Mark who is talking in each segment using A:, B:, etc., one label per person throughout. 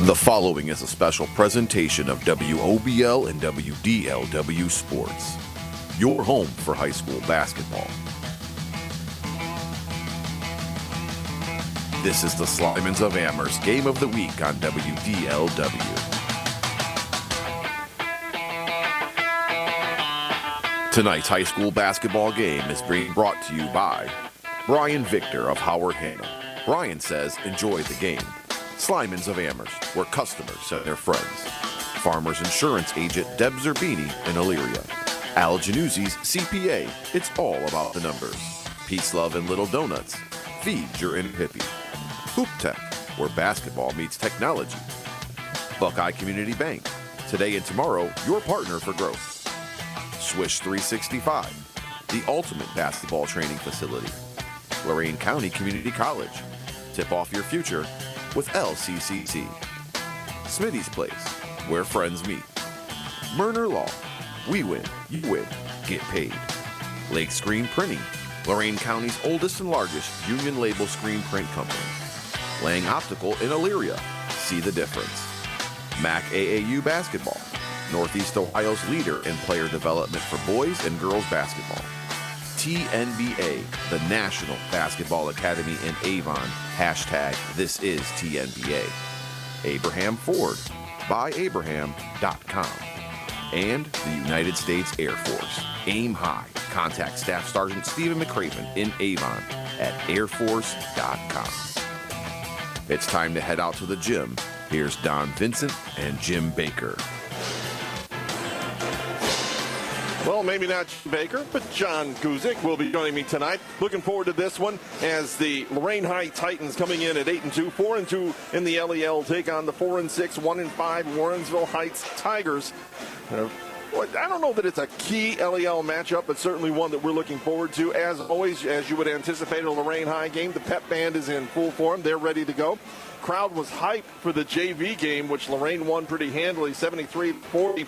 A: The following is a special presentation of WOBL and WDLW Sports, your home for high school basketball. This is the Slimans of Amherst Game of the Week on WDLW. Tonight's high school basketball game is being brought to you by Brian Victor of Howard Hanna. Brian says, enjoy the game. Slimans of Amherst, where customers send their friends. Farmers Insurance Agent Deb Zerbini in Elyria. Al Januzzi's CPA, it's all about the numbers. Peace, love, and little donuts. Feed your inner hippie. Hoop Tech, where basketball meets technology. Buckeye Community Bank, today and tomorrow, your partner for growth. Swish 365, the ultimate basketball training facility. Lorain County Community College, tip off your future with LCCC. Smitty's Place, where friends meet. Murner Law, we win, you win, get paid. Lake Screen Printing, Lorain County's oldest and largest union label screen print company. Lang Optical in Elyria, see the difference. MAC AAU Basketball, Northeast Ohio's leader in player development for boys and girls basketball. TNBA, the National Basketball Academy in Avon, hashtag this is TNBA. Abraham Ford, buyabraham.com. And the United States Air Force, aim high. Contact Staff Sergeant Stephen McCraven in Avon at airforce.com. It's time to head out to the gym. Here's Don Vincent and Jim Baker.
B: Well, maybe not Baker, but John Guzik will be joining me tonight. Looking forward to this one as the Lorain High Titans coming in at 8-2, 4-2 in the LEL take on the 4-6, 1-5 Warrensville Heights Tigers. I don't know that it's a key LEL matchup, but certainly one that we're looking forward to. As always, as you would anticipate, a Lorain High game, the pep band is in full form. They're ready to go. Crowd was hyped for the JV game, which Lorain won pretty handily, 73-40,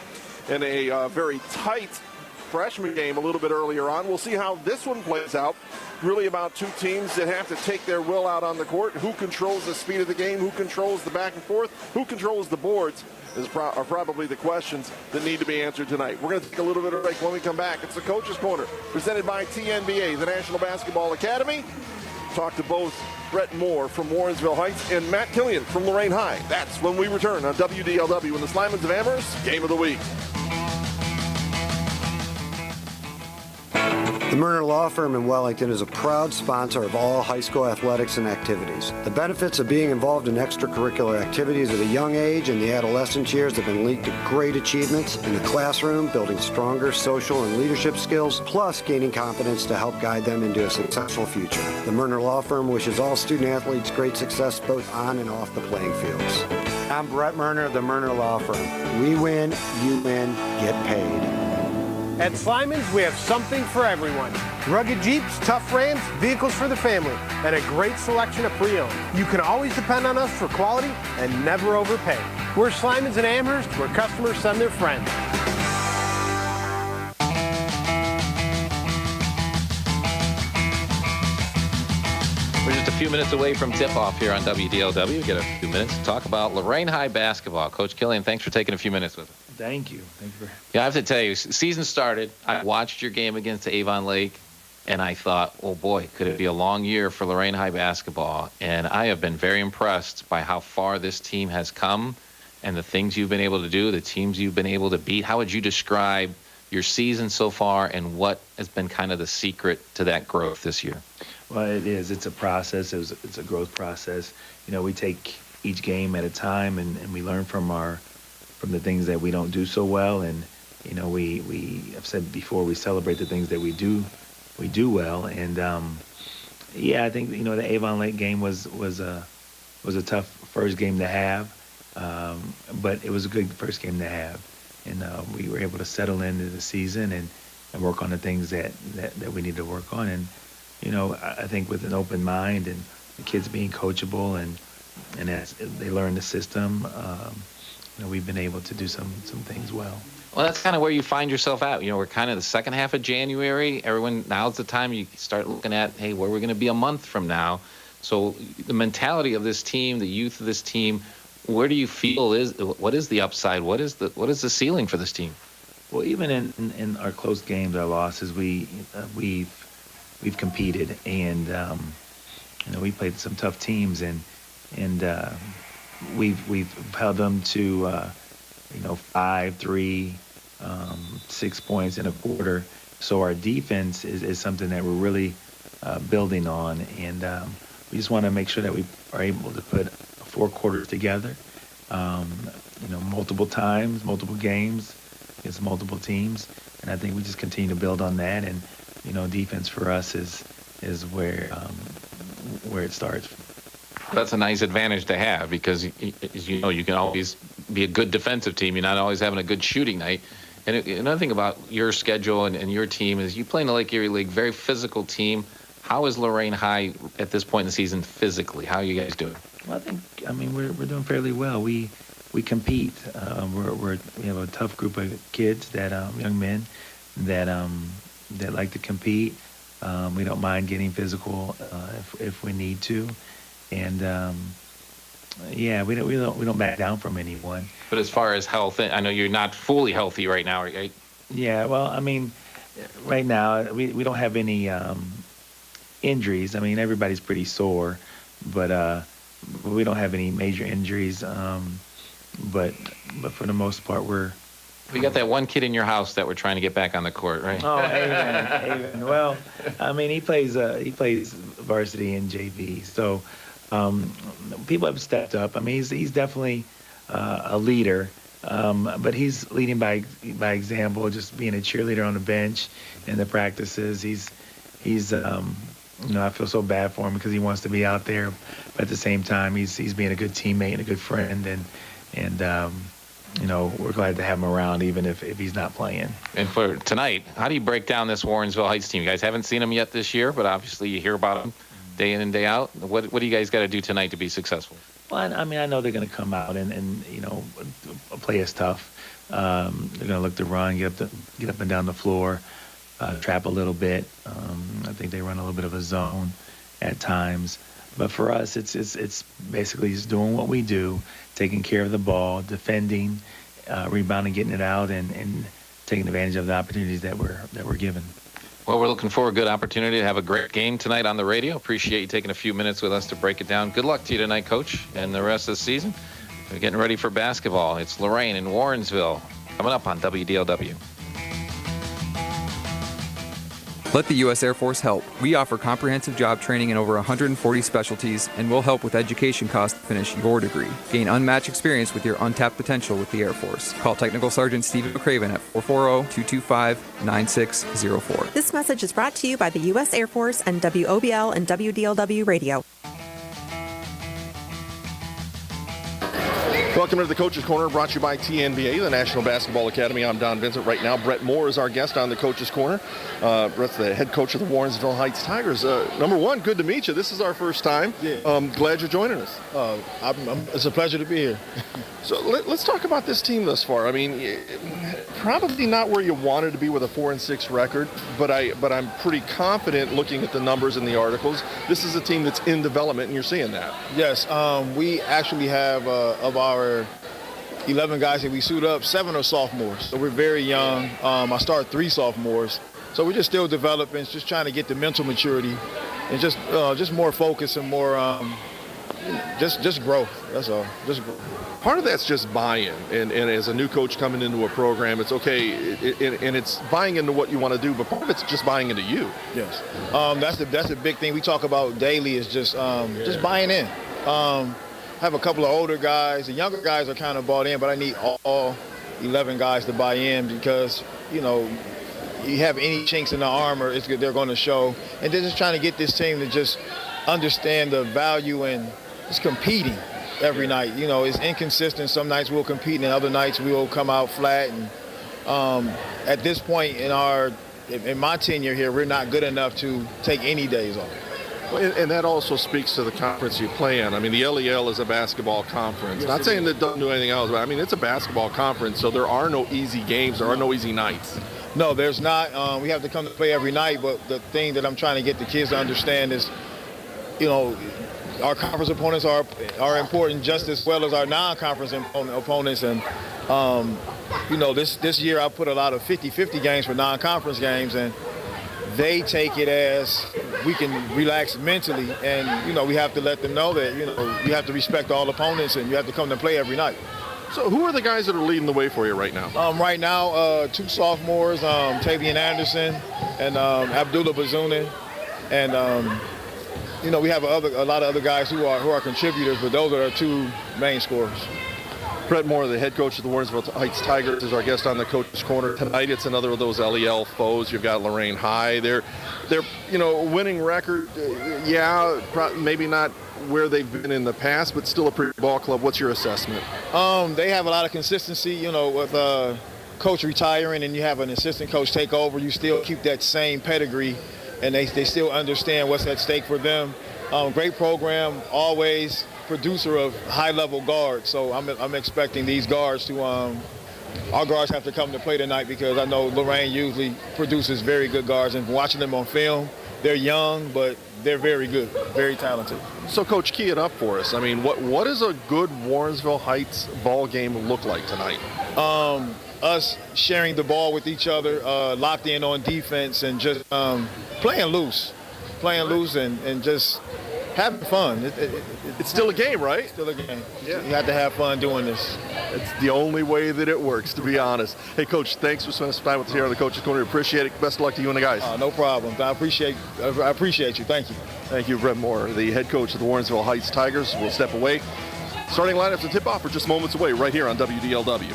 B: in a very tight freshman game a little bit earlier on. We'll see how this one plays out. Really about two teams that have to take their will out on the court. Who controls the speed of the game? Who controls the back and forth? Who controls the boards are probably the questions that need to be answered tonight. We're going to take a little bit of a break. When we come back, it's the Coach's Corner presented by TNBA, the National Basketball Academy. Talk to both Brett Moore from Warrensville Heights and Matt Killian from Lorain High. That's when we return on WDLW in the Slimans of Amherst Game of the Week.
C: The Murner Law Firm in Wellington is a proud sponsor of all high school athletics and activities. The benefits of being involved in extracurricular activities at a young age and the adolescence years have been linked to great achievements in the classroom, building stronger social and leadership skills, plus gaining confidence to help guide them into a successful future. The Murner Law Firm wishes all student athletes great success both on and off the playing fields. I'm Brett Murner of the Murner Law Firm. We win, you win, get paid.
D: At Slimans, we have something for everyone. Rugged Jeeps, tough Rams, vehicles for the family, and a great selection of pre-owned. You can always depend on us for quality and never overpay. We're Slimans in Amherst, where customers send their friends.
E: We're just a few minutes away from tip-off here on WDLW. We get a few minutes to talk about Lorain High basketball. Coach Killian, thanks for taking a few minutes with us.
F: Thank you. Thank you.
E: Yeah, I have to tell you, season started. I watched your game against Avon Lake, and I thought, oh boy, could it be a long year for Lorain High basketball? And I have been very impressed by how far this team has come and the things you've been able to do, the teams you've been able to beat. How would you describe your season so far, and what has been kind of the secret to that growth this year?
F: Well, it is. It's a process. It's a growth process. You know, we take each game at a time, and we learn from the things that we don't do so well. And, you know, I've said before, we celebrate the things that we do well. And, yeah, I think, you know, the Avon Lake game was a tough first game to have, but it was a good first game to have. And we were able to settle into the season and work on the things that we need to work on. And, you know, I think with an open mind and the kids being coachable and as they learn the system, you know, we've been able to do some things well.
E: Well, that's kind of where you find yourself at. You know, we're kind of the second half of January. Now's the time you start looking at, hey, where we're going to be a month from now. So the mentality of this team, the youth of this team, where do you feel what is the upside? What is the ceiling for this team?
F: Well, even in our close games, our losses, we've competed, and we played some tough teams, and we've held them to 5, 3, 6 points in a quarter. So our defense is something that we're really building on, and we just want to make sure that we are able to put 4 quarters together, multiple times, multiple games against multiple teams, and I think we just continue to build on that. And defense for us is where it starts.
E: That's a nice advantage to have because you can always be a good defensive team. You're not always having a good shooting night. And another thing about your schedule and your team is you play in the Lake Erie League, very physical team. How is Lorain High at this point in the season physically? How are you guys doing?
F: Well, we're doing fairly well. We compete. We have a tough group of kids that young men that like to compete. We don't mind getting physical if we need to, and we don't back down from anyone.
E: But as far as health, I know you're not fully healthy right now, right?
F: Yeah, well, right now we don't have any injuries. Everybody's pretty sore, but we don't have any major injuries. But for the most part,
E: we got that one kid in your house that we're trying to get back on the court, right?
F: Oh, Aiden. Well, he plays varsity and JV, so people have stepped up. He's definitely a leader, but he's leading by example, just being a cheerleader on the bench in the practices. He's I feel so bad for him because he wants to be out there, but at the same time, he's being a good teammate and a good friend, and we're glad to have him around even if he's not playing.
E: And for tonight, how do you break down this Warrensville Heights team? You guys haven't seen them yet this year, but obviously you hear about them day in and day out. What do you guys got to do tonight to be successful?
F: Well, I know they're going to come out and play us tough. They're going to look to run, get up and down the floor, trap a little bit. I think they run a little bit of a zone at times. But for us, it's basically just doing what we do, taking care of the ball, defending, rebounding, getting it out, and taking advantage of the opportunities that we're given.
E: Well, we're looking for a good opportunity to have a great game tonight on the radio. Appreciate you taking a few minutes with us to break it down. Good luck to you tonight, Coach, and the rest of the season. We're getting ready for basketball. It's Lorain and Warrensville coming up on WDLW.
G: Let the U.S. Air Force help. We offer comprehensive job training in over 140 specialties, and we'll help with education costs to finish your degree. Gain unmatched experience with your untapped potential with the Air Force. Call Technical Sergeant Stephen McCraven at 440-225-9604.
H: This message is brought to you by the U.S. Air Force and WOBL and WDLW Radio.
B: Welcome to the Coach's Corner, brought to you by TNBA, the National Basketball Academy. I'm Don Vincent. Right now, Brett Moore is our guest on the Coach's Corner. Brett's the head coach of the Warrensville Heights Tigers. Number one, good to meet you. This is our first time.
I: Yeah.
B: Glad you're joining us.
I: It's a pleasure to be here.
B: So let's talk about this team thus far. Probably not where you wanted to be with a 4-6 record, but I'm pretty confident looking at the numbers in the articles. This is a team that's in development, and you're seeing that.
I: Yes, we actually have of our 11 guys that we suit up, 7 are sophomores. So we're very young. I started 3 sophomores. So we're just still developing, just trying to get the mental maturity and just more focus and more just growth. That's all. Just growth.
B: Part of that's just buy-in, and as a new coach coming into a program, it's okay, and it's buying into what you want to do, but part of it's just buying into you.
I: Yes, that's the big thing we talk about daily is just buying in. Have a couple of older guys. The younger guys are kind of bought in, but I need all 11 guys to buy in because, you have any chinks in the armor, they're going to show. And they're just trying to get this team to just understand the value in just competing every night. It's inconsistent. Some nights we'll compete, and other nights we'll come out flat. And at this point in my tenure here, we're not good enough to take any days off.
B: And that also speaks to the conference you play in. The LEL is a basketball conference. Yes, not saying that it doesn't do anything else, but it's a basketball conference, so there are no easy games. There are no easy nights.
I: No, there's not. We have to come to play every night, but the thing that I'm trying to get the kids to understand is, our conference opponents are important just as well as our non-conference opponents. And, this year I put a lot of 50-50 games for non-conference games, and they take it as we can relax mentally. And, we have to let them know that, you have to respect all opponents and you have to come to play every night.
B: So who are the guys that are leading the way for you right now?
I: Right now, 2 sophomores, Tavian Anderson and Abdullah Bazuna. And, we have a lot of other guys who are contributors, but those are our 2 main scorers.
B: Brett Moore, the head coach of the Warrensville Heights Tigers, is our guest on the Coach's Corner tonight. It's another of those LEL foes. You've got Lorain High. They're winning record. Maybe not where they've been in the past, but still a pretty ball club. What's your assessment?
I: They have a lot of consistency, with coach retiring and you have an assistant coach take over. You still keep that same pedigree, and they still understand what's at stake for them. Great program, always producer of high-level guards. So I'm expecting these guards to our guards have to come to play tonight, because I know Lorain usually produces very good guards, and watching them on film, they're young, but they're very good, very talented.
B: So, Coach, key it up for us. I mean, what does a good Warrensville Heights ball game look like tonight?
I: Us sharing the ball with each other, locked in on defense, and just playing loose and just having fun.
B: It's still a game, right?
I: Still a game. Yeah. You have to have fun doing this.
B: It's the only way that it works, to be honest. Hey, Coach, thanks for spending some time with us here on the Coach's Corner. Appreciate it. Best of luck to you and the guys.
I: No problem. I appreciate you. Thank you.
B: Thank you, Brett Moore, the head coach of the Warrensville Heights Tigers. We'll step away. Starting lineups and tip-off are just moments away right here on WDLW.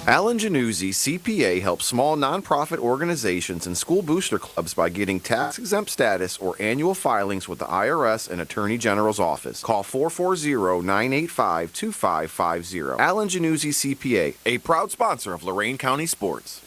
A: Alan Januzzi, CPA, helps small nonprofit organizations and school booster clubs by getting tax-exempt status or annual filings with the IRS and Attorney General's office. Call 440-985-2550. Alan Januzzi, CPA, a proud sponsor of Lorain County Sports.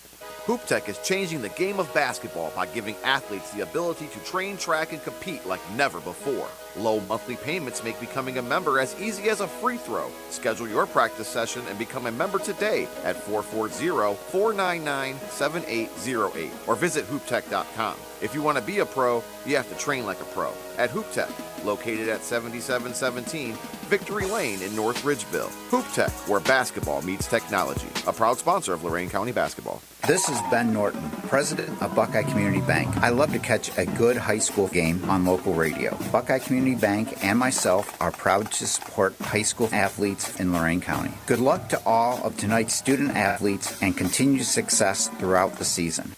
A: Hoop Tech is changing the game of basketball by giving athletes the ability to train, track, and compete like never before. Low monthly payments make becoming a member as easy as a free throw. Schedule your practice session and become a member today at 440-499-7808 or visit hooptech.com. If you want to be a pro, you have to train like a pro. At Hoop Tech, located at 7717 Victory Lane in North Ridgeville. Hoop Tech, where basketball meets technology. A proud sponsor of Lorain County Basketball.
J: This is Ben Norton, president of Buckeye Community Bank. I love to catch a good high school game on local radio. Buckeye Community Bank and myself are proud to support high school athletes in Lorain County. Good luck to all of tonight's student athletes and continued success throughout the season.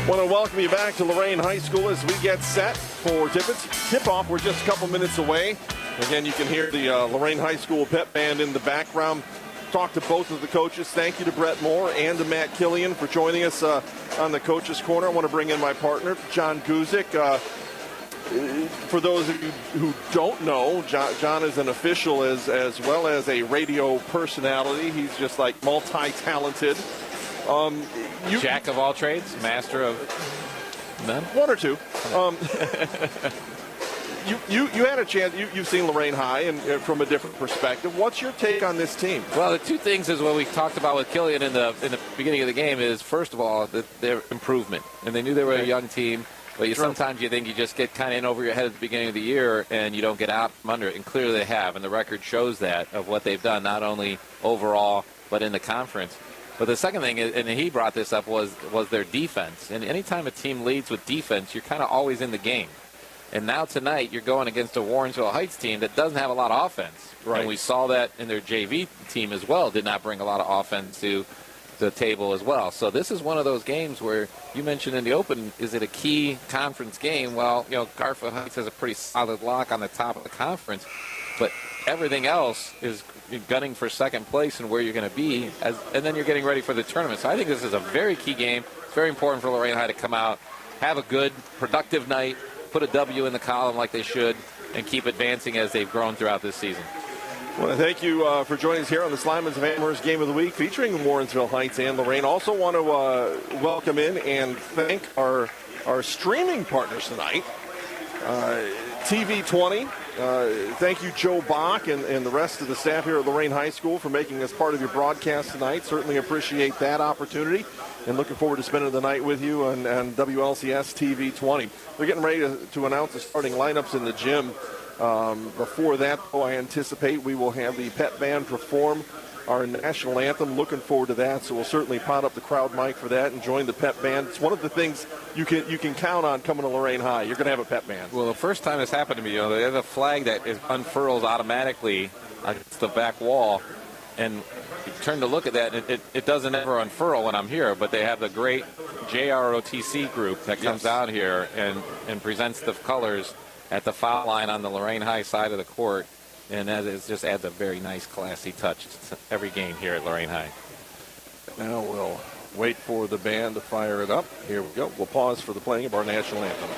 B: I want to welcome you back to Lorain High School as we get set for tip-off. We're just a couple minutes away. Again, you can hear the Lorain High School pep band in the background. Talk to both of the coaches. Thank you to Brett Moore and to Matt Killian for joining us on the Coach's Corner. I want to bring in my partner, John Guzik. For those of you who don't know, John is an official as well as a radio personality. He's just like multi-talented.
E: Jack of all trades, master of none?
B: One or two. You had a chance. You've seen Lorain High and from a different perspective. What's your take on this team?
E: Well, the two things is what we talked about with Killian in the beginning of the game is, first of all, their improvement. And they knew they were a young team. But sometimes you think you just get kind of in over your head at the beginning of the year and you don't get out from under it. And clearly they have. And the record shows that of what they've done, not only overall but in the conference. But the second thing, and he brought this up, was their defense. And anytime a team leads with defense, you're kind of always in the game. And now tonight, you're going against a Warrensville Heights team that doesn't have a lot of offense.
B: Right.
E: And we saw that in their JV team as well, did not bring a lot of offense to the table as well. So this is one of those games where you mentioned in the open, is it a key conference game? Well, Garfield Heights has a pretty solid lock on the top of the conference. But everything else is gunning for second place and where you're going to be, and then you're getting ready for the tournament. So I think this is a very key game. It's very important for Lorain High to come out, have a good, productive night, put a W in the column like they should, and keep advancing as they've grown throughout this season.
B: Well, thank you for joining us here on the Slimans of Amherst Game of the Week featuring Warrensville Heights and Lorain. Also want to welcome in and thank our streaming partners tonight. TV 20 Thank you, Joe Bach, and the rest of the staff here at Lorain High School for making us part of your broadcast tonight. Certainly appreciate that opportunity, and looking forward to spending the night with you on WLCS TV 20. They're getting ready to announce the starting lineups in the gym. Before that, though, I anticipate we will have the pep band perform our national anthem. Looking forward to that, so we'll certainly pot up the crowd mic for that and join the pep band. It's one of the things you can count on coming to Lorain High. You're going to have a pep band.
K: Well, the first time this happened to me, they have a flag that unfurls automatically against the back wall, and you turn to look at that, and it doesn't ever unfurl when I'm here, but they have the great JROTC group that comes out here and presents the colors at the foul line on the Lorain High side of the court. And that just adds a very nice, classy touch to every game here at Lorain High.
B: Now we'll wait for the band to fire it up. Here we go. We'll pause for the playing of our national anthem.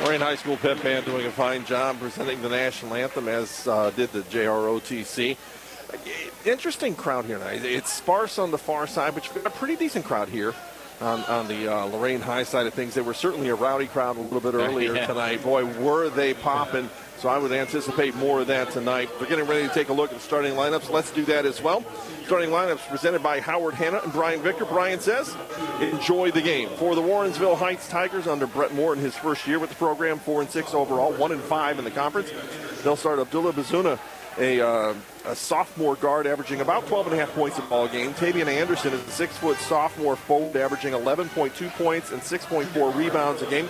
B: Lorain High School pep band doing a fine job presenting the national anthem, as did the JROTC. Interesting crowd here tonight. It's sparse on the far side, but you've got a pretty decent crowd here on the Lorain High side of things. They were certainly a rowdy crowd a little bit earlier tonight. Boy, were they popping. So I would anticipate more of that tonight. We're getting ready to take a look at the starting lineups. Let's do that as well. Starting lineups presented by Howard Hanna and Brian Victor. Brian says, enjoy the game. For the Warrensville Heights Tigers under Brett Moore in his first year with the program, 4-6 overall, 1-5 in the conference. They'll start Abdullah Bazuna, a sophomore guard averaging about 12.5 points a ball game. Tavian Anderson is a 6-foot sophomore forward averaging 11.2 points and 6.4 rebounds a game.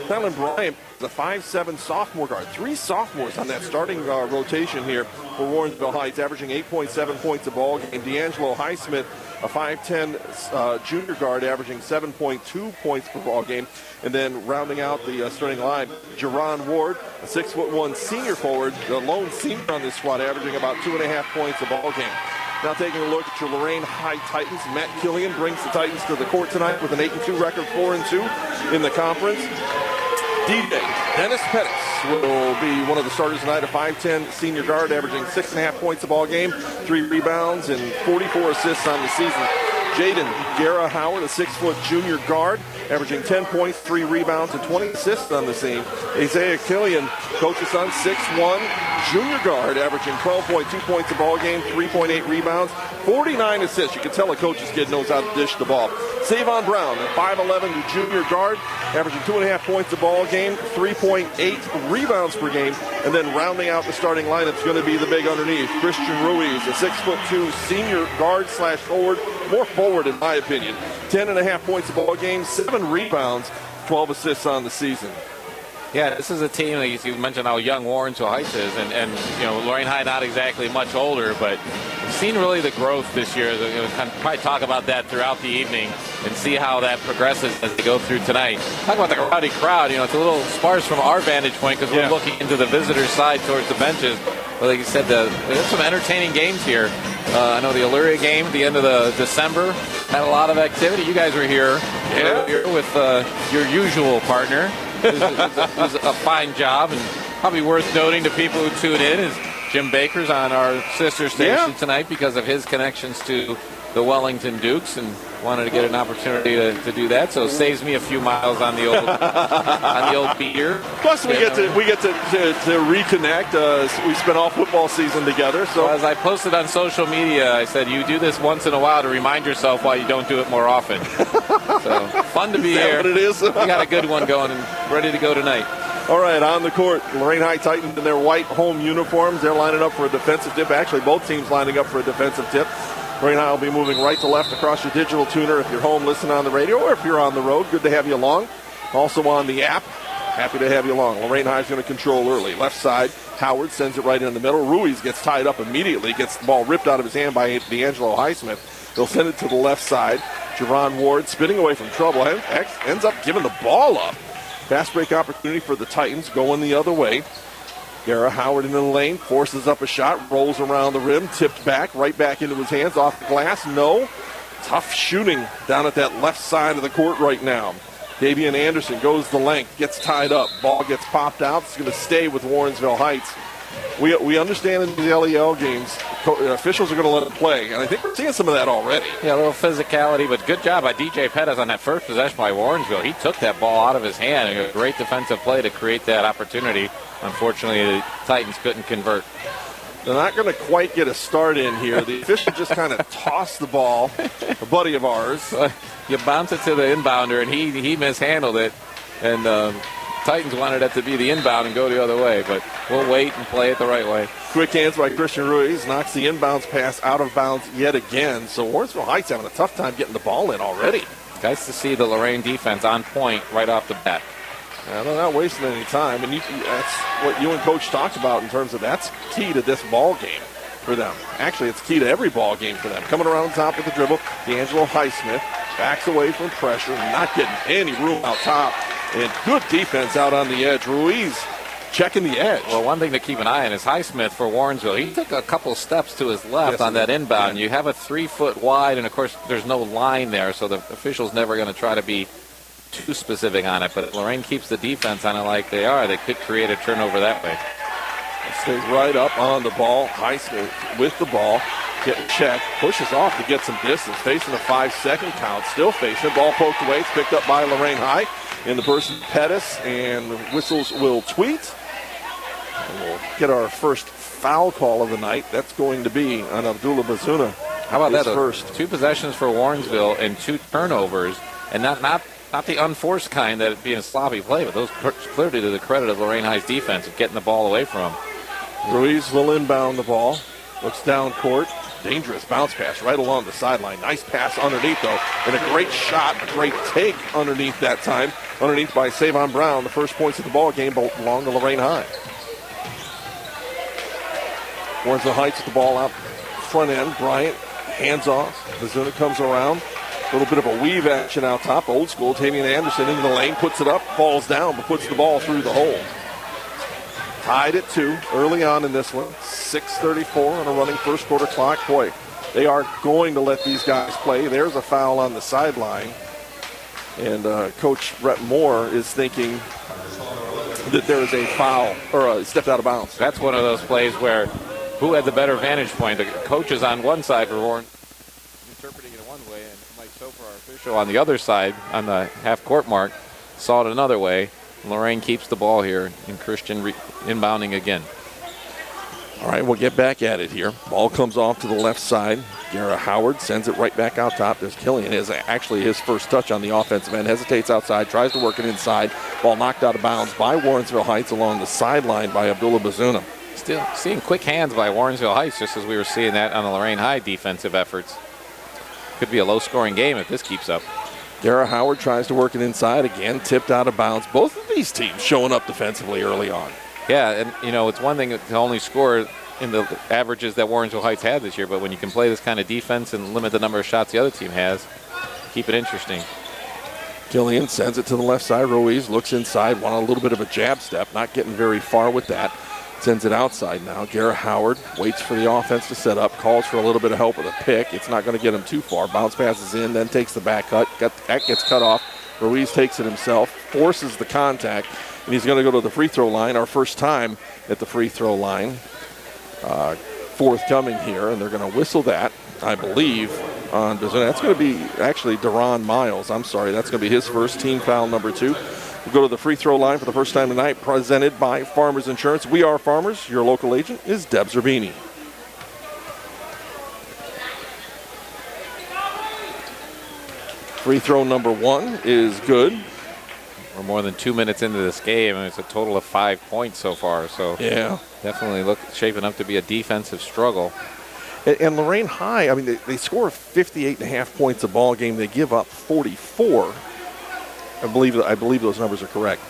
B: Tylen Bryant is a 5'7 sophomore guard. 3 sophomores on that starting rotation here for Warrensville Heights, averaging 8.7 points a ball game. D'Angelo Highsmith, a 5'10 junior guard, averaging 7.2 points per ball game. And then rounding out the starting line, Jerron Ward, a 6'1 senior forward, the lone senior on this squad, averaging about 2.5 points a ball game. Now taking a look at your Lorain High Titans, Matt Killian brings the Titans to the court tonight with an 8-2 record, 4-2 in the conference. DJ Dennis Pettis will be one of the starters tonight, a 5'10 senior guard, averaging 6.5 points a ball game, 3 rebounds, and 44 assists on the season. Jaden Guerra Howard, a 6-foot junior guard, averaging 10 points, 3 rebounds, and 20 assists on the scene. Isaiah Killian, coach's son, 6'1 junior guard, averaging 12.2 points a ball game, 3.8 rebounds, 49 assists. You can tell a coach's kid knows how to dish the ball. Savon Brown, a 5'11 junior guard, averaging 2.5 points a ball game, 3.8 rebounds per game. And then rounding out the starting lineup is going to be the big underneath, Christian Ruiz, a 6'2 senior guard slash forward, more forward in my opinion. 10.5 points a ball game, 7 rebounds, 12 assists on the season.
K: Yeah, this is a team, like you mentioned how young Warrensville Heights is, and you know, Lorain High not exactly much older, but we've seen really the growth this year. We'll probably talk about that throughout the evening and see how that progresses as they go through tonight. Talk about the rowdy crowd. You know, it's a little sparse from our vantage point because we're looking into the visitors' side towards the benches. But like you said, there's some entertaining games here. I know the Illyria game at the end of the December had a lot of activity. You guys were here with your usual partner. It was a fine job, and probably worth noting to people who tune in is Jim Baker's on our sister station tonight because of his connections to the Wellington Dukes, and wanted to get an opportunity to do that, so it saves me a few miles on the old beer.
B: Plus, we get to reconnect. We spent all football season together. So
K: as I posted on social media, I said you do this once in a while to remind yourself why you don't do it more often. So fun to be here.
B: What it is?
K: We got a good one going and ready to go tonight.
B: All right, on the court, Lorain High Titans in their white home uniforms. They're lining up for a defensive tip. Actually, both teams lining up for a defensive tip. Lorain High will be moving right to left across your digital tuner if you're home listening on the radio or if you're on the road. Good to have you along. Also on the app, happy to have you along. Lorain High is going to control early. Left side, Howard sends it right in the middle. Ruiz gets tied up immediately, gets the ball ripped out of his hand by D'Angelo Highsmith. They'll send it to the left side. Javon Ward spinning away from trouble. Ends up giving the ball up. Fast break opportunity for the Titans going the other way. Garrett Howard in the lane, forces up a shot, rolls around the rim, tipped back, right back into his hands, off the glass. No. Tough shooting down at that left side of the court right now. Davian Anderson goes the length, gets tied up. Ball gets popped out. It's going to stay with Warrensville Heights. We understand in the LEL games, officials are going to let it play, and I think we're seeing some of that already.
K: Yeah, a little physicality, but good job by DJ Pettis on that first possession by Warrensville. He took that ball out of his hand, and a great defensive play to create that opportunity. Unfortunately, the Titans couldn't convert.
B: They're not going to quite get a start in here. The official just kind of tossed the ball, a buddy of ours.
K: You bounce it to the inbounder, and he mishandled it, and Titans wanted it to be the inbound and go the other way, but we'll wait and play it the right way.
B: Quick hands by Christian Ruiz knocks the inbounds pass out of bounds yet again. So Warrensville Heights having a tough time getting the ball in already.
K: Nice to see the Lorain defense on point right off the bat.
B: Yeah, they're not wasting any time, and that's what you and Coach talked about in terms of that's key to this ball game for them. Actually, it's key to every ball game for them. Coming around top with the dribble, D'Angelo Highsmith backs away from pressure, not getting any room out top. And good defense out on the edge. Ruiz checking the edge.
K: Well, one thing to keep an eye on is Highsmith for Warrensville. He took a couple steps to his left on that inbound. Yeah. You have a 3-foot wide, and, of course, there's no line there, so the official's never going to try to be too specific on it. But if Lorain keeps the defense on it like they are, they could create a turnover that way.
B: Stays right up on the ball. Highsmith with the ball. Getting checked. Pushes off to get some distance. Facing a 5-second count. Still facing. Ball poked away. It's picked up by Lorain High. In the person, Pettis, and the whistles will tweet. And we'll get our first foul call of the night. That's going to be on Abdullah Bazuna.
K: How about that?
B: First.
K: 2 possessions for Warrensville and 2 turnovers, and not the unforced kind that it being a sloppy play, but those clearly to the credit of Lorain High's defense of getting the ball away from him.
B: Ruiz will inbound the ball. Looks down court. Dangerous bounce pass right along the sideline. Nice pass underneath, though, and a great shot, a great take underneath that time. Underneath by Savon Brown. The first points of the ball game belong to Lorain High. Warrensville Heights with the ball out front end. Bryant hands off. Bazuna comes around. A little bit of a weave action out top. Old school. Tavian Anderson into the lane, puts it up, falls down, but puts the ball through the hole. Tied at 2 early on in this one. 6:34 on a running first quarter clock. Boy, they are going to let these guys play. There's a foul on the sideline. And Coach Brett Moore is thinking that there is a foul or a stepped out of bounds.
K: That's one of those plays where who had the better vantage point? The coach is on one side for Warren, interpreting it one way, and Mike Soper, our official, on the other side, on the half-court mark, saw it another way. Lorain keeps the ball here, and Christian inbounding again.
B: All right, we'll get back at it here. Ball comes off to the left side. Garrett Howard sends it right back out top. There's Killian. Is actually his first touch on the offensive end. Hesitates outside, tries to work it inside. Ball knocked out of bounds by Warrensville Heights along the sideline by Abdullah Bazuna.
K: Still seeing quick hands by Warrensville Heights, just as we were seeing that on the Lorain High defensive efforts. Could be a low-scoring game if this keeps up.
B: Garrett Howard tries to work it inside again, tipped out of bounds. Both of these teams showing up defensively early on.
K: Yeah, and it's one thing to only score in the averages that Warrensville Heights had this year, but when you can play this kind of defense and limit the number of shots the other team has, keep it interesting.
B: Killian sends it to the left side. Ruiz looks inside, wanted a little bit of a jab step, not getting very far with that. Sends it outside now. Garrett Howard waits for the offense to set up, calls for a little bit of help with a pick. It's not going to get him too far. Bounce passes in, then takes the back cut. That gets cut off. Ruiz takes it himself, forces the contact, and he's going to go to the free throw line. Our first time at the free throw line. Forthcoming here, and they're going to whistle that. I believe, on Bazuna. That's going to be actually Deron Miles. I'm sorry. That's going to be his first, team foul number 2. We'll go to the free throw line for the first time tonight, presented by Farmers Insurance. We are Farmers. Your local agent is Deb Zerbini. Free throw number 1 is good.
K: We're more than 2 minutes into this game, and it's a total of 5 points so far. So
B: yeah,
K: definitely shaping up to be a defensive struggle.
B: And Lorain High, I mean, they score 58.5 points a ball game. They give up 44. I believe those numbers are correct.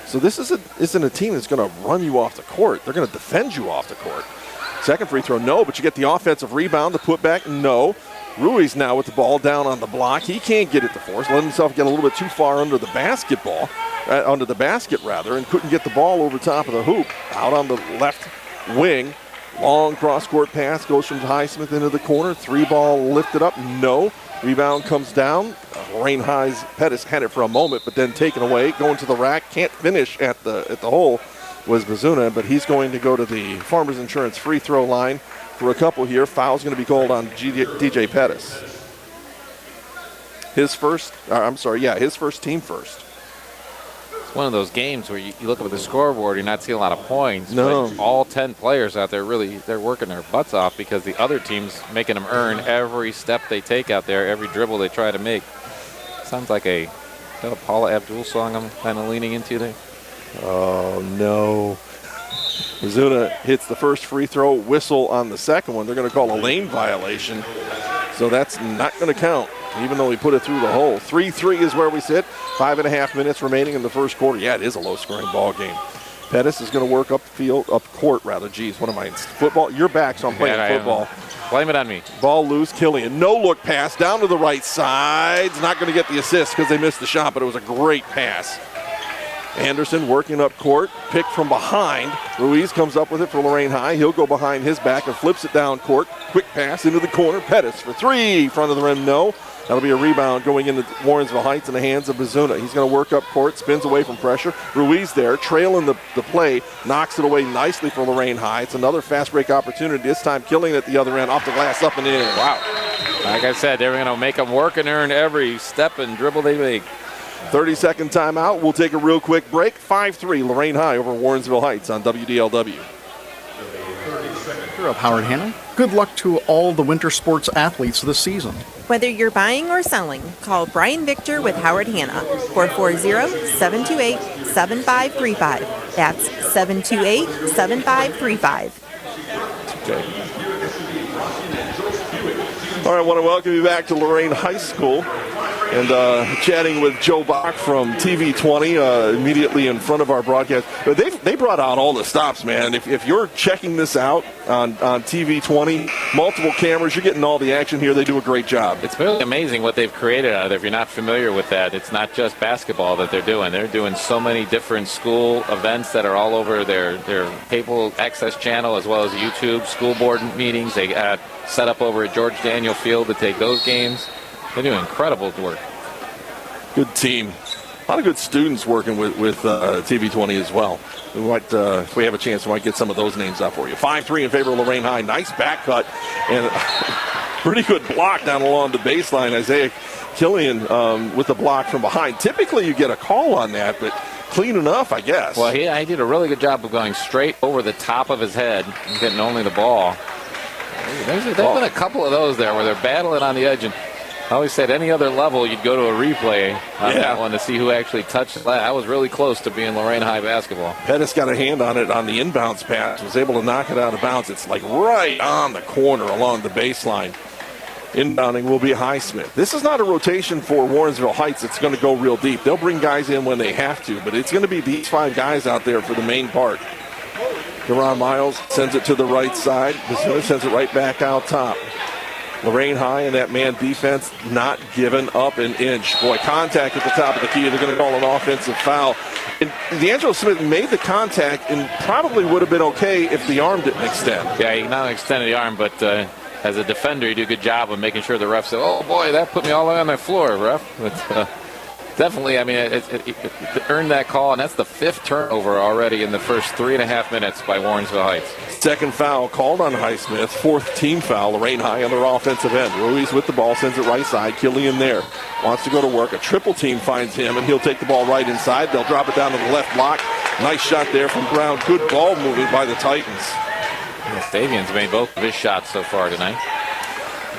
B: So this isn't a team that's going to run you off the court. They're going to defend you off the court. Second free throw, no, but you get the offensive rebound, the putback, no. Ruiz now with the ball down on the block. He can't get it to force. Let himself get a little bit too far under the basket, and couldn't get the ball over top of the hoop. Out on the left wing. Long cross-court pass goes from Highsmith into the corner. 3-ball lifted up, no. Rebound comes down. Lorain High's Pettis had it for a moment, but then taken away. Going to the rack, can't finish at the hole was Bazuna, but he's going to go to the Farmers Insurance free throw line for a couple here. Foul's going to be called on DJ Pettis. His first team first.
K: It's one of those games where you look up at the scoreboard, you're not seeing a lot of points.
B: No.
K: But all 10 players out there they're working their butts off because the other team's making them earn every step they take out there, every dribble they try to make. Sounds like is that a Paula Abdul song I'm kind of leaning into there?
B: Oh, no. Bazuna hits the first free throw, whistle on the second one. They're going to call a lane violation. So that's not going to count, even though he put it through the hole. 3-3 is where we sit. 5.5 minutes remaining in the first quarter. Yeah, it is a low-scoring ball game. Pettis is going to work up court. Geez, what am I? Football? You're back, so I'm playing football.
K: Blame it on me.
B: Ball loose. Killian. No-look pass down to the right side. Not going to get the assist because they missed the shot, but it was a great pass. Anderson working up court, picked from behind. Ruiz comes up with it for Lorain High. He'll go behind his back and flips it down court. Quick pass into the corner. Pettis for 3. Front of the rim, no. That'll be a rebound going into Warrensville Heights in the hands of Bazuna. He's going to work up court, spins away from pressure. Ruiz there, trailing the play, knocks it away nicely for Lorain High. It's another fast break opportunity. This time Killing at the other end, off the glass, up and in.
K: Wow. Like I said, they're going to make them work and earn every step and dribble they make.
B: 30-second timeout. We'll take a real quick break. 5-3, Lorain High over Warrensville Heights on WDLW.
L: Of Howard Hanna. Good luck to all the winter sports athletes this season.
H: Whether you're buying or selling, call Brian Victor with Howard Hanna, 440-728-7535. That's 728-7535.
B: Okay. All right, I want to welcome you back to Lorain High School. And chatting with Joe Bach from TV 20 immediately in front of our broadcast. But they brought out all the stops, man. If you're checking this out on TV 20, multiple cameras, you're getting all the action here. They do a great job.
K: It's really amazing what they've created out of it. If you're not familiar with that, it's not just basketball that they're doing. They're doing so many different school events that are all over their cable access channel as well as YouTube, school board meetings. They got set up over at George Daniel Field to take those games. They do incredible work.
B: Good team. A lot of good students working with TV 20 as well. We might, if we have a chance, we might get some of those names up for you. 5-3 in favor of Lorain High. Nice back cut and pretty good block down along the baseline. Isaiah Killian with the block from behind. Typically you get a call on that, but clean enough, I guess.
K: Well, he did a really good job of going straight over the top of his head and getting only the ball. There's been a couple of those there where they're battling on the edge, and I always said any other level you'd go to a replay on that one to see who actually touched it. I was really close to being Lorain High basketball.
B: Pettis got a hand on it on the inbounds pass, was able to knock it out of bounds. It's like right on the corner along the baseline. Inbounding will be Highsmith. This is not a rotation for Warrensville Heights. It's going to go real deep. They'll bring guys in when they have to, but it's going to be these 5 guys out there for the main part. Deron Miles sends it to the right side. Bazuna sends it right back out top. Lorain High and that man defense not giving up an inch. Boy, contact at the top of the key. They're going to call an offensive foul. And D'Angelo Smith made the contact and probably would have been okay if the arm didn't extend.
K: Yeah, he not only extended the arm, but as a defender, you do a good job of making sure the ref said, oh, boy, that put me all the way on the floor, ref. But, definitely, I mean, it earned that call, and that's the 5th turnover already in the first 3.5 minutes by Warrensville Heights.
B: Second foul called on Highsmith. 4th team foul. Lorain High on their offensive end. Ruiz with the ball, sends it right side. Killian there. Wants to go to work. A triple team finds him, and he'll take the ball right inside. They'll drop it down to the left block. Nice shot there from Brown. Good ball moving by the Titans.
K: Yeah, Stavian's made both of his shots so far tonight.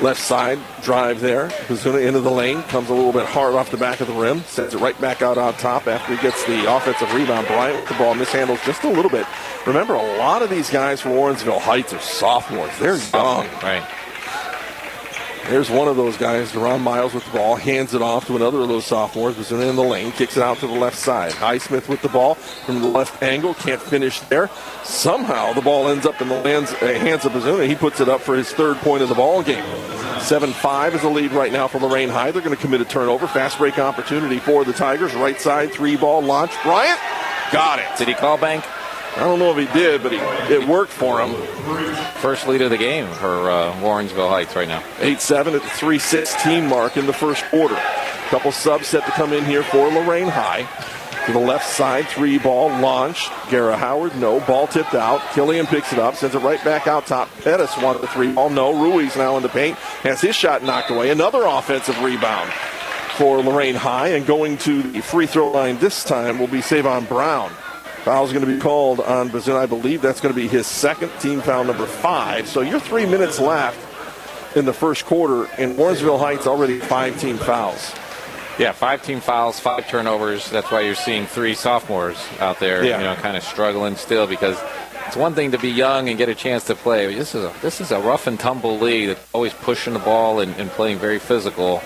B: Left side drive there. Bazuna into the lane. Comes a little bit hard off the back of the rim. Sends it right back out on top after he gets the offensive rebound. Bryant with the ball mishandles just a little bit. Remember, a lot of these guys from Warrensville Heights are sophomores. They're young.
K: Right.
B: There's one of those guys, Deron Miles with the ball, hands it off to another of those sophomores. Bazuna in the lane, kicks it out to the left side. Highsmith with the ball from the left angle, can't finish there. Somehow the ball ends up in the hands of Bazuna. He puts it up for his 3rd point of the ball game. 7-5 is the lead right now for Lorain High. They're going to commit a turnover. Fast break opportunity for the Tigers. Right side, 3-ball launch. Bryant got it.
K: Did he call bank?
B: I don't know if he did, but it worked for him.
K: First lead of the game for Warrensville Heights right now.
B: 8-7 at the 3:16 mark in the first quarter. Couple subs set to come in here for Lorain High. To the left side, 3-ball launch. Garrett Howard, no. Ball tipped out. Killian picks it up, sends it right back out top. Pettis wants the 3-ball, no. Ruiz now in the paint, has his shot knocked away. Another offensive rebound for Lorain High, and going to the free throw line this time will be Savon Brown. Foul's going to be called on Bazuna. I believe that's going to be his 2nd, team foul number 5. So you're 3 minutes left in the first quarter, and Warrensville Heights already 5 team fouls.
K: Yeah, 5 team fouls, 5 turnovers. That's why you're seeing 3 sophomores out there, kind of struggling still, because it's one thing to be young and get a chance to play. This is a rough and tumble league that's always pushing the ball and playing very physical.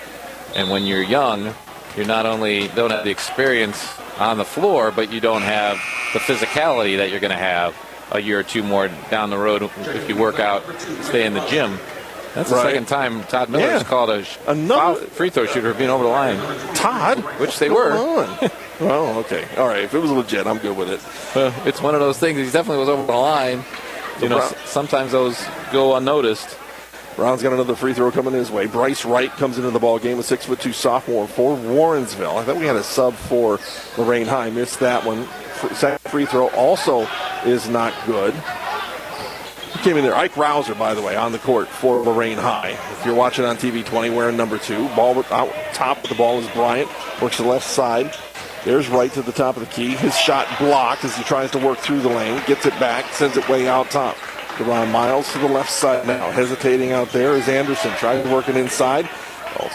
K: And when you're young, you not only don't have the experience on the floor, but you don't have the physicality that you're going to have a year or 2 more down the road if you work out, stay in the gym. That's the second time Todd Miller's called another free throw shooter being over the line.
B: Todd?
K: Which they were.
B: Well, okay. All right. If it was legit, I'm good with it.
K: It's one of those things. He definitely was over the line. Sometimes those go unnoticed.
B: Brown's got another free throw coming his way. Bryce Wright comes into the ball game, a 6'2" sophomore for Warrensville. I thought we had a sub for Lorain High. Missed that one. Second free throw also is not good. He came in there. Ike Rouser, by the way, on the court for Lorain High. If you're watching on TV 20, wearing number 2. Ball out top of the ball is Bryant. Works the left side. There's Wright to the top of the key. His shot blocked as he tries to work through the lane. Gets it back. Sends it way out top. Deron Miles to the left side now. Hesitating out there is Anderson. Tries to work it inside.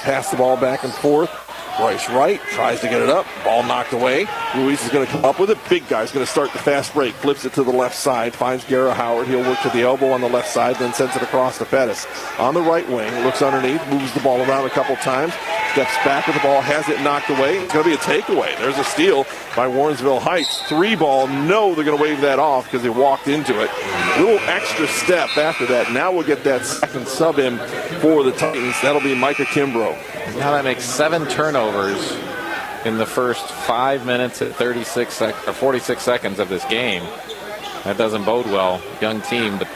B: Pass the ball back and forth. Bryce Wright tries to get it up. Ball knocked away. Ruiz is going to come up with it. Big guy's going to start the fast break. Flips it to the left side. Finds Garrett Howard. He'll work to the elbow on the left side. Then sends it across to Pettis. On the right wing. Looks underneath. Moves the ball around a couple times. Steps back with the ball. Has it knocked away. It's going to be a takeaway. There's a steal by Warrensville Heights. 3-ball. No, they're going to wave that off because they walked into it. A little extra step after that. Now we'll get that second sub in for the Titans. That'll be Micah Kimbrough.
K: Now that makes 7 turnovers in the first 5 minutes and 46 seconds of this game. That doesn't bode well. Young team, but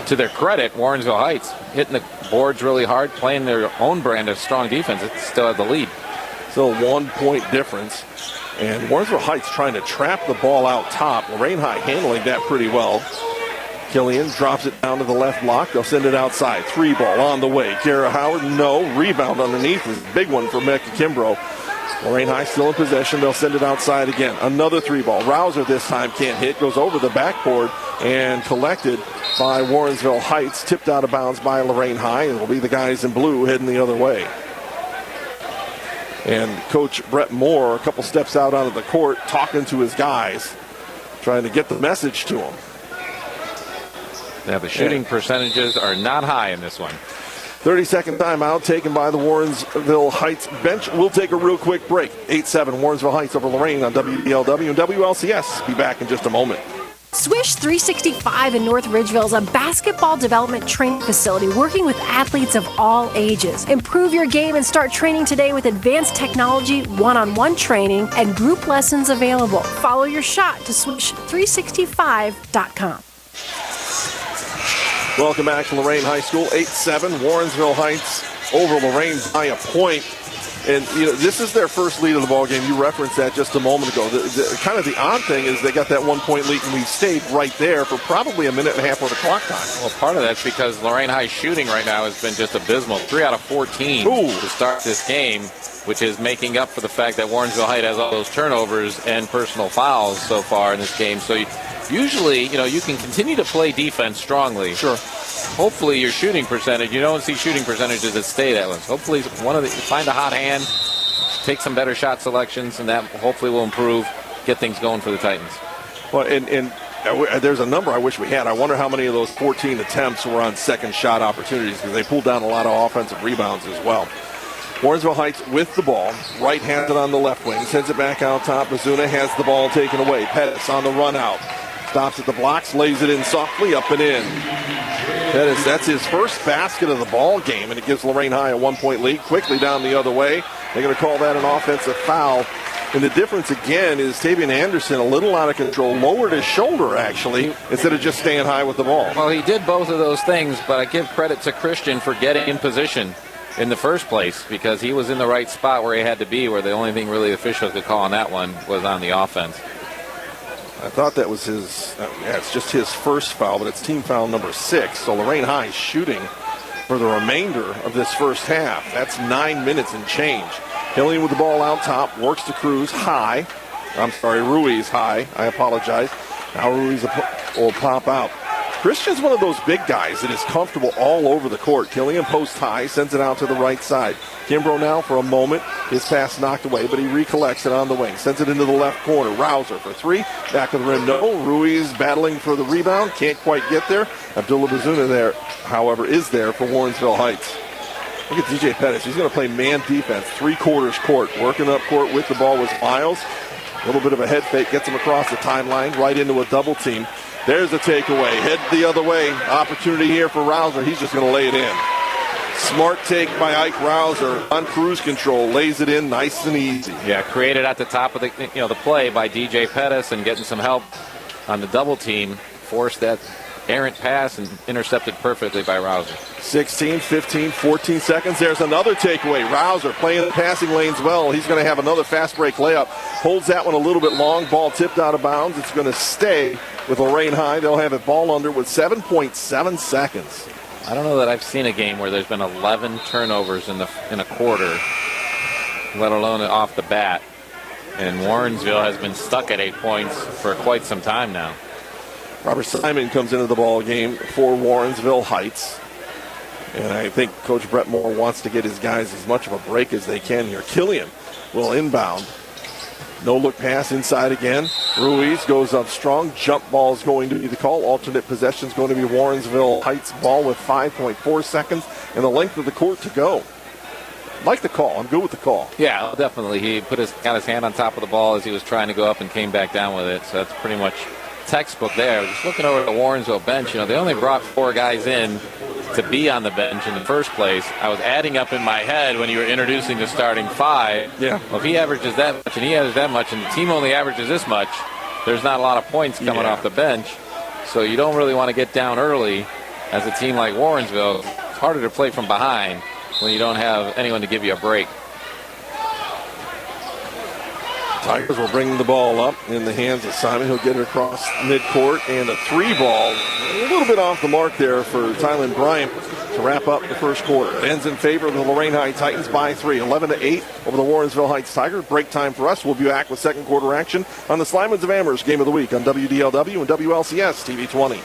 K: to their credit, Warrensville Heights hitting the boards really hard, playing their own brand of strong defense. It still has the lead.
B: Still a 1-point difference. And Warrensville Heights trying to trap the ball out top. Lorain High handling that pretty well. Killian drops it down to the left block. They'll send it outside. 3-ball on the way. Garrett Howard, no. Rebound underneath is a big one for Mecca Kimbrough. Lorain High still in possession. They'll send it outside again. Another 3-ball. Rouser this time can't hit. Goes over the backboard and collected by Warrensville Heights. Tipped out of bounds by Lorain High. And it'll be the guys in blue heading the other way. And Coach Brett Moore, a couple steps out onto the court, talking to his guys, trying to get the message to them.
K: Yeah, the shooting percentages are not high in this one.
B: 30-second timeout taken by the Warrensville Heights bench. We'll take a real quick break. 8-7 Warrensville Heights over Lorain on WDLW and WLCS. Be back in just a moment.
M: Swish 365 in North Ridgeville is a basketball development training facility working with athletes of all ages. Improve your game and start training today with advanced technology, one-on-one training, and group lessons available. Follow your shot to swish365.com.
B: Welcome back to Lorain High School. 8-7 Warrensville Heights over Lorain by a point. And, this is their first lead of the ball game. You referenced that just a moment ago. Kind of the odd thing is they got that 1-point lead, and we've stayed right there for probably a minute and a half with the clock time.
K: Well, part of that's because Lorain High's shooting right now has been just abysmal. 3 out of 14 to start this game, which is making up for the fact that Warrensville Heights has all those turnovers and personal fouls so far in this game. So usually, you can continue to play defense strongly.
B: Sure.
K: Hopefully your shooting percentage, you don't see shooting percentages that stay that way. Hopefully find a hot hand, take some better shot selections, and that hopefully will improve, get things going for the Titans.
B: Well, and there's a number I wish we had. I wonder how many of those 14 attempts were on second shot opportunities, because they pulled down a lot of offensive rebounds as well. Warrensville Heights with the ball, right-handed on the left wing, sends it back out top. Bazuna has the ball taken away. Pettis on the run out. Stops at the blocks, lays it in softly, up and in. Pettis, that's his first basket of the ball game, and it gives Lorain High a 1-point lead. Quickly down the other way. They're going to call that an offensive foul. And the difference, again, is Tavian Anderson a little out of control, lowered his shoulder, actually, instead of just staying high with the ball.
K: Well, he did both of those things, but I give credit to Christian for getting in position in the first place, because he was in the right spot where he had to be, where the only thing really officials could call on that one was on the offense.
B: I thought that was his, it's just his first foul, but it's team foul number 6. So Lorain High shooting for the remainder of this first half. That's 9 minutes and change. Killian with the ball out top, works to Ruiz high. I apologize. Now Ruiz will pop out. Christian's one of those big guys that is comfortable all over the court. Killian post high, sends it out to the right side. Kimbrough now for a moment. His pass knocked away, but he recollects it on the wing. Sends it into the left corner. Rouser for 3. Back of the rim, no. Ruiz battling for the rebound. Can't quite get there. Abdullah Bazuna there, however, is there for Warrensville Heights. Look at DJ Pettis. He's going to play man defense, 3/4 court. Working up court with the ball was Miles. A little bit of a head fake. Gets him across the timeline, right into a double team. There's the takeaway. Head the other way. Opportunity here for Rouser. He's just going to lay it in. Smart take by Ike Rouser on cruise control. Lays it in nice and easy.
K: Yeah, created at the top of the play by DJ Pettis and getting some help on the double team. Forced that errant pass and intercepted perfectly by Rouser.
B: 16, 15, 14 seconds. There's another takeaway. Rouser playing the passing lanes well. He's going to have another fast break layup. Holds that one a little bit long. Ball tipped out of bounds. It's going to stay with Lorain High. They'll have it ball under with 7.7 seconds.
K: I don't know that I've seen a game where there's been 11 turnovers in a quarter, let alone off the bat. And Warrensville has been stuck at 8 points for quite some time now.
B: Robert Simon comes into the ball game for Warrensville Heights. And I think Coach Brett Moore wants to get his guys as much of a break as they can here. Killian will inbound. No-look pass inside again. Ruiz goes up strong. Jump ball is going to be the call. Alternate possession is going to be Warrensville Heights ball with 5.4 seconds and the length of the court to go. Like the call. I'm good with the call.
K: Yeah, definitely. He got his hand on top of the ball as he was trying to go up and came back down with it. So that's pretty much textbook there. Just looking over at the Warrensville bench, they only brought 4 guys in to be on the bench in the first place. I was adding up in my head when you were introducing the starting 5.
B: Yeah.
K: Well, if he averages that much and he averages that much and the team only averages this much, there's not a lot of points coming off the bench. So you don't really want to get down early as a team like Warrensville. It's harder to play from behind when you don't have anyone to give you a break.
B: Tigers will bring the ball up in the hands of Simon. He'll get it across midcourt, and a 3 ball. A little bit off the mark there for Tylen Bryant to wrap up the first quarter. It ends in favor of the Lorain High Titans by 3, 11-8 over the Warrensville Heights Tigers. Break time for us. We'll be back with second quarter action on the Slimans of Amherst Game of the Week on WDLW and WLCS TV 20.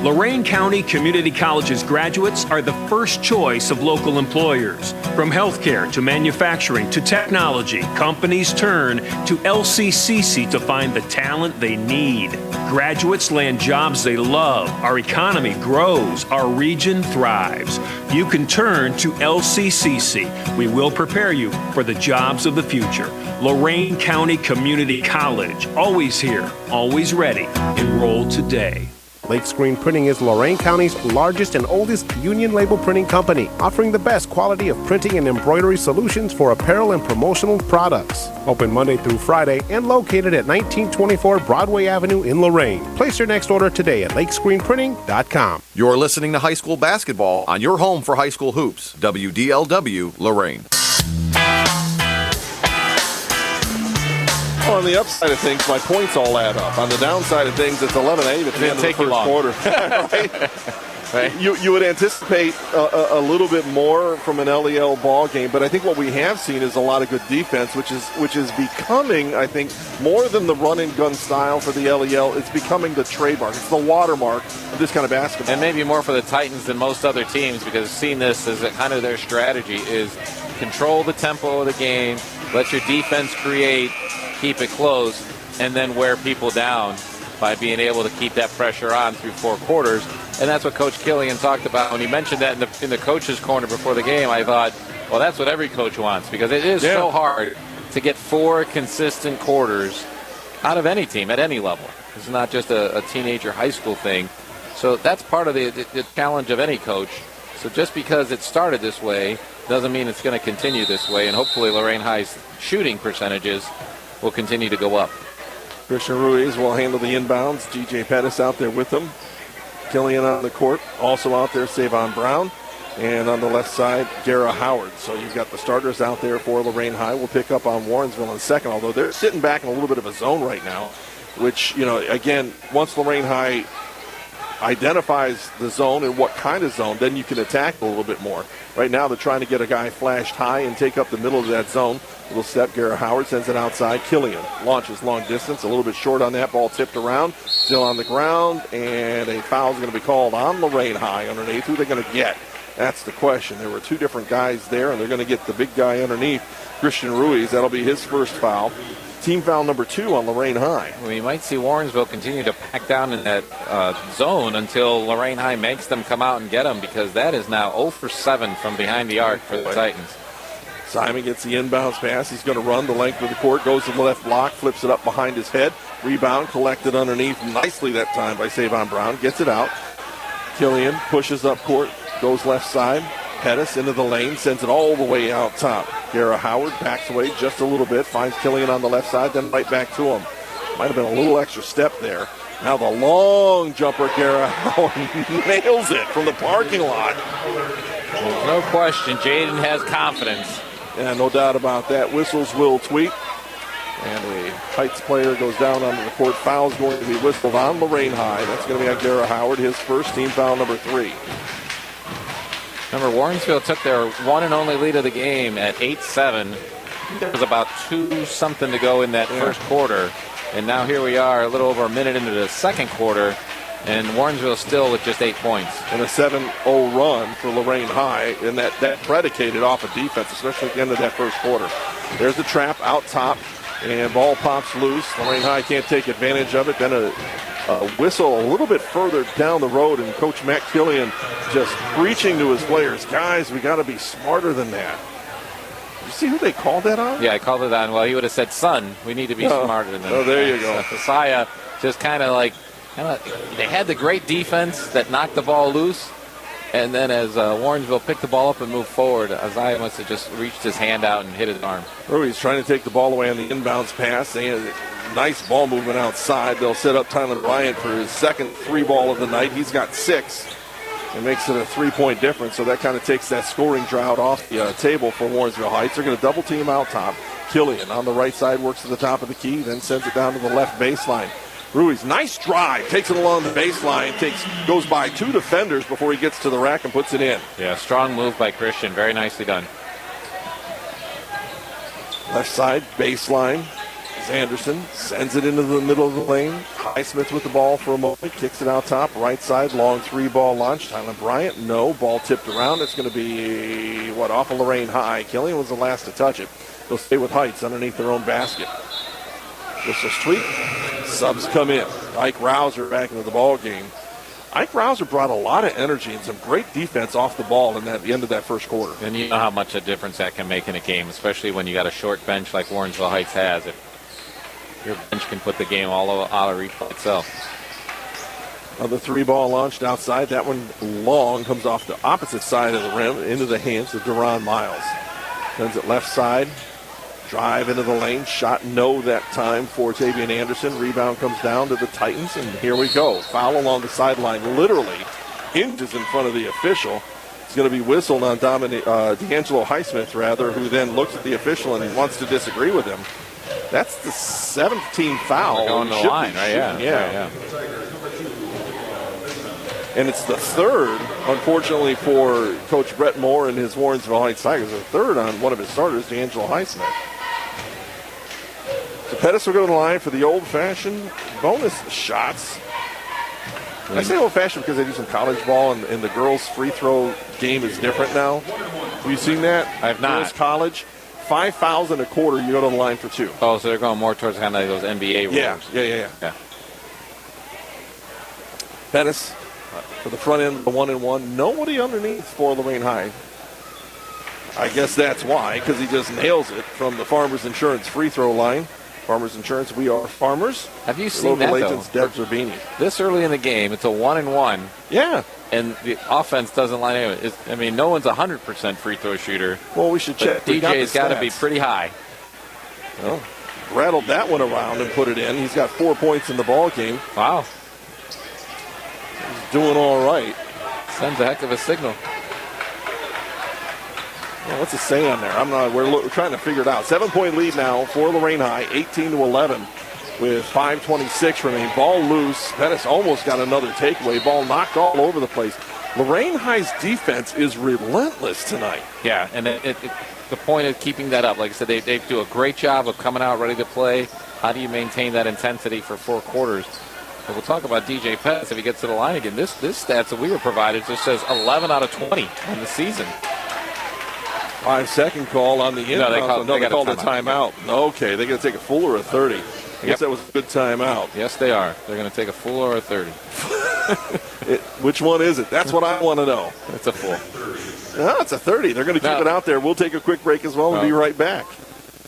N: Lorain County Community College's graduates are the first choice of local employers. From healthcare to manufacturing to technology, companies turn to LCCC to find the talent they need. Graduates land jobs they love. Our economy grows. Our region thrives. You can turn to LCCC. We will prepare you for the jobs of the future. Lorain County Community College. Always here, always ready. Enroll today.
D: Lake Screen Printing is Lorain County's largest and oldest union label printing company, offering the best quality of printing and embroidery solutions for apparel and promotional products. Open Monday through Friday and located at 1924 Broadway Avenue in Lorain. Place your next order today at lakescreenprinting.com.
A: You're listening to high school basketball on your home for high school hoops, WDLW Lorain.
B: on the upside of things, my points all add up. On the downside of things, it's 11-8 at the end of the first quarter. Right? You would anticipate a little bit more from an LEL ball game, but I think what we have seen is a lot of good defense, which is becoming, I think, more than the run and gun style for the LEL. It's becoming the trademark. It's the watermark of this kind of basketball.
K: And maybe more for the Titans than most other teams, because seeing this as kind of their strategy is control the tempo of the game, let your defense create, keep it close, and then wear people down by being able to keep that pressure on through 4 quarters. And that's what Coach Killian talked about. When he mentioned that in the coach's corner before the game, I thought, well, that's what every coach wants, because it is so hard to get 4 consistent quarters out of any team at any level. It's not just a teenager high school thing. So that's part of the challenge of any coach. So just because it started this way doesn't mean it's going to continue this way. And hopefully Lorain High's shooting percentages will continue to go up.
B: Christian Ruiz will handle the inbounds. G.J. Pettis out there with them. Killian on the court. Also out there, Savon Brown. And on the left side, Gara Howard. So you've got the starters out there for Lorain High. We'll pick up on Warrensville in a second, although they're sitting back in a little bit of a zone right now, which, again, once Lorain High identifies the zone and what kind of zone, then you can attack a little bit more. Right now, they're trying to get a guy flashed high and take up the middle of that zone. Little step, Gara Howard sends it outside. Killian launches long distance, a little bit short on that ball, tipped around, still on the ground, and a foul is going to be called on Lorain High underneath. Who are they going to get? That's the question. There were 2 different guys there, and they're going to get the big guy underneath, Christian Ruiz. That'll be his first foul. Team foul number 2 on Lorain High.
K: We might see Warrensville continue to pack down in that zone until Lorain High makes them come out and get them, because that is now 0 for 7 from behind the arc for the Titans.
B: Simon gets the inbounds pass. He's going to run the length of the court, goes to the left block, flips it up behind his head. Rebound collected underneath nicely that time by Savon Brown. Gets it out. Killian pushes up court, goes left side. Pettis into the lane, sends it all the way out top. Gara Howard backs away just a little bit, finds Killian on the left side, then right back to him. Might have been a little extra step there. Now the long jumper, Gara Howard nails it from the parking lot.
K: No question, Jaden has confidence.
B: Yeah, no doubt about that. Whistles will tweak. And a Heights player goes down onto the court. Foul's going to be whistled on Lorain High. That's going to be on Gara Howard, his first, team foul number 3.
K: Remember, Warrensville took their one and only lead of the game at 8-7. There was about 2-something to go in that first quarter. And now here we are, a little over a minute into the second quarter, and Warrensville still with just 8 points.
B: And a 7-0 run for Lorain High, and that predicated off of defense, especially at the end of that first quarter. There's the trap out top, and ball pops loose. Lorain High can't take advantage of it. Then a whistle a little bit further down the road, and Coach Matt Killian just preaching to his players, guys, we got to be smarter than that. You see who they called that on?
K: Yeah, I called it on. Well, he would have said, son, we need to be smarter than that.
B: Oh, there you go.
K: Isaiah just kind of they had the great defense that knocked the ball loose, and then as Warrensville picked the ball up and moved forward, Isaiah must have just reached his hand out and hit his arm.
B: He's trying to take the ball away on the inbounds pass. Nice ball movement outside. They'll set up Tyler Bryant for his second 3 ball of the night. He's got 6. It makes it a 3-point difference, so that kind of takes that scoring drought off the table for Warrensville Heights. They're going to double team out top. Killian on the right side works to the top of the key, then sends it down to the left baseline. Ruiz, nice drive, takes it along the baseline, goes by 2 defenders before he gets to the rack and puts it in.
K: Yeah, strong move by Christian, very nicely done.
B: Left side, baseline. Anderson sends it into the middle of the lane. Highsmith with the ball for a moment, kicks it out top. Right side, long 3-ball launch. Tyler Bryant, no. Ball tipped around. It's going to be, off of Lorain High. Killian was the last to touch it. They'll stay with Heights underneath their own basket. Whistles tweak. Subs come in. Ike Rouser back into the ball game. Ike Rouser brought a lot of energy and some great defense off the ball in the end of that first quarter.
K: And you know how much a difference that can make in a game, especially when you got a short bench like Warrensville Heights has. If your bench can put the game all out of reach by itself.
B: Another 3-ball launched outside. That one long, comes off the opposite side of the rim into the hands of Deron Miles. Sends it left side. Drive into the lane. Shot no that time for Tavian Anderson. Rebound comes down to the Titans, and here we go. Foul along the sideline, literally inches in front of the official. It's going to be whistled on D'Angelo Highsmith, who then looks at the official and wants to disagree with him. That's the 17th foul.
K: On the line, right? Yeah.
B: And it's the third, unfortunately, for Coach Brett Moore and his Warrensville Heights Tigers. The third on one of his starters, D'Angelo Highsmith. So Pettis will go to the line for the old-fashioned bonus shots. I say old-fashioned because they do some college ball, and the girls' free throw game is different now. Have you seen that?
K: I have not.
B: Girls' college, 5 fouls in a quarter, you go to the line for 2.
K: Oh, so they're going more towards kind of those NBA rules.
B: Yeah. Pettis for the front end, the 1-and-1. Nobody underneath for Lorain High. I guess that's why, because he just nails it from the Farmers Insurance free throw line. Farmers Insurance, we are farmers.
K: Have you seen that,
B: agents,
K: though?
B: Deb Zerbini.
K: This early in the game, it's a 1-and-1.
B: Yeah.
K: And the offense doesn't line up. I mean, no one's a 100% free throw shooter.
B: Well, we should check.
K: DJ's got to be pretty high.
B: Well, rattled that one around and put it in. He's got 4 points in the ball game.
K: Wow.
B: He's doing all right.
K: Sends a heck of a signal.
B: Well, what's it say on there? We're trying to figure it out. 7-point lead now for Lorain High, 18-11, with 5:26 remaining. Ball loose. Pettis almost got another takeaway. Ball knocked all over the place. Lorain High's defense is relentless tonight.
K: Yeah, and the point of keeping that up, like I said, they do a great job of coming out ready to play. How do you maintain that intensity for 4 quarters? But we'll talk about DJ Pettis if he gets to the line again. This stats that we were provided just says 11 out of 20 in the season.
B: 5-second call on the inbound.
K: They
B: called a timeout. Okay, they're going to take a full or a 30. I guess that was a good timeout.
K: Yes, they are. They're going to take a full or a 30.
B: Which one is it? That's what I want to know.
K: It's a full.
B: No, it's a 30. They're going to keep it out there. We'll take a quick break as well and be right back.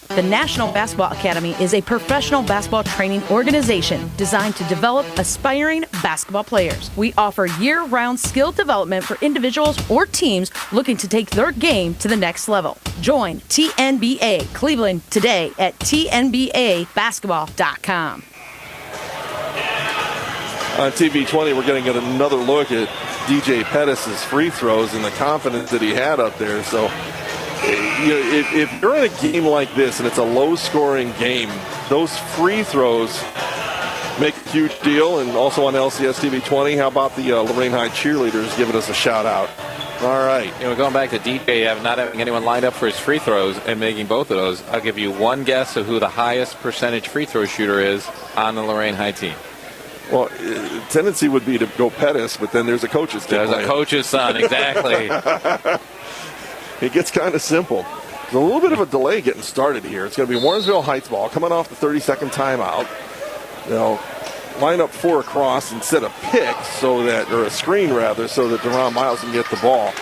O: The National Basketball Academy is a professional basketball training organization designed to develop aspiring basketball players. We offer year-round skill development for individuals or teams looking to take their game to the next level. Join TNBA Cleveland today at tnbabasketball.com.
B: On TV 20, we're going to get another look at DJ Pettis' free throws and the confidence that he had up there. So, if you're in a game like this and it's a low-scoring game, those free throws make a huge deal. And also on LCS TV 20, how about the Lorain High cheerleaders giving us a shout-out? All right.
K: Going back to DJ not having anyone lined up for his free throws and making both of those, I'll give you one guess of who the highest percentage free throw shooter is on the Lorain High team.
B: Well, tendency would be to go Pettis, but then there's a coach's
K: son. There's a coach's son, exactly.
B: It gets kind of simple. There's a little bit of a delay getting started here. It's going to be Warrensville Heights ball coming off the 30-second timeout. They'll line up 4 across instead of pick, or a screen rather, so that Deron Miles can get the ball.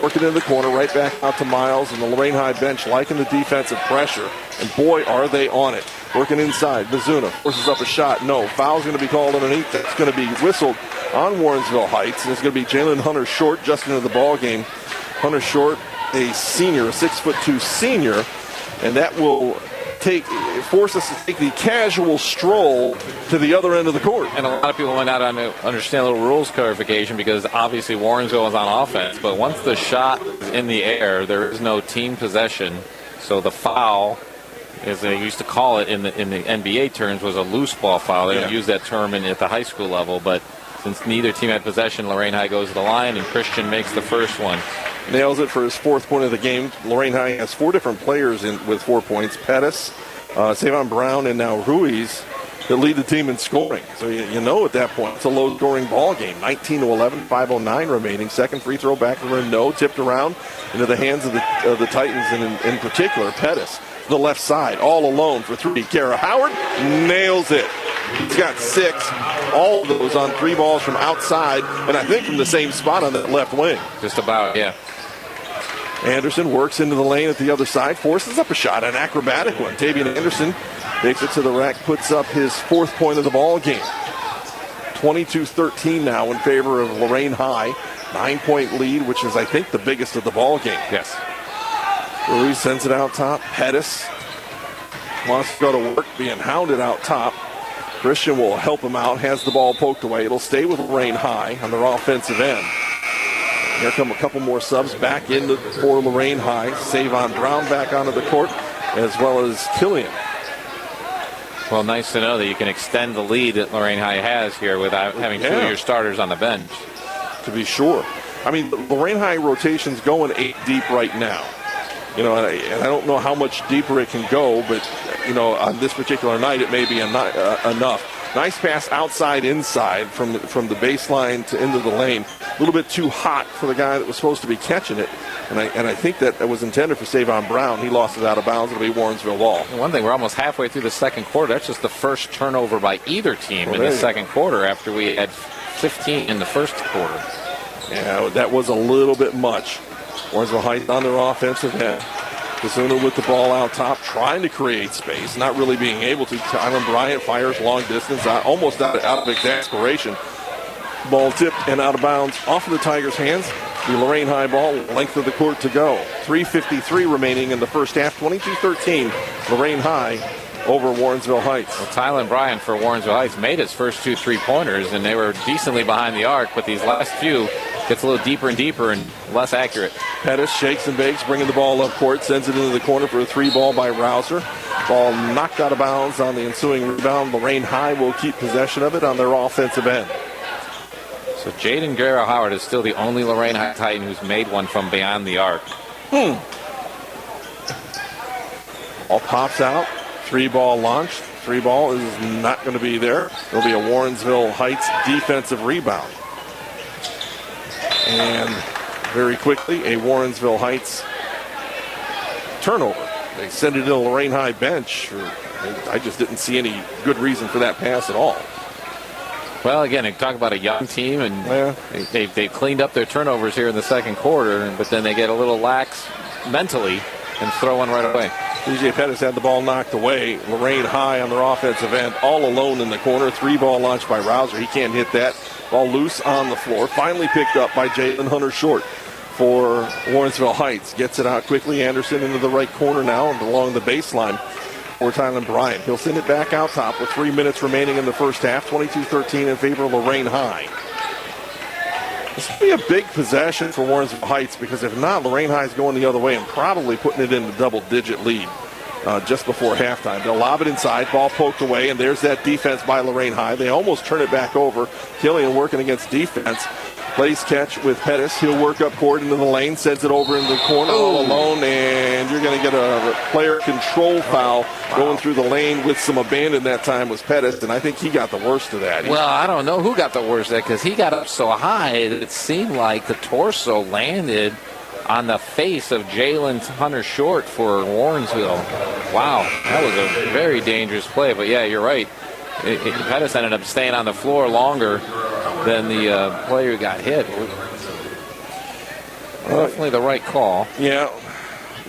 B: Working in the corner, right back out to Miles, and the Lorain High bench liking the defensive pressure. And boy, are they on it. Working inside, Mizuna forces up a shot. No, foul's going to be called underneath. That's going to be whistled on Warrensville Heights. And it's going to be Jalen Hunter Short just into the ball game. Hunter Short, a senior, a 6'2" senior, and that will force us to take the casual stroll to the other end of the court.
K: And a lot of people might not understand a little rules clarification because obviously Warrensville is on offense, but once the shot is in the air, there is no team possession. So the foul, as they used to call it in the NBA terms, was a loose ball foul. They don't use that term at the high school level, but since neither team had possession, Lorain High goes to the line, and Christian makes the first one.
B: Nails it for his 4th point of the game. Lorain High has 4 different players with 4 points. Pettis, Savon Brown, and now Ruiz that lead the team in scoring. So you know at that point it's a low-scoring ball game. 19-11, 5:09 remaining. Second free throw back to rim, no. Tipped around into the hands of the Titans, and in particular Pettis. The left side, all alone for 3. Kara Howard nails it. He's got 6. All of those on 3 balls from outside, and I think from the same spot on that left wing.
K: Just about, yeah.
B: Anderson works into the lane at the other side, forces up a shot, an acrobatic one. Tavian Anderson takes it to the rack, puts up his 4th point of the ball game. 22-13 now in favor of Lorain High. 9-point lead, which is, I think, the biggest of the ball game.
K: Yes.
B: Ruiz sends it out top. Pettis wants to go to work, being hounded out top. Christian will help him out, has the ball poked away. It'll stay with Lorain High on their offensive end. Here come a couple more subs back in for Lorain High. Savon Brown back onto the court, as well as Killian.
K: Well, nice to know that you can extend the lead that Lorain High has here without having two of your starters on the bench.
B: To be sure. I mean, Lorain High rotation's going 8 deep right now. You know, and I don't know how much deeper it can go, but, you know, on this particular night it may be enough. Nice pass outside, inside from the baseline to into the lane. A little bit too hot for the guy that was supposed to be catching it. And I think that was intended for Savon Brown. He lost it out of bounds. It'll be Warrensville ball.
K: And one thing, we're almost halfway through the second quarter. That's just the first turnover by either team in the second quarter after we had 15 in the first quarter.
B: Yeah, that was a little bit much. Warrensville Heights on their offensive end. Kazuna with the ball out top, trying to create space, not really being able to. Tylen Bryant fires long distance, almost out of exasperation. Ball tipped and out of bounds off of the Tigers' hands. The Lorain High ball, length of the court to go. 3:53 remaining in the first half, 22-13. Lorain High over Warrensville Heights.
K: Well, Tylen Bryant for Warrensville Heights made his first 2 3-pointers, and they were decently behind the arc, but these last few gets a little deeper and deeper and less accurate.
B: Pettis shakes and bakes, bringing the ball up court, sends it into the corner for a 3 ball by Rouser. Ball knocked out of bounds on the ensuing rebound. Lorain High will keep possession of it on their offensive end.
K: So Jaden Guerrero-Howard is still the only Lorain High Titan who's made one from beyond the arc.
B: Ball pops out. 3 ball launched. 3 ball is not going to be there. It'll be a Warrensville Heights defensive rebound. And very quickly, a Warrensville Heights turnover. They send it to the Lorain High bench. I just didn't see any good reason for that pass at all.
K: Well, again, they talk about a young team, and they've cleaned up their turnovers here in the second quarter, but then they get a little lax mentally and throw one right away.
B: DJ Pettis had the ball knocked away. Lorain High on their offensive end, all alone in the corner. 3 ball launched by Rouser. He can't hit that. Ball loose on the floor. Finally picked up by Jalen Hunter Short for Warrensville Heights. Gets it out quickly. Anderson into the right corner now and along the baseline for Tylen Bryant. He'll send it back out top with 3 minutes remaining in the first half. 22-13 in favor of Lorain High. This will be a big possession for Warrensville Heights, because if not, Lorain High is going the other way and probably putting it in the double-digit lead just before halftime. They'll lob it inside, ball poked away, and there's that defense by Lorain High. They almost turn it back over. Killian working against defense. Plays catch with Pettis. He'll work up court into the lane, sends it over in the corner all alone, and you're going to get a player control foul going through the lane with some abandon that time was Pettis, and I think he got the worst of that.
K: Well, I don't know who got the worst of that, because he got up so high that it seemed like the torso landed on the face of Jalen Hunter Short for Warrensville. Wow, that was a very dangerous play, but yeah, you're right. Pettis ended up staying on the floor longer than the player who got hit. Definitely the right call.
B: Yeah.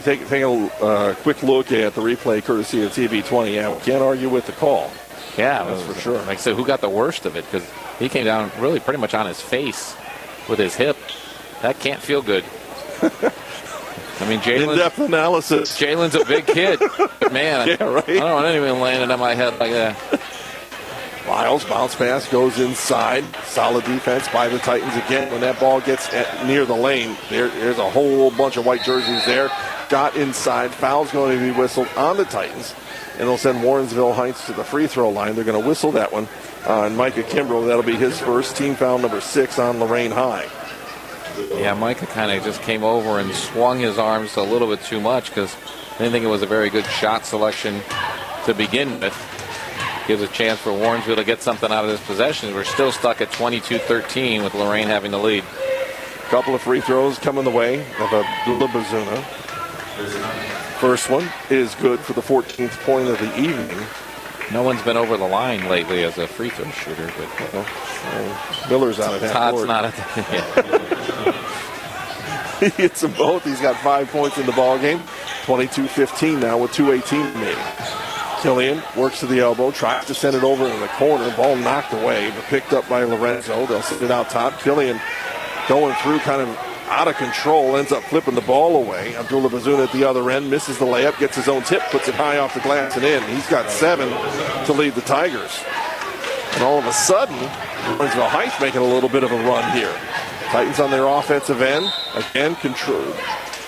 B: Take a quick look at the replay courtesy of TV20. Yeah, we can't argue with the call.
K: Yeah,
B: that's for sure.
K: Like I said, who got the worst of it? Because he came down really pretty much on his face with his hip. That can't feel good. I mean,
B: in-depth analysis.
K: Jalen's a big kid. But man,
B: yeah, right.
K: I don't want anyone landing on my head like that.
B: Lyles, bounce pass goes inside. Solid defense by the Titans again. When that ball gets near the lane, there's a whole bunch of white jerseys there. Got inside. Foul's going to be whistled on the Titans. And they'll send Warrensville Heights to the free throw line. They're going to whistle that one on Micah Kimbrough. That'll be his first, team foul number 6 on Lorain High.
K: Yeah, Micah kind of just came over and swung his arms a little bit too much, because I didn't think it was a very good shot selection to begin with. Gives a chance for Warrensville to get something out of this possession. We're still stuck at 22-13 with Lorain having the lead.
B: Couple of free throws coming the way of Abdullah Bazuna. First one is good for the 14th point of the evening.
K: No one's been over the line lately as a free throw shooter, but
B: Miller's out of half
K: Todd's
B: court.
K: not at
B: He hits them both. He's got 5 points in the ball game. 22-15 now with 2:18 remaining. Killian works to the elbow, tries to send it over in the corner. Ball knocked away, but picked up by Lorenzo. They'll send it out top. Killian going through kind of out of control, ends up flipping the ball away. Abdullah Bazuna at the other end, misses the layup, gets his own tip, puts it high off the glass and in. He's got 7 to lead the Tigers. And all of a sudden, Warrensville Heights making a little bit of a run here. Titans on their offensive end. Again, control.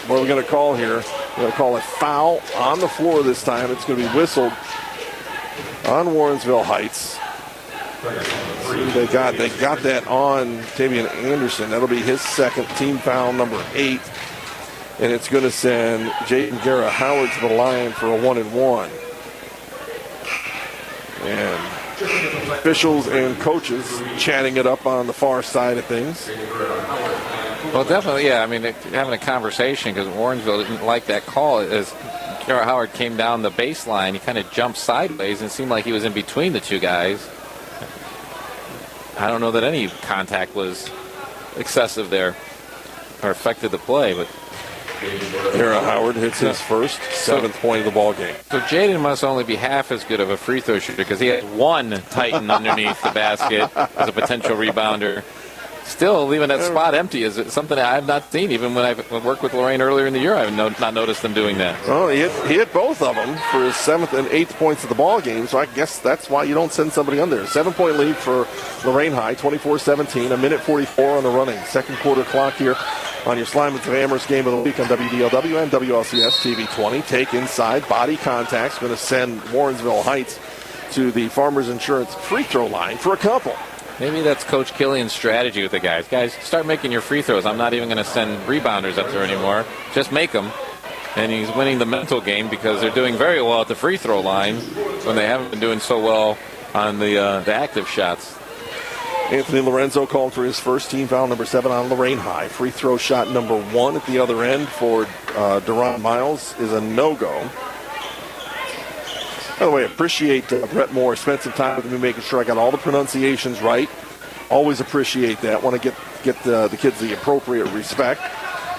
B: What are we going to call here? We're going to call it foul on the floor this time. It's going to be whistled on Warrensville Heights. They got that on Tavian Anderson. That'll be his second, team foul number 8. And it's going to send Jaden Guerra Howard to the line for a 1-and-1. And officials and coaches chatting it up on the far side of things.
K: Well, definitely, yeah. I mean, they're having a conversation because Warrensville didn't like that call. As Guerra Howard came down the baseline, he kind of jumped sideways and it seemed like he was in between the two guys. I don't know that any contact was excessive there or affected the play, but
B: Guerra Howard hits his first, 7th point of the ball game.
K: So Jaden must only be half as good of a free throw shooter because he had one Titan underneath the basket as a potential rebounder. Still leaving that spot empty is something I have not seen. Even when I worked with Lorain earlier in the year, I have not noticed them doing that.
B: Well, he hit both of them for his 7th and 8th points of the ball game, so I guess that's why you don't send somebody under. 7-point lead for Lorain High, 24-17, a minute 44 on the running. Second quarter clock here on your Slimans of Amherst game of the week on WDLW and WLCS TV 20. Take inside, body contact's going to send Warrensville Heights to the Farmers Insurance free throw line for a couple.
K: Maybe that's Coach Killian's strategy with the guys. Guys, start making your free throws. I'm not even going to send rebounders up there anymore. Just make them. And he's winning the mental game because they're doing very well at the free throw line when they haven't been doing so well on the active shots.
B: Anthony Lorenzo called for his first, team foul number 7 on Lorain High. Free throw shot number 1 at the other end for Deron Miles is a no-go. By the way, appreciate Brett Moore. Spent some time with me making sure I got all the pronunciations right. Always appreciate that. Want to get the kids the appropriate respect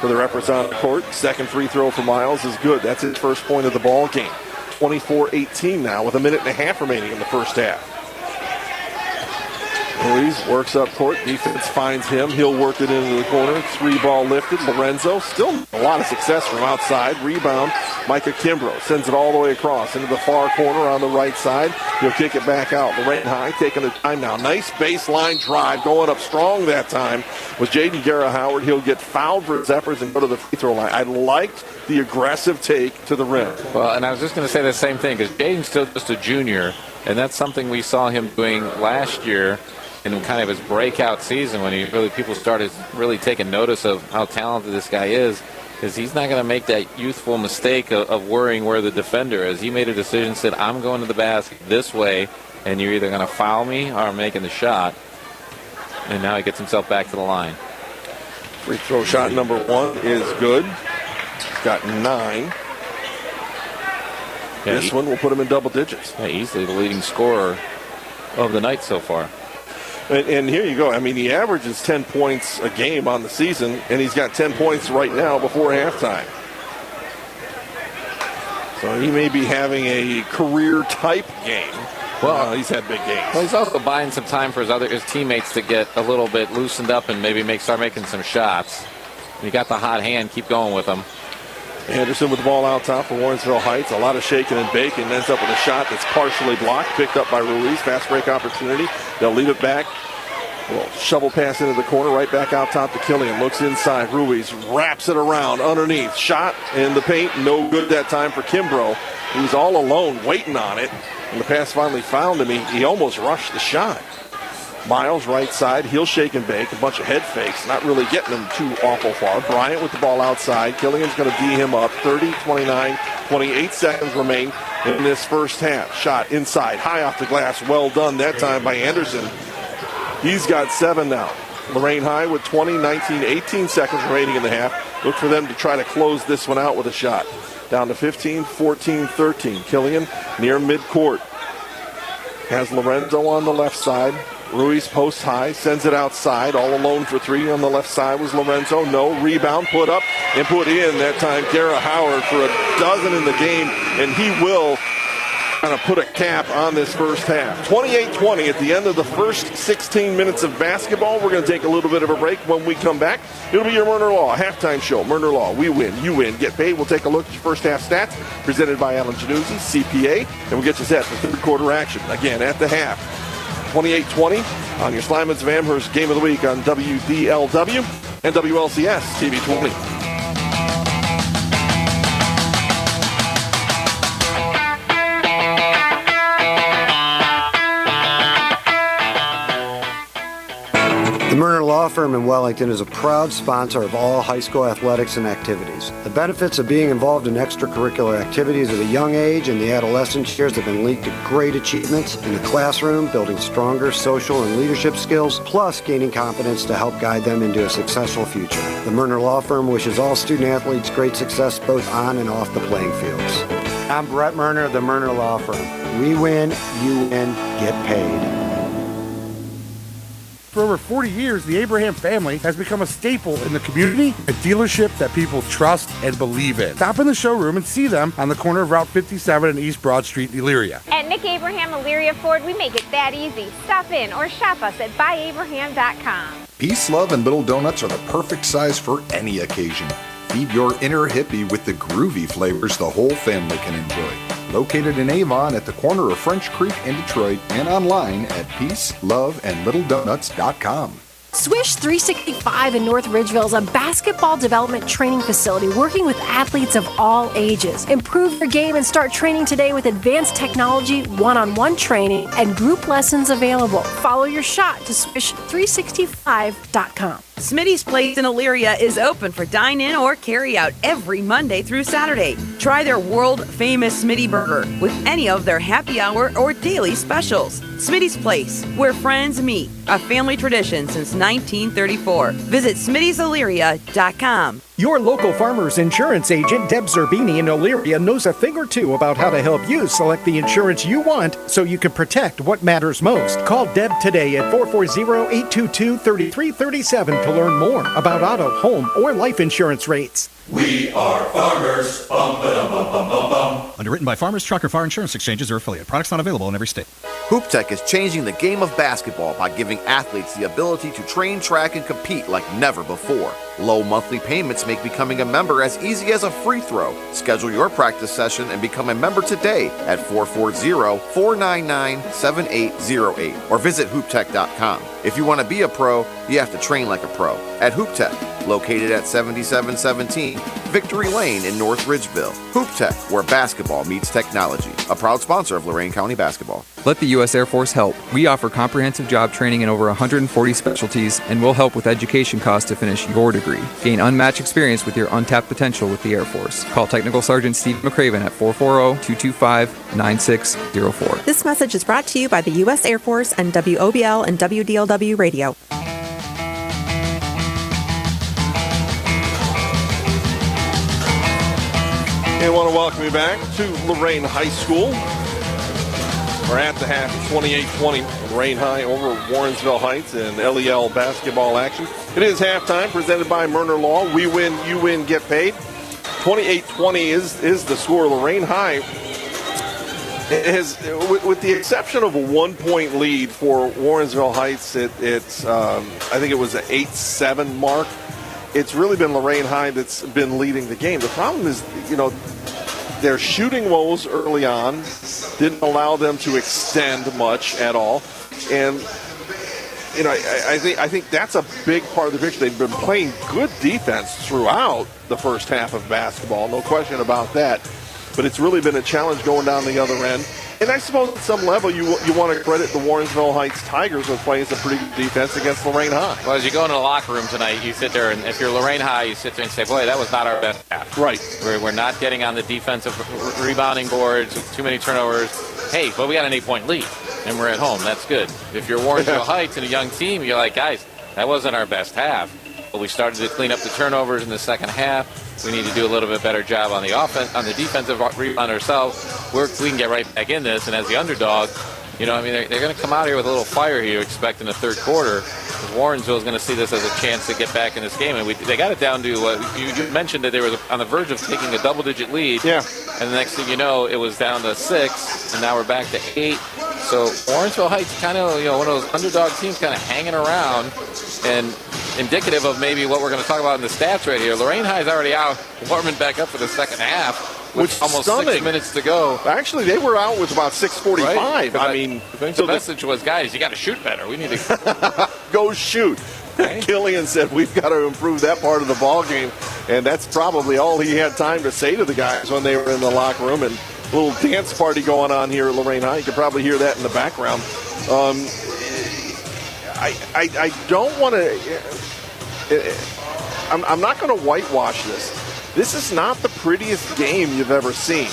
B: for their efforts on the court. Second free throw for Miles is good. That's his first point of the ball game. 24-18 now with a minute and a half remaining in the first half. Ruiz works up court. Defense finds him. He'll work it into the corner. 3-ball lifted. Lorenzo still a lot of success from outside. Rebound. Micah Kimbrough sends it all the way across into the far corner on the right side. He'll kick it back out. Lorain High taking the time now. Nice baseline drive going up strong that time with Jaden Guerra Howard. He'll get fouled for his efforts and go to the free throw line. I liked the aggressive take to the rim.
K: Well, and I was just going to say the same thing because Jaden's still just a junior, and that's something we saw him doing last year in kind of his breakout season when people started really taking notice of how talented this guy is he's not going to make that youthful mistake of worrying where the defender is. He made a decision, said, I'm going to the basket this way, and you're either going to foul me or I'm making the shot. And now he gets himself back to the line.
B: Free throw shot number 1 is good. He's got 9. Yeah, this one will put him in double digits.
K: Yeah, easily the leading scorer of the night so far.
B: And here you go. I mean, he averages 10 points a game on the season, and he's got 10 points right now before halftime. So he may be having a career-type game. Well, he's had big games.
K: Well, he's also buying some time for his teammates to get a little bit loosened up and maybe start making some shots. You got the hot hand. Keep going with him.
B: Anderson with the ball out top for Warrensville Heights. A lot of shaking and baking. Ends up with a shot that's partially blocked. Picked up by Ruiz. Fast break opportunity. They'll leave it back. Well, shovel pass into the corner. Right back out top to Killian. Looks inside. Ruiz wraps it around underneath. Shot in the paint. No good that time for Kimbrough. He was all alone waiting on it. When the pass finally found him, he almost rushed the shot. Miles right side, he'll shake and bake, a bunch of head fakes, not really getting him too awful far. Bryant with the ball outside. Killian's going to D him up. 30, 29, 28 seconds remain in this first half. Shot inside, high off the glass, well done that time by Anderson. He's got 7 now. Lorain High with 20, 19, 18 seconds remaining in the half. Look for them to try to close this one out with a shot. Down to 15, 14, 13. Killian near midcourt. Has Lorenzo on the left side. Ruiz post high, sends it outside, all alone for 3 on the left side was Lorenzo. No, rebound, put up and put in. That time Guerra Howard for a dozen in the game, and he will kind of put a cap on this first half. 28-20 at the end of the first 16 minutes of basketball. We're going to take a little bit of a break. When we come back, it'll be your Murner Law halftime show. Murner Law, we win, you win, get paid. We'll take a look at your first half stats presented by Alan Januzzi, CPA, and we'll get you set for third quarter action. Again, at the half. 28-20 on your Slimans of Amherst Game of the Week on WDLW and WLCS TV 20.
C: Firm in Wellington is a proud sponsor of all high school athletics and activities. The benefits of being involved in extracurricular activities at a young age and the adolescent years have been linked to great achievements in the classroom, building stronger social and leadership skills, plus gaining confidence to help guide them into a successful future. The Murner Law Firm wishes all student athletes great success both on and off the playing fields. I'm Brett Murner of the Murner Law Firm. We win, you win, get paid.
P: For over 40 years, the Abraham family has become a staple in the community, a dealership that people trust and believe in. Stop in the showroom and see them on the corner of Route 57 and East Broad Street, Elyria.
Q: At Nick Abraham Elyria Ford, we make it that easy. Stop in or shop us at buyabraham.com.
R: Peace, love, and little donuts are the perfect size for any occasion. Feed your inner hippie with the groovy flavors the whole family can enjoy. Located in Avon at the corner of French Creek and Detroit, and online at peaceloveandlittledonuts.com.
M: Swish 365 in North Ridgeville is a basketball development training facility working with athletes of all ages. Improve your game and start training today with advanced technology, one-on-one training, and group lessons available. Follow your shot to swish365.com.
S: Smitty's Place in Elyria is open for dine-in or carry-out every Monday through Saturday. Try their world-famous Smitty Burger with any of their happy hour or daily specials. Smitty's Place, where friends meet, a family tradition since 1934. Visit Smitty'sIllyria.com.
T: Your local farmer's insurance agent, Deb Zerbini in Elyria, knows a thing or two about how to help you select the insurance you want so you can protect what matters most. Call Deb today at 440-822-3337 to learn more about auto, home, or life insurance rates.
U: We are farmers. Bum, ba-dum, bum, bum, bum, bum.
V: Underwritten by Farmers Truck or Fire Insurance Exchanges or affiliate. Products not available in every state.
A: Hoop Tech is changing the game of basketball by giving athletes the ability to train, track, and compete like never before. Low monthly payments make becoming a member as easy as a free throw. Schedule your practice session and become a member today at 440-499-7808 or visit hooptech.com. If you want to be a pro, you have to train like a pro. At Hoop Tech, located at 7717 Victory Lane in North Ridgeville. Hoop Tech, where basketball meets technology. A proud sponsor of Lorain County Basketball.
G: Let the U.S. Air Force help. We offer comprehensive job training in over 140 specialties, and we'll help with education costs to finish your degree. Gain unmatched experience with your untapped potential with the Air Force. Call Technical Sergeant Steve McCraven at 440-225-9604.
H: This message is brought to you by the U.S. Air Force and WOBL and WDLW Radio.
B: I want to welcome you back to Lorain High School. We're at the half, 28-20. Lorain High over Warrensville Heights in LEL basketball action. It is halftime, presented by Murner Law. We win, you win, get paid. 28-20 is the score. Lorain High has, with the exception of a 1-point lead for Warrensville Heights, it's I think it was an 8-7 mark. It's really been Lorain High that's been leading the game. The problem is, their shooting woes early on didn't allow them to extend much at all. And, I think that's a big part of the picture. They've been playing good defense throughout the first half of basketball, no question about that. But it's really been a challenge going down the other end. And I suppose at some level you want to credit the Warrensville Heights Tigers with playing some pretty good defense against Lorain High.
K: Well, as you go into the locker room tonight, you sit there, and if you're Lorain High, you sit there and say, boy, that was not our best half.
B: Right.
K: We're not getting on the defensive rebounding boards, too many turnovers. Hey, but we got an 8-point lead, and we're at home. That's good. If you're Warrensville Heights and a young team, you're like, guys, that wasn't our best half. But we started to clean up the turnovers in the second half. We need to do a little bit better job on the offense, on the defensive rebound ourselves. We can get right back in this, and as the underdog, they're going to come out here with a little fire here, expecting the third quarter. Because Warrensville is going to see this as a chance to get back in this game, and they got it down to you mentioned that they were on the verge of taking a double-digit lead.
B: Yeah.
K: And the next thing you know, it was down to 6, and now we're back to 8. So Warrensville Heights kind of, one of those underdog teams kind of hanging around, and indicative of maybe what we're going to talk about in the stats right here. Lorain High is already out, warming back up for the second half. With almost
B: stunning.
K: 6 minutes to go.
B: Actually, they were out with about 6:45.
K: Right.
B: I
K: think the message was, guys, you got to shoot better. We need to
B: go shoot. Okay. Killian said we've got to improve that part of the ball game, and that's probably all he had time to say to the guys when they were in the locker room. And a little dance party going on here at Lorain High. You could probably hear that in the background. I don't want to. I'm not going to whitewash this. This is not the prettiest game you've ever seen.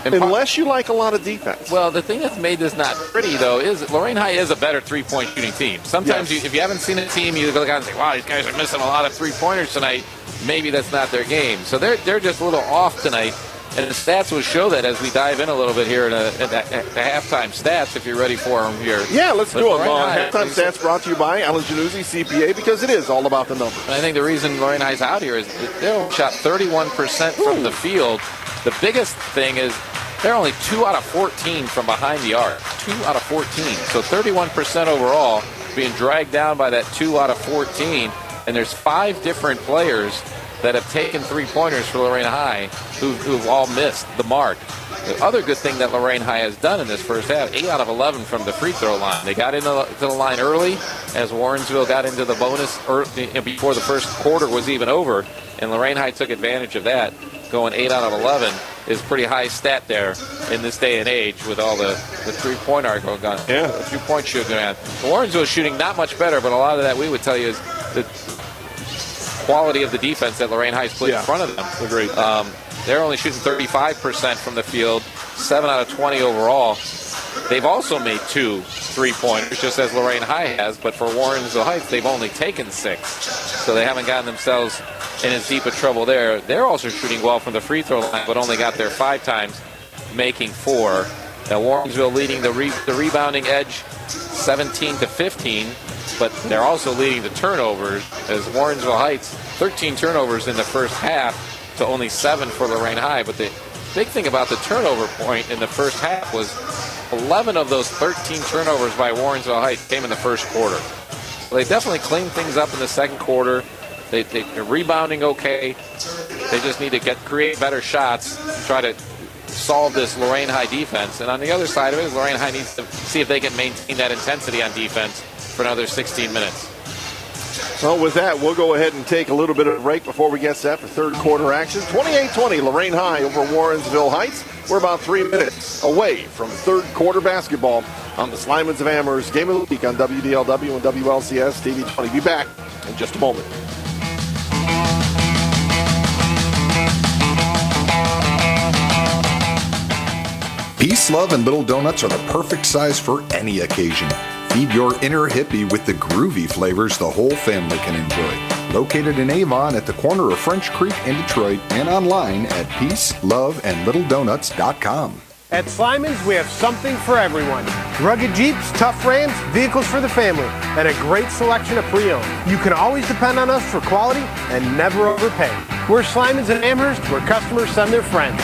B: Unless you like a lot of defense.
K: Well, the thing that's made this not pretty, though, is Lorain High is a better three-point shooting team. Sometimes if you haven't seen a team, you look out and say, wow, these guys are missing a lot of three-pointers tonight. Maybe that's not their game. So they're just a little off tonight. And the stats will show that as we dive in a little bit here in the halftime stats, if you're ready for them here.
B: Yeah, let's do them. Halftime stats brought to you by Alan Januzzi, CPA, because it is all about the numbers.
K: And I think the reason Lorain High's out here is they shot 31% from the field. The biggest thing is they're only 2 out of 14 from behind the arc. 2 out of 14. So 31% overall, being dragged down by that 2 out of 14. And there's 5 different players that have taken three-pointers for Lorain High who've all missed the mark. The other good thing that Lorain High has done in this first half, 8 out of 11 from the free throw line. They got into the line early as Warrensville got into the bonus before the first quarter was even over, and Lorain High took advantage of that, going 8 out of 11 is a pretty high stat there in this day and age with all the three-point arc going on.
B: Yeah.
K: The 2-point shooting around. Warrensville shooting not much better, but a lot of that we would tell you is the quality of the defense that Lorain High's put in front of them.
B: Agreed.
K: They're only shooting 35% from the field, 7 out of 20 overall. They've also made 2 3-pointers, just as Lorain High has, but for Warrensville Heights, they've only taken 6. So they haven't gotten themselves in as deep of trouble there. They're also shooting well from the free throw line, but only got there 5 times, making 4. Now Warrensville leading the rebounding edge 17-15, but they're also leading the turnovers as Warrensville Heights, 13 turnovers in the first half to only 7 for Lorain High. But the big thing about the turnover point in the first half was 11 of those 13 turnovers by Warrensville Heights came in the first quarter. So they definitely cleaned things up in the second quarter. They're rebounding okay. They just need to create better shots to try to solve this Lorain High defense. And on the other side of it, Lorain High needs to see if they can maintain that intensity on defense for another 16 minutes.
B: Well, with that, we'll go ahead and take a little bit of a break before we get set for third quarter action. 28-20, Lorain High over Warrensville Heights. We're about 3 minutes away from third quarter basketball on the Slimans of Amherst Game of the Week on WDLW and WLCS TV 20. Be back in just a moment.
R: Peace, love, and little donuts are the perfect size for any occasion. Feed your inner hippie with the groovy flavors the whole family can enjoy. Located in Avon at the corner of French Creek and Detroit, and online at peaceloveandlittledonuts.com.
D: At Slimans, we have something for everyone. Rugged Jeeps, tough Rams, vehicles for the family, and a great selection of pre-owned. You can always depend on us for quality and never overpay. We're Slimans in Amherst, where customers send their friends.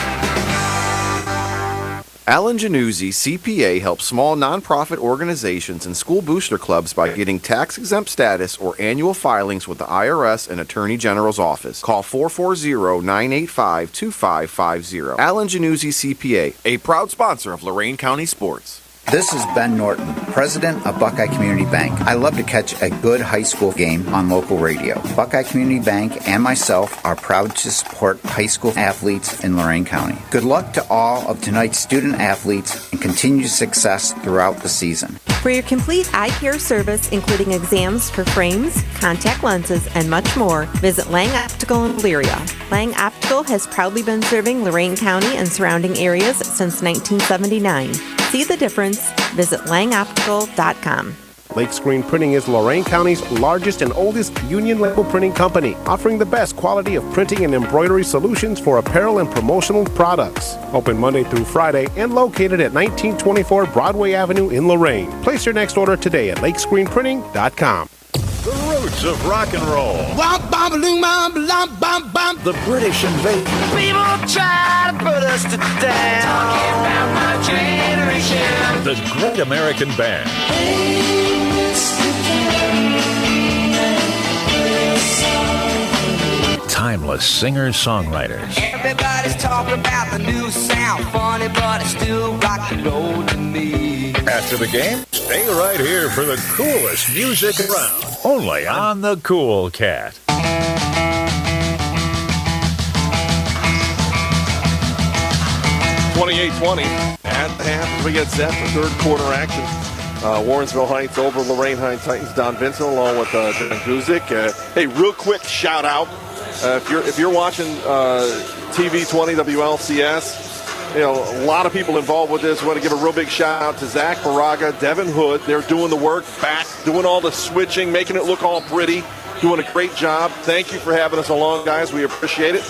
A: Alan Januzzi, CPA, helps small nonprofit organizations and school booster clubs by getting tax-exempt status or annual filings with the IRS and Attorney General's office. Call 440-985-2550. Alan Januzzi, CPA, a proud sponsor of Lorain County Sports.
J: This is Ben Norton, president of Buckeye Community Bank. I love to catch a good high school game on local radio. Buckeye Community Bank and myself are proud to support high school athletes in Lorain County. Good luck to all of tonight's student athletes and continued success throughout the season.
H: For your complete eye care service, including exams for frames, contact lenses, and much more, visit Lang Optical in Elyria. Lang Optical has proudly been serving Lorain County and surrounding areas since 1979. See the difference. Visit langoptical.com.
D: Lake Screen Printing is Lorain County's largest and oldest union label printing company, offering the best quality of printing and embroidery solutions for apparel and promotional products. Open Monday through Friday and located at 1924 Broadway Avenue in Lorain. Place your next order today at lakescreenprinting.com.
U: The roots of rock and roll. The British invasion.
F: People try to put us to down. Talking about my generation.
U: The Great American Band. Timeless singer-songwriters.
F: Everybody's talking about the new sound. Funny, but it's still rock and roll to me.
U: After the game, stay right here for the coolest music around. Only on the Cool Cat.
B: 28-20 at the half as we get set for third quarter action Warrensville Heights over Lorain High Titans. Don Vincent along with John Guzik. Hey, real quick shout out. If you're watching TV 20 WLCS, a lot of people involved with this. I want to give a real big shout out to Zach Baraga, Devin Hood. They're doing the work back, doing all the switching, making it look all pretty, doing a great job. Thank you for having us along, guys. We appreciate it.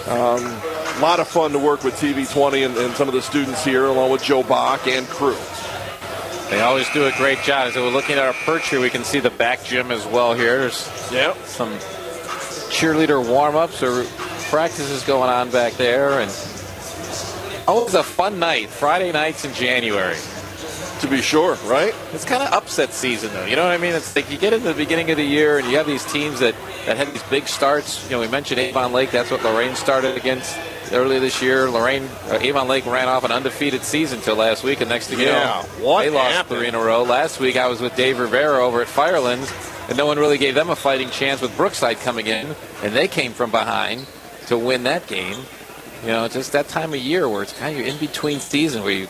B: A lot of fun to work with TV 20 and some of the students here, along with Joe Bach and crew.
K: They always do a great job. As we're looking at our perch here, we can see the back gym as well here. There's some cheerleader warm-ups or practices going on back there. And always a fun night, Friday nights in January.
B: To be sure, right?
K: It's kind of upset season, though. You know what I mean? It's like you get into the beginning of the year and you have these teams that had these big starts. We mentioned Avon Lake. That's what Lorain started against earlier this year. Avon Lake ran off an undefeated season until last week, and next thing you know, they lost 3 in a row. Last week I was with Dave Rivera over at Firelands, and no one really gave them a fighting chance with Brookside coming in, and they came from behind to win that game. Just that time of year where it's kind of in between season where you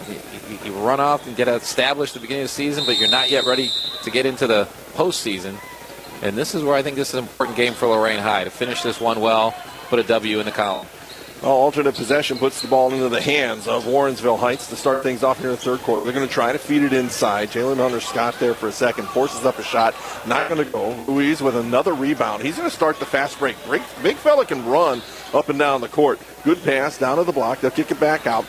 K: run off and get established at the beginning of the season, but you're not yet ready to get into the postseason. And this is where I think this is an important game for Lorain High to finish this one well, put a W in the column.
B: Alternate possession puts the ball into the hands of Warrensville Heights to start things off here in the third quarter. They're going to try to feed it inside. Jalen Hunter-Scott there for a second, forces up a shot, not going to go. Ruiz with another rebound. He's going to start the fast break. Big fella can run up and down the court. Good pass down to the block. They'll kick it back out.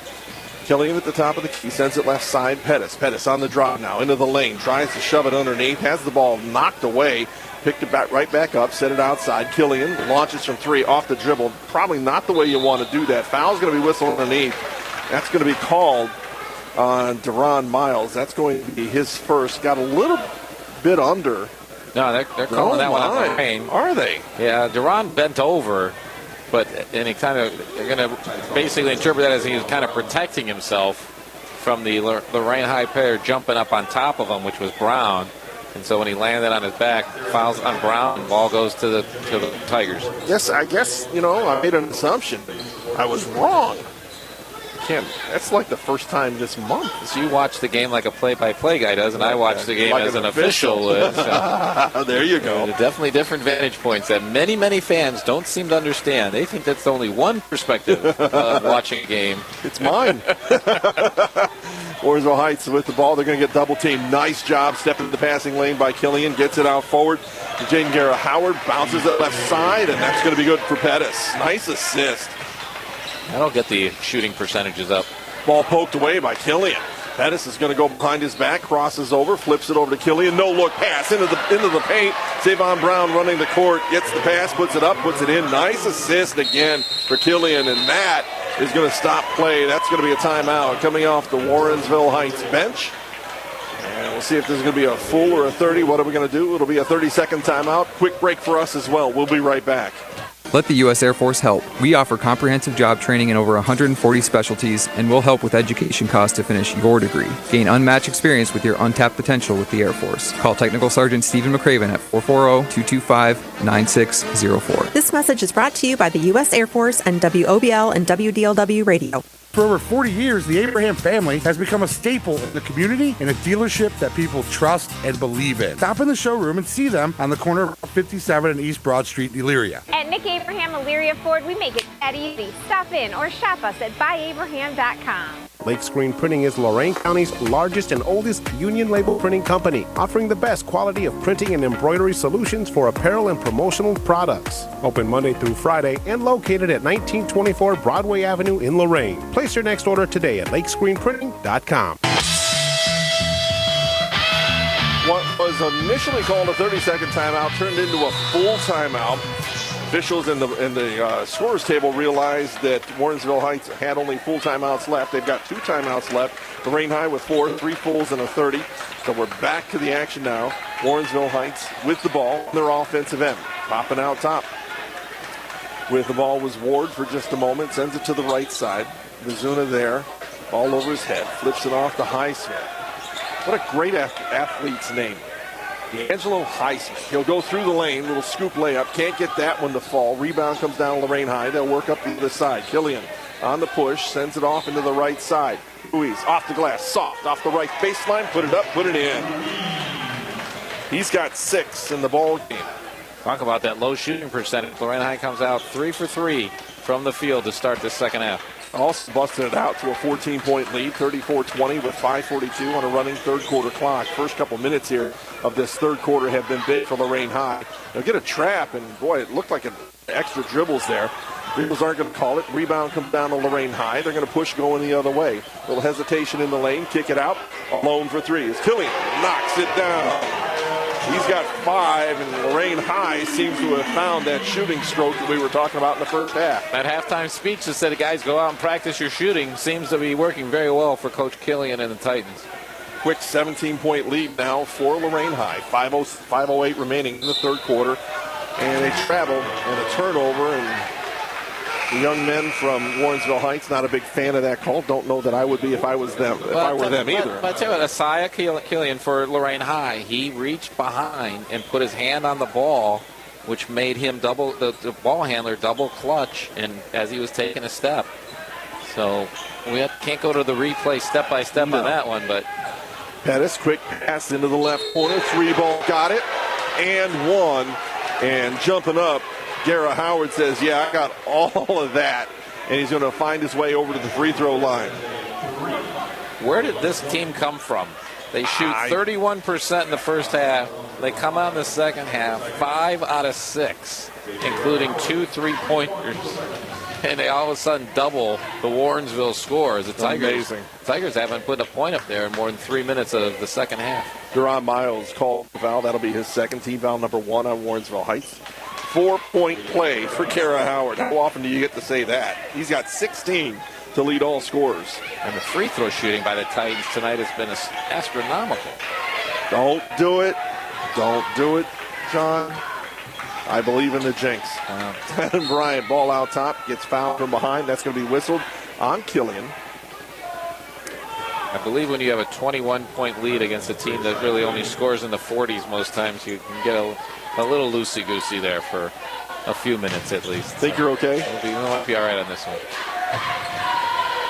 B: Killian at the top of the key, sends it left side. Pettis on the drop now into the lane, tries to shove it underneath, has the ball knocked away. Picked it right back up, set it outside. Killian launches from 3 off the dribble. Probably not the way you want to do that. Foul's going to be whistled underneath. That's going to be called on Deron Miles. That's going to be his first. Got a little bit under.
K: No, they're calling that one on the rain.
B: Are they?
K: Yeah, Deron bent over, and they're going to basically interpret that as he was kind of protecting himself from the Lorain High player jumping up on top of him, which was Brown. And so when he landed on his back, fouls on Brown, and ball goes to the Tigers.
B: Yes, I guess, I made an assumption. I was wrong. That's like the first time this month.
K: So you watch the game like a play-by-play guy does, and I watch the game like as an official.
B: There you go.
K: Definitely different vantage points that many, many fans don't seem to understand. They think that's only one perspective of watching a game.
B: It's mine. Warrensville Heights with the ball. They're going to get double teamed. Nice job stepping the passing lane by Killian. Gets it out forward. Jaden Garrett Howard bounces it left side, and that's going to be good for Pettis. Nice assist.
K: That'll get the shooting percentages up.
B: Ball poked away by Killian. Pettis is going to go behind his back, crosses over, flips it over to Killian. No look pass into the paint. Savon Brown running the court, gets the pass, puts it up, puts it in. Nice assist again for Killian, and that is going to stop play. That's going to be a timeout coming off the Warrensville Heights bench. And we'll see if this is going to be a full or a 30. What are we going to do? It'll be a 30-second timeout. Quick break for us as well. We'll be right back.
G: Let the U.S. Air Force help. We offer comprehensive job training in over 140 specialties, and we'll help with education costs to finish your degree. Gain unmatched experience with your untapped potential with the Air Force. Call Technical Sergeant Stephen McCraven at 440-225-9604.
H: This message is brought to you by the U.S. Air Force and WOBL and WDLW Radio.
P: For over 40 years, the Abraham family has become a staple in the community and a dealership that people trust and believe in. Stop in the showroom and see them on the corner of 57 and East Broad Street in Elyria.
Q: At Nick Abraham Elyria Ford, we make it that easy. Stop in or shop us at buyabraham.com.
D: Lake Screen Printing is Lorain County's largest and oldest union label printing company, offering the best quality of printing and embroidery solutions for apparel and promotional products. Open Monday through Friday and located at 1924 Broadway Avenue in Lorain. Place your next order today at lakescreenprinting.com.
B: What was initially called a 30-second timeout turned into a full timeout. Officials in the scorers table realized that Warrensville Heights had only full timeouts left. They've got 2 timeouts left. Lorain High with 4, 3 fulls and a 30. So we're back to the action now. Warrensville Heights with the ball on their offensive end. Popping out top. With the ball was Ward for just a moment. Sends it to the right side. Mizuna there. Ball over his head. Flips it off to Highsmith. What a great athlete's name. D'Angelo Highsmith. He'll go through the lane. Little scoop layup. Can't get that one to fall. Rebound comes down Lorain High. They'll work up the other side. Killian on the push, sends it off into the right side. Ruiz off the glass, soft, off the right baseline, put it up, put it in. He's got 6 in the ball game.
K: Talk about that low shooting percentage. Lorain High comes out 3 for 3 from the field to start this second half.
B: Also busted it out to a 14-point lead, 34-20 with 5:42 on a running third quarter clock. First couple minutes here of this third quarter have been big for Lorain High. They'll get a trap, and boy, it looked like an extra dribbles there. Dribbles aren't going to call it. Rebound comes down to Lorain High. They're going to push going the other way. Little hesitation in the lane, kick it out. Alone for 3 is Killian. Knocks it down. He's got 5, and Lorain High seems to have found that shooting stroke that we were talking about in the first half.
K: That halftime speech that said, guys, go out and practice your shooting, seems to be working very well for Coach Killian and the Titans.
B: Quick 17-point lead now for Lorain High. 5:08 remaining in the third quarter. And they travel and a turnover, and the young men from Warrensville Heights, not a big fan of that call. Don't know that I would be if I was them. I were them either.
K: But I tell you what, Isaiah Killian for Lorain High, he reached behind and put his hand on the ball, which made him the ball handler double clutch, and as he was taking a step. So we can't go to the replay step by step on that one, but
B: Pettis, quick pass into the left corner, 3 ball, got it, and 1, and jumping up. Garrett Howard says, yeah, I got all of that, and he's going to find his way over to the free throw line.
K: Where did this team come from? They shoot 31% in the first half. They come out in the second half, 5 out of 6, including 2 3-pointers. And they all of a sudden double the Warrensville scores. The Tigers haven't put a point up there in more than 3 minutes of the second half.
B: Deron Miles called the foul. That'll be his second, team foul number 1 on Warrensville Heights. 4-point play for Kara Howard. How often do you get to say that? He's got 16 to lead all scorers.
K: And the free throw shooting by the Titans tonight has been astronomical.
B: Don't do it. Don't do it, John. I believe in the jinx. And Bryant, ball out top, gets fouled from behind. That's going to be whistled on Killian.
K: I believe when you have a 21-point lead against a team that really only scores in the 40s most times, you can get a little loosey-goosey there for a few minutes at least.
B: Think you're okay?
K: We might be all right on this one.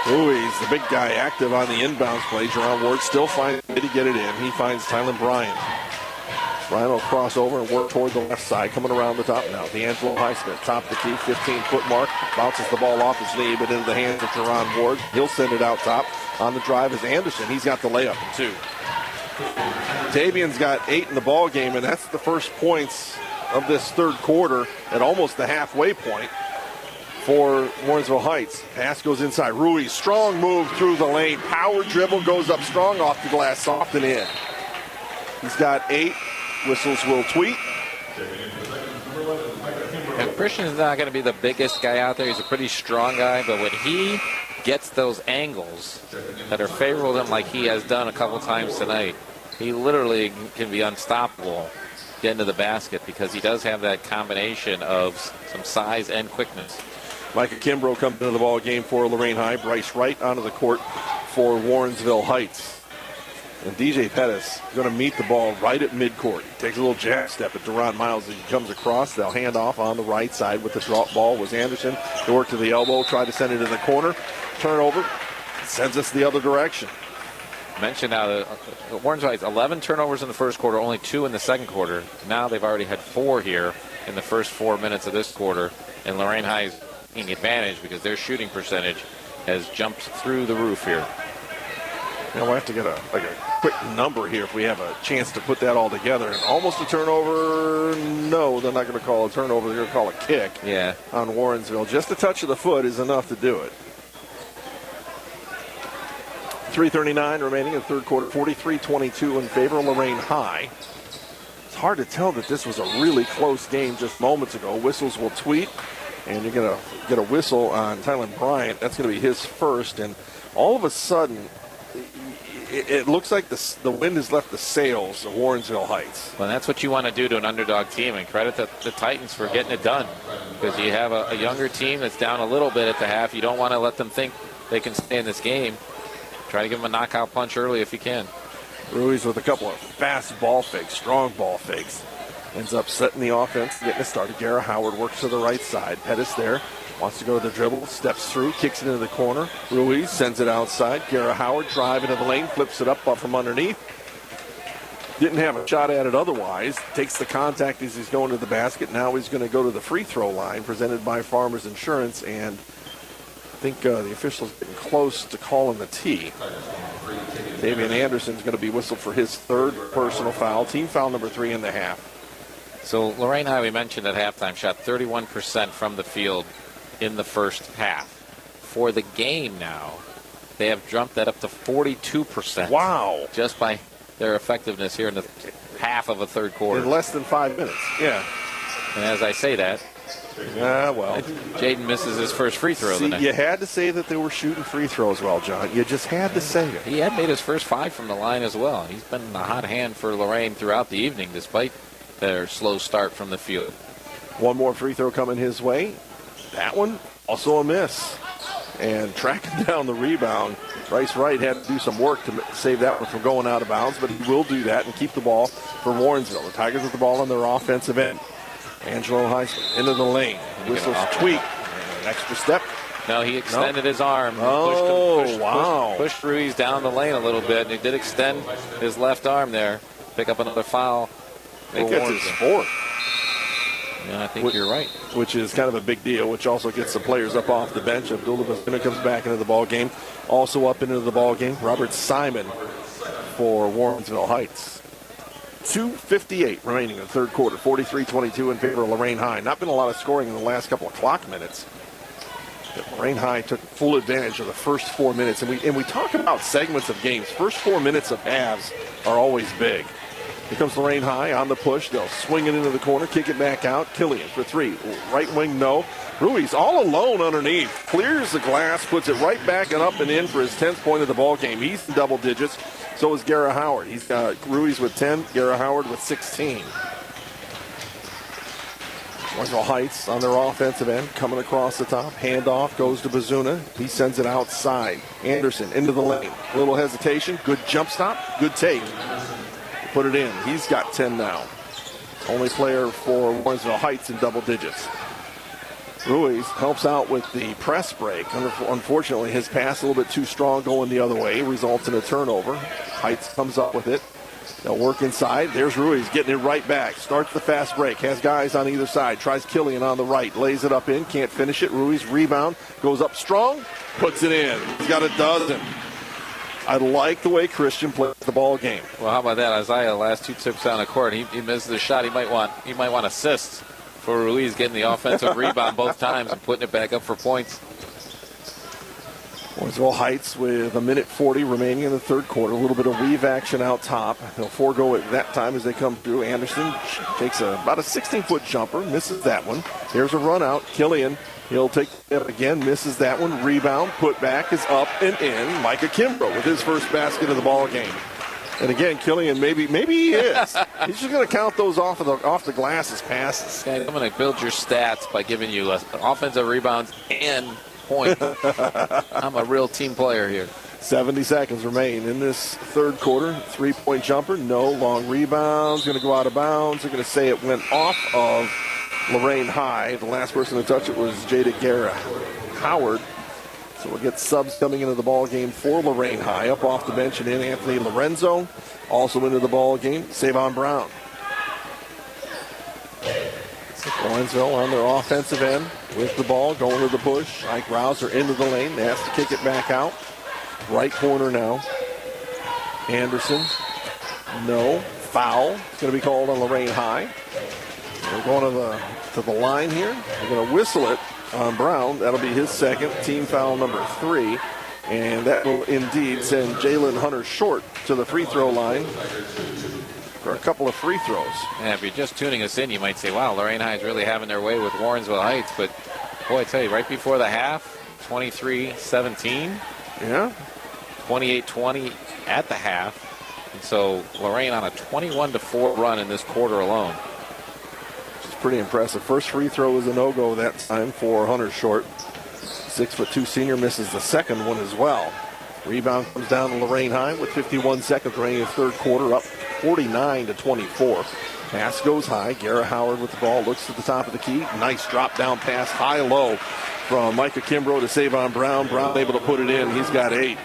B: He's the big guy active on the inbounds play. Jerron Ward still finds a way to get it in. He finds Tylen Bryant. Bryant will cross over and work toward the left side, coming around the top now. D'Angelo Highsmith, top of the key, 15-foot mark. Bounces the ball off his knee, but into the hands of Jerron Ward. He'll send it out top. On the drive is Anderson. He's got the layup in 2. Davian's got 8 in the ball game, and that's the first points of this third quarter at almost the halfway point for Warrensville Heights. Pass goes inside. Ruiz, strong move through the lane. Power dribble, goes up strong off the glass, soft and in. He's got 8. Whistles will tweet.
K: And Christian's not going to be the biggest guy out there. He's a pretty strong guy, but when he gets those angles that are favorable to him like he has done a couple times tonight, he literally can be unstoppable getting to the basket because he does have that combination of some size and quickness.
B: Micah Kimbrough comes into the ball game for Lorain High. Bryce Wright onto the court for Warrensville Heights. And DJ Pettis is going to meet the ball right at midcourt. He takes a little jab step at Deron Miles as he comes across. They'll hand off on the right side with the drop ball was Anderson. They work to the elbow, try to send it in the corner. Turnover, sends us the other direction.
K: Mentioned now Warrensville Heights 11 turnovers in the first quarter, only 2 in the second quarter. Now they've already had 4 here in the first 4 minutes of this quarter. And Lorain High is taking advantage because their shooting percentage has jumped through the roof here.
B: We'll have to get a quick number here if we have a chance to put that all together. And almost a turnover. No, they're not going to call a turnover. They're going to call a kick on Warrensville. Just a touch of the foot is enough to do it. 3:39 remaining in the third quarter. 43-22 in favor of Lorain High. It's hard to tell that this was a really close game just moments ago. Whistles will tweet. And you're going to get a whistle on Tylen Bryant. That's going to be his first. And all of a sudden, it looks like the wind has left the sails of Warrensville Heights.
K: Well, that's what you want to do to an underdog team, and credit the Titans for getting it done. Because you have a younger team that's down a little bit at the half. You don't want to let them think they can stay in this game. Try to give them a knockout punch early if you can.
B: Ruiz with a couple of fast ball fakes, strong ball fakes. Ends up setting the offense, getting it started. Garrett Howard works to the right side. Pettis there. Wants to go to the dribble. Steps through. Kicks it into the corner. Ruiz sends it outside. Garrett Howard driving to the lane. Flips it up from underneath. Didn't have a shot at it otherwise. Takes the contact as he's going to the basket. Now he's going to go to the free throw line presented by Farmers Insurance. And I think the official's getting close to calling the tee. Davian Anderson's going to be whistled for his third personal foul. Team foul number 3 in the half.
K: So Lorain High, we mentioned at halftime, shot 31% from the field in the first half. For the game now, they have jumped that up to 42%.
B: Wow.
K: Just by their effectiveness here in the half of a third quarter.
B: In less than 5 minutes, yeah.
K: And as I say that, Jaden misses his first free throw.
B: See, you had to say that they were shooting free throws well, John. You just had to say it.
K: He had made his first 5 from the line as well. He's been a hot hand for Lorain throughout the evening, despite their slow start from the field.
B: One more free throw coming his way. That one, also a miss. And tracking down the rebound, Bryce Wright had to do some work to save that one from going out of bounds, but he will do that and keep the ball for Warrensville. The Tigers with the ball on their offensive end. Angelo Heisman into the lane. Whistles tweak. An extra step.
K: No, he extended his arm.
B: Wow.
K: Pushed Ruiz down the lane a little bit, and he did extend his left arm there. Pick up another foul.
B: I think that's his fourth.
K: Yeah, I think you're right.
B: Which is kind of a big deal, which also gets the players up off the bench. Abdullah Bazuna comes back into the ball game. Also up into the ball game, Robert Simon for Warrensville Heights. 2:58 remaining in the third quarter. 43-22 in favor of Lorain High. Not been a lot of scoring in the last couple of clock minutes. But Lorain High took full advantage of the first 4 minutes. And we talk about segments of games. First 4 minutes of halves are always big. Here comes Lorain High on the push. They'll swing it into the corner, kick it back out. Killian for 3. Right wing, no. Ruiz all alone underneath. Clears the glass, puts it right back and up and in for his 10th point of the ball game. He's in double digits. So is Garrett Howard. He's got Ruiz with 10, Garrett Howard with 16. Warrensville Heights on their offensive end, coming across the top. Handoff goes to Bazuna. He sends it outside. Anderson into the lane. A little hesitation. Good jump stop. Good take. Put it in. He's got 10 now. Only player for Warrensville Heights in double digits. Ruiz helps out with the press break. Unfortunately, his pass a little bit too strong going the other way. Results in a turnover. Heights comes up with it. They'll work inside. There's Ruiz getting it right back. Starts the fast break. Has guys on either side. Tries Killian on the right. Lays it up in. Can't finish it. Ruiz rebound. Goes up strong. Puts it in. He's got a dozen. I like the way Christian plays the ball game.
K: Well, how about that? Isaiah, last 2 trips down the court, he misses the shot. He might want assists for Ruiz getting the offensive rebound both times and putting it back up for points.
B: Warrensville Heights with 1:40 remaining in the third quarter. A little bit of weave action out top. They'll forego it that time as they come through. Anderson takes about a 16-foot jumper, misses that one. Here's a run out. Killian, he'll take it again, misses that one. Rebound, put back is up and in. Micah Kimbrough with his first basket of the ball game. And again, Killian, maybe he is. He's just going to count those off the glass as passes.
K: I'm going to build your stats by giving you offensive rebounds and point. I'm a real team player here.
B: 70 seconds remain in this third quarter. 3-point jumper, no. Long rebounds, going to go out of bounds. They're going to say it went off of Lorain High. The last person to touch it was Jada Garrett Howard. So we'll get subs coming into the ball game for Lorain High. Up off the bench and in Anthony Lorenzo. Also into the ball game, Savon Brown. Warrensville on their offensive end with the ball, going to the push. Ike Rouser into the lane. They have to kick it back out. Right corner now. Anderson. No. Foul. It's going to be called on Lorain High. They're going to the line here. They're going to whistle it on Brown. That'll be his second. Team foul number 3. And that will indeed send Jalen Hunter short to the free throw line for a couple of free throws.
K: Yeah, if you're just tuning us in, you might say, wow, Lorain High is really having their way with Warrensville Heights. But, boy, I tell you, right before the half, 23-17.
B: Yeah.
K: 28-20 at the half. And so Lorain on a 21-4 run in this quarter alone.
B: Which is pretty impressive. First free throw was a no-go that time for Hunter short. 6'2" senior misses the second one as well. Rebound comes down to Lorain High with 51 seconds remaining in the third quarter, up 49-24. Pass goes high. Garrett Howard with the ball. Looks to the top of the key. Nice drop down pass, high-low from Micah Kimbrough to Savon Brown. Brown able to put it in. He's got 8.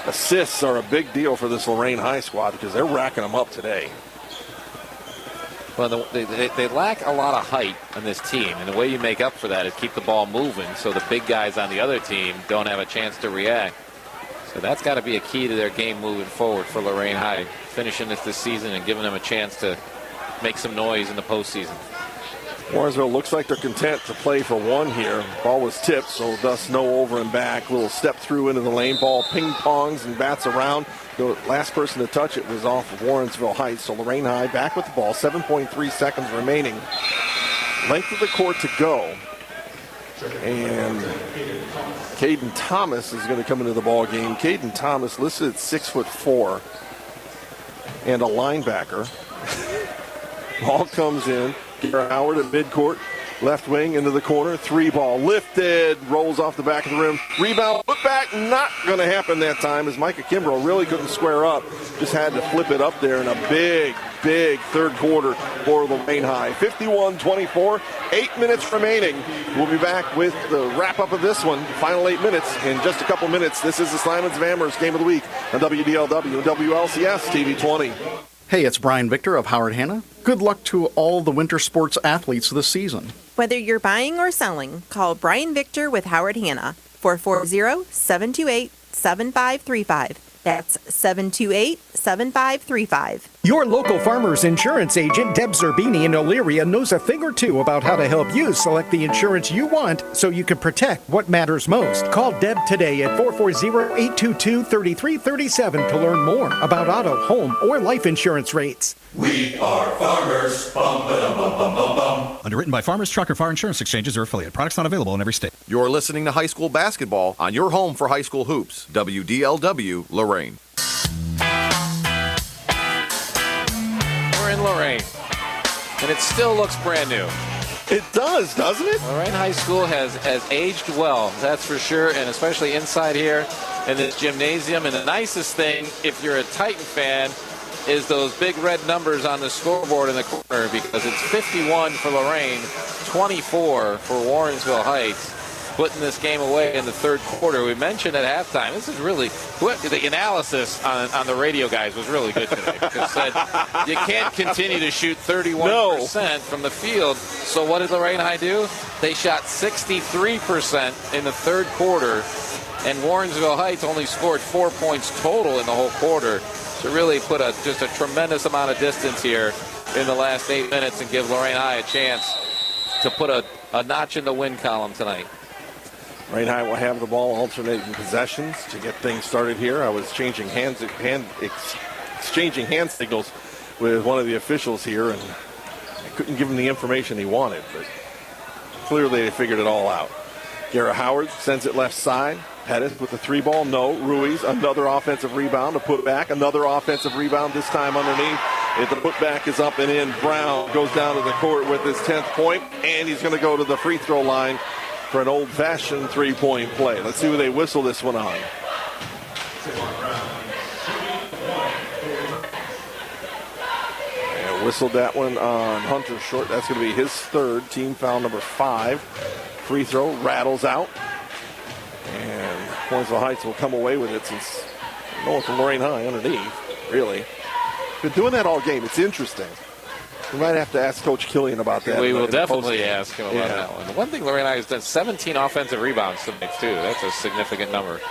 B: Assists are a big deal for this Lorain High squad because they're racking them up today.
K: Well, they lack a lot of height on this team, and the way you make up for that is keep the ball moving so the big guys on the other team don't have a chance to react. So that's got to be a key to their game moving forward for Lorain High, finishing this season and giving them a chance to make some noise in the postseason.
B: Warrensville looks like they're content to play for 1 here. Ball was tipped, so thus no over and back. Little step through into the lane. Ball ping-pongs and bats around. The last person to touch it was off of Warrensville Heights. So Lorain High back with the ball. 7.3 seconds remaining. Length of the court to go. And Caden Thomas is going to come into the ball game. Caden Thomas listed at 6'4" and a linebacker. Ball comes in. Garrett Howard at midcourt, left wing into the corner. 3 ball lifted, rolls off the back of the rim. Rebound, put back, not going to happen that time as Micah Kimbrough really couldn't square up. Just had to flip it up there in a big third quarter for Lorain High. 51-24, 8 minutes remaining. We'll be back with the wrap-up of this one. Final 8 minutes in just a couple minutes. This is the Slimans of Amherst Game of the Week on WDLW and WLCS TV 20.
L: Hey, it's Brian Victor of Howard Hanna. Good luck to all the winter sports athletes this season.
H: Whether you're buying or selling, call Brian Victor with Howard Hanna, 440-728-7535. That's 728-7535.
T: Your local farmer's insurance agent, Deb Zerbini in Elyria, knows a thing or two about how to help you select the insurance you want so you can protect what matters most. Call Deb today at 440-822-3337 to learn more about auto, home, or life insurance rates.
U: We are farmers. Bum, ba-dum, bum, bum, bum, bum.
V: Underwritten by Farmers Truck or Fire Insurance Exchanges or affiliate. Products not available in every state.
A: You're listening to high school basketball on your home for high school hoops. WDLW Lorain.
K: We're in Lorain, and it still looks brand new.
B: It does, doesn't it?
K: Lorain High School has aged well, that's for sure, and especially inside here in this gymnasium. And the nicest thing, if you're a Titan fan, is those big red numbers on the scoreboard in the corner, because it's 51 for Lorain, 24 for Warrensville Heights, putting this game away in the third quarter. We mentioned at halftime, this is really, the analysis on the radio guys was really good today, because said you can't continue to shoot 31% from the field. So what did Lorain High do? They shot 63% in the third quarter, and Warrensville Heights only scored 4 points total in the whole quarter. To really put just a tremendous amount of distance here in the last 8 minutes and give Lorain High a chance to put a notch in the win column tonight.
B: Lorain High will have the ball alternating possessions to get things started here. I was exchanging hand signals with one of the officials here, and I couldn't give him the information he wanted, but clearly they figured it all out. Garrett Howard sends it left side. Pettis with the 3 ball, no. Ruiz, another offensive rebound, a putback, another offensive rebound, this time underneath. If the putback is up and in, Brown goes down to the court with his 10th point, and he's going to go to the free throw line for an old-fashioned 3-point play. Let's see who they whistle this one on. And whistled that one on Hunter Short. That's going to be his 3rd, team foul number 5. Free throw rattles out. And Warrensville Heights will come away with it since going from Lorain High underneath, really. Been doing that all game. It's interesting. We might have to ask Coach Killian about that.
K: We will definitely ask him about that one. The one thing Lorain High has done, 17 offensive rebounds tonight, too. That's a significant number.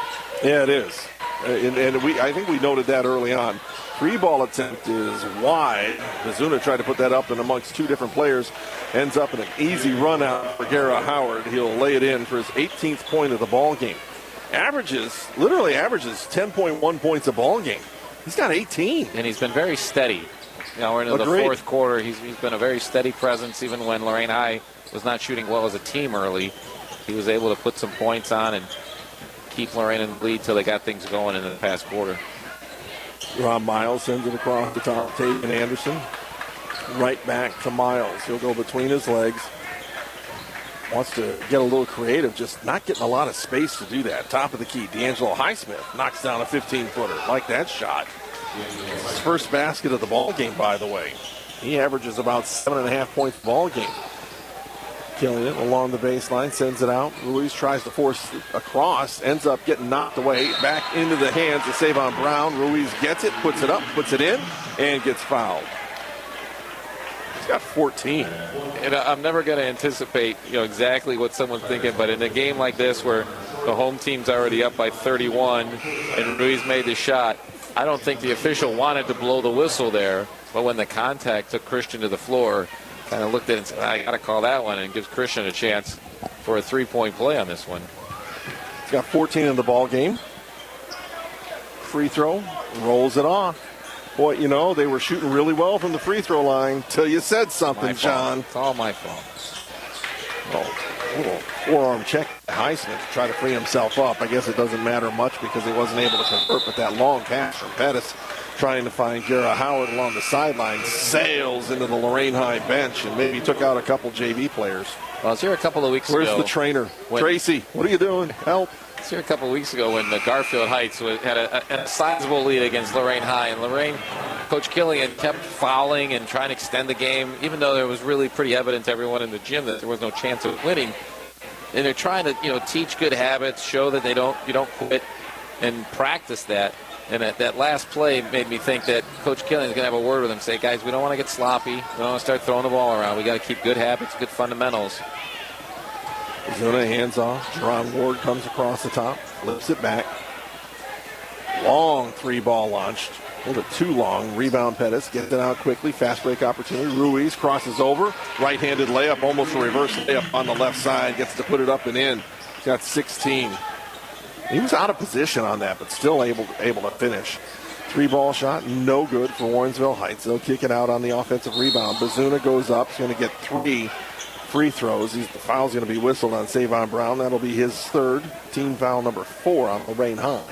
B: Yeah, it is. And I think we noted that early on. 3 ball attempt is wide. Mizuna tried to put that up and amongst 2 different players. Ends up in an easy run out for Garrett Howard. He'll lay it in for his 18th point of the ball game. Literally averages 10.1 points a ball game. He's got 18.
K: And he's been very steady. We're into the fourth quarter. He's been a very steady presence, even when Lorain High was not shooting well as a team early. He was able to put some points on and keep Lorain in the lead till they got things going in the past quarter.
B: Rob Miles sends it across the top. Taven Anderson right back to Miles. He'll go between his legs. Wants to get a little creative, just not getting a lot of space to do that. Top of the key, D'Angelo Highsmith knocks down a 15-footer. Like that shot. His first basket of the ball game, by the way. He averages about 7.5 points a ball game. Killing it along the baseline, sends it out. Ruiz tries to force across, ends up getting knocked away, back into the hands of Savon Brown. Ruiz gets it, puts it up, puts it in, and gets fouled. He's got 14.
K: And I'm never going to anticipate, exactly what someone's thinking, but in a game like this where the home team's already up by 31 and Ruiz made the shot, I don't think the official wanted to blow the whistle there, but when the contact took Christian to the floor, kind of looked at it and said, I got to call that one, and gives Christian a chance for a three-point play on this one.
B: He's got 14 in the ball game. Free throw, rolls it off. Boy, they were shooting really well from the free throw line till you said something, John.
K: It's all my fault.
B: Oh, little forearm check to Highsmith to try to free himself up. I guess it doesn't matter much because he wasn't able to convert, but that long pass from Pettis trying to find Garrett Howard along the sideline sails into the Lorain High bench and maybe took out a couple JV players.
K: Well, I was here a couple of weeks ago.
B: Where's the trainer? Tracy, what are you doing? Help.
K: I was here a couple of weeks ago when the Garfield Heights had a sizable lead against Lorain High, and Lorain, Coach Killian kept fouling and trying to extend the game, even though it was really pretty evident to everyone in the gym that there was no chance of winning. And they're trying to, teach good habits, show that you don't quit, and practice that. And that last play made me think that Coach Killian's going to have a word with him, say, guys, we don't want to get sloppy. We don't want to start throwing the ball around. We got to keep good habits, good fundamentals.
B: Zuna hands off. Jerron Ward comes across the top, flips it back. Long three-ball launched. A little bit too long. Rebound Pettis. Gets it out quickly. Fast break opportunity. Ruiz crosses over. Right-handed layup. Almost a reverse layup on the left side. Gets to put it up and in. He's got 16. He was out of position on that, but still able to finish. Three-ball shot, no good for Warrensville Heights. They'll kick it out on the offensive rebound. Bazuna goes up. He's going to get 3 free throws. The foul's going to be whistled on Savon Brown. That'll be his third. Team foul number 4 on Lorain High.